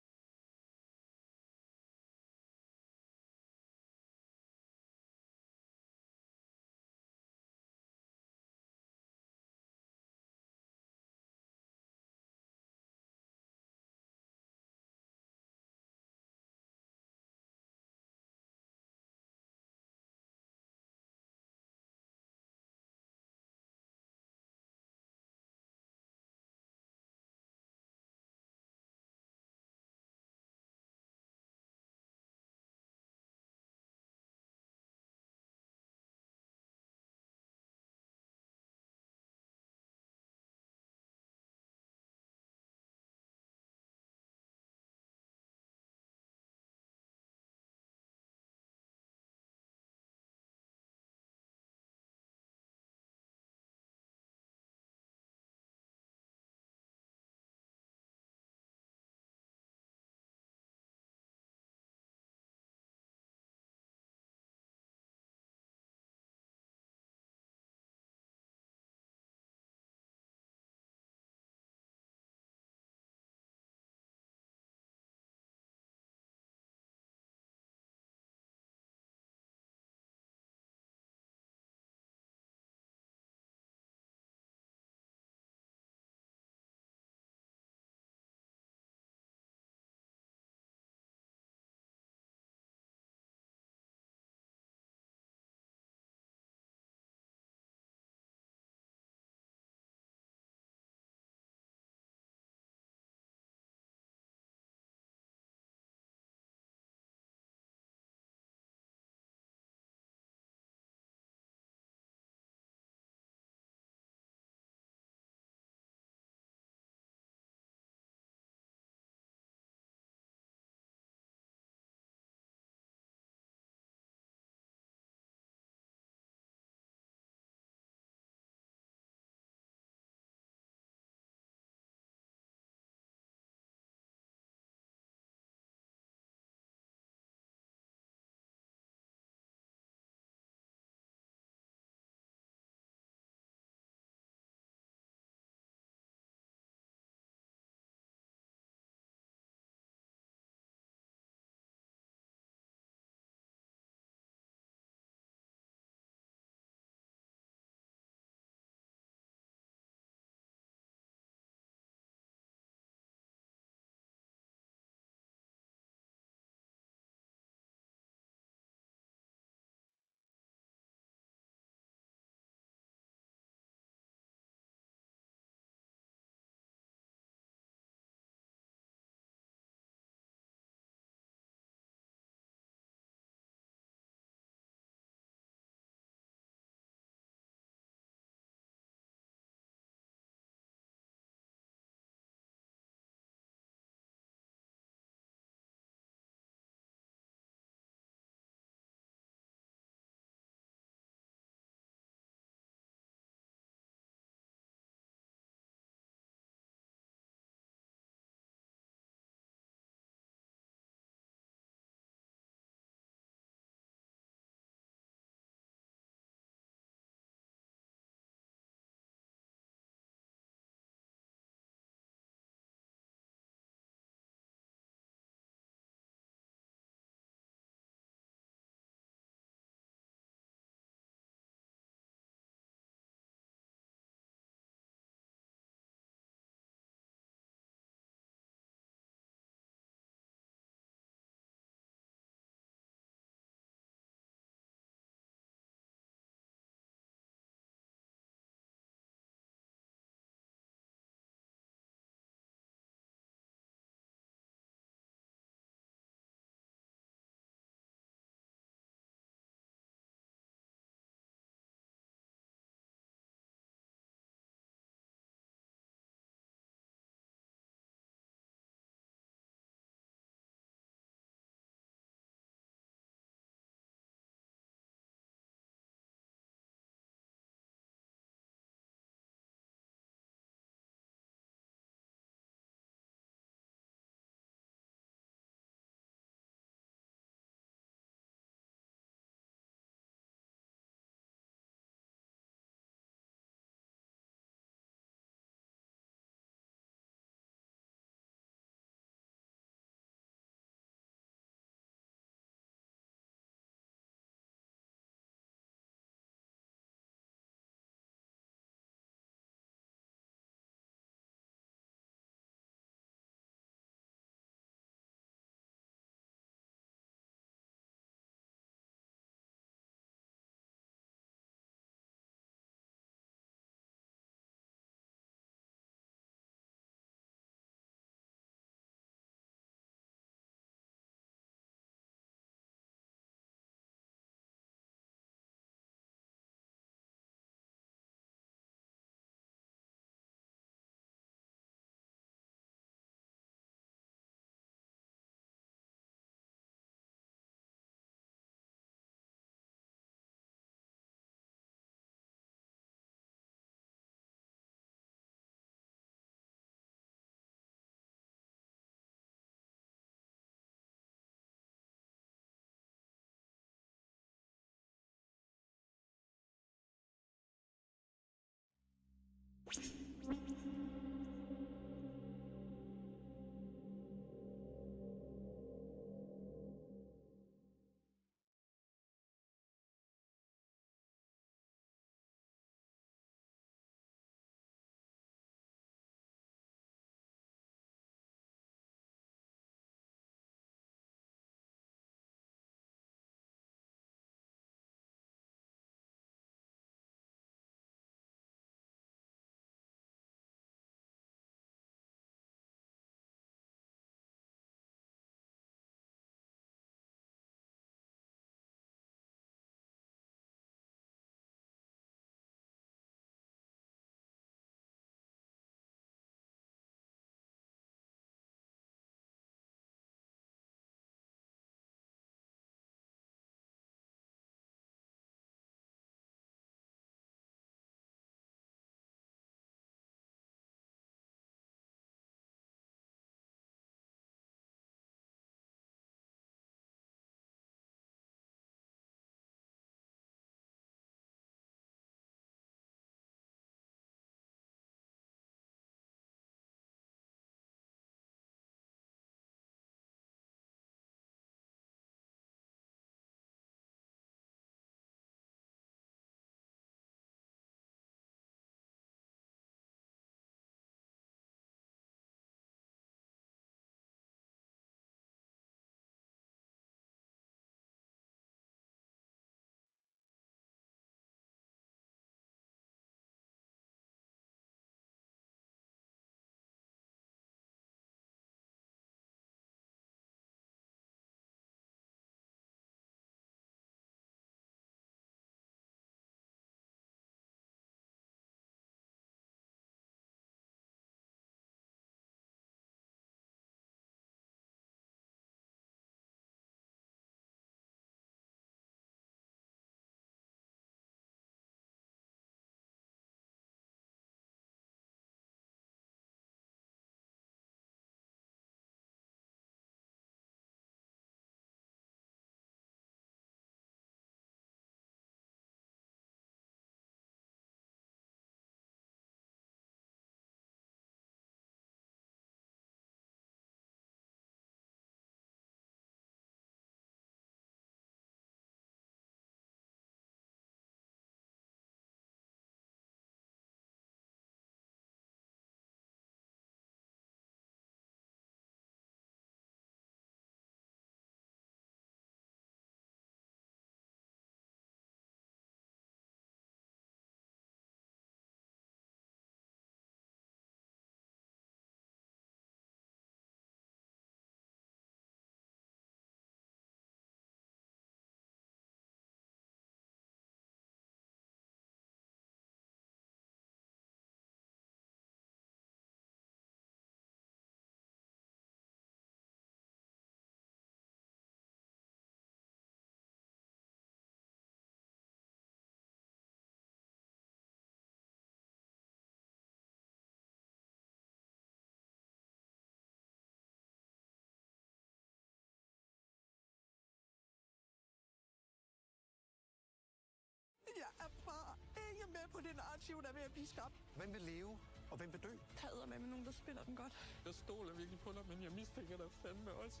med på den archiv, der er ved at blive skabt. Hvem vil leve, og hvem vil dø? Der er med nogen, der spiller den godt. Jeg stoler virkelig på dig, men jeg mistænker dig fandme også.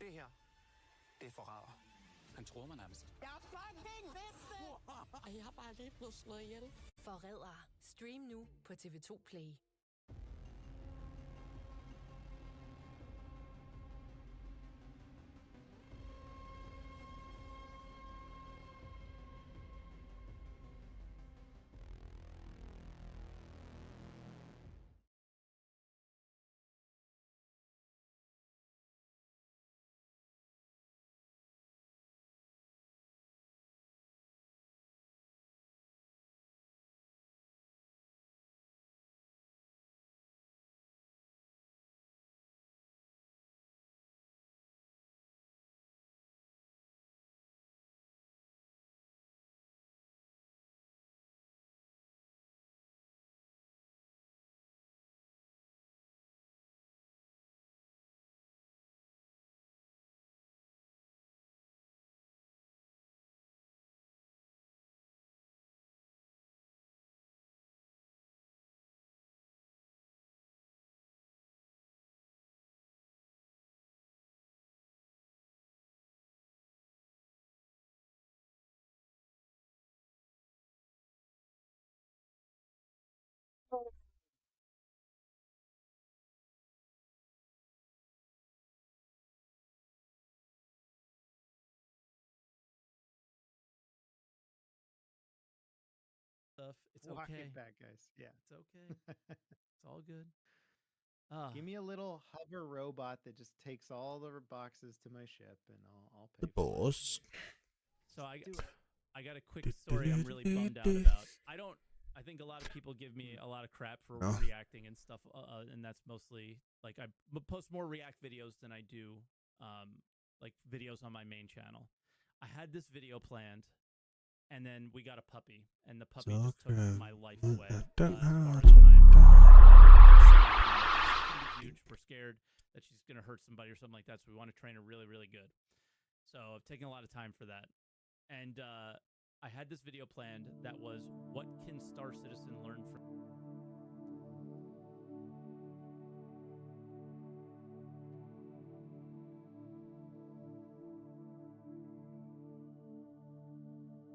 Det her, det er forræder. Han tror mig nærmest. Jeg er fucking bedste! Og jeg har bare lige blevet slået ihjel. Forrædere. Stream nu på TV2 Play. Stuff. It's Walk okay. it back, guys. Yeah. It's okay. It's all good. Give me a little hover robot that just takes all the boxes to my ship, and I'll pay. The boss. So I got a quick story I'm really bummed out about. I think a lot of people give me a lot of crap for Oh. reacting and stuff, and that's mostly like I post more React videos than I do like videos on my main channel. I had this video planned, and then we got a puppy, and the puppy just took my life away. As far as time. Huge. We're scared that she's gonna hurt somebody or something like that, so we want to train her really, really good. So I've taken a lot of time for that, and I had this video planned that was what can Star Citizen learn from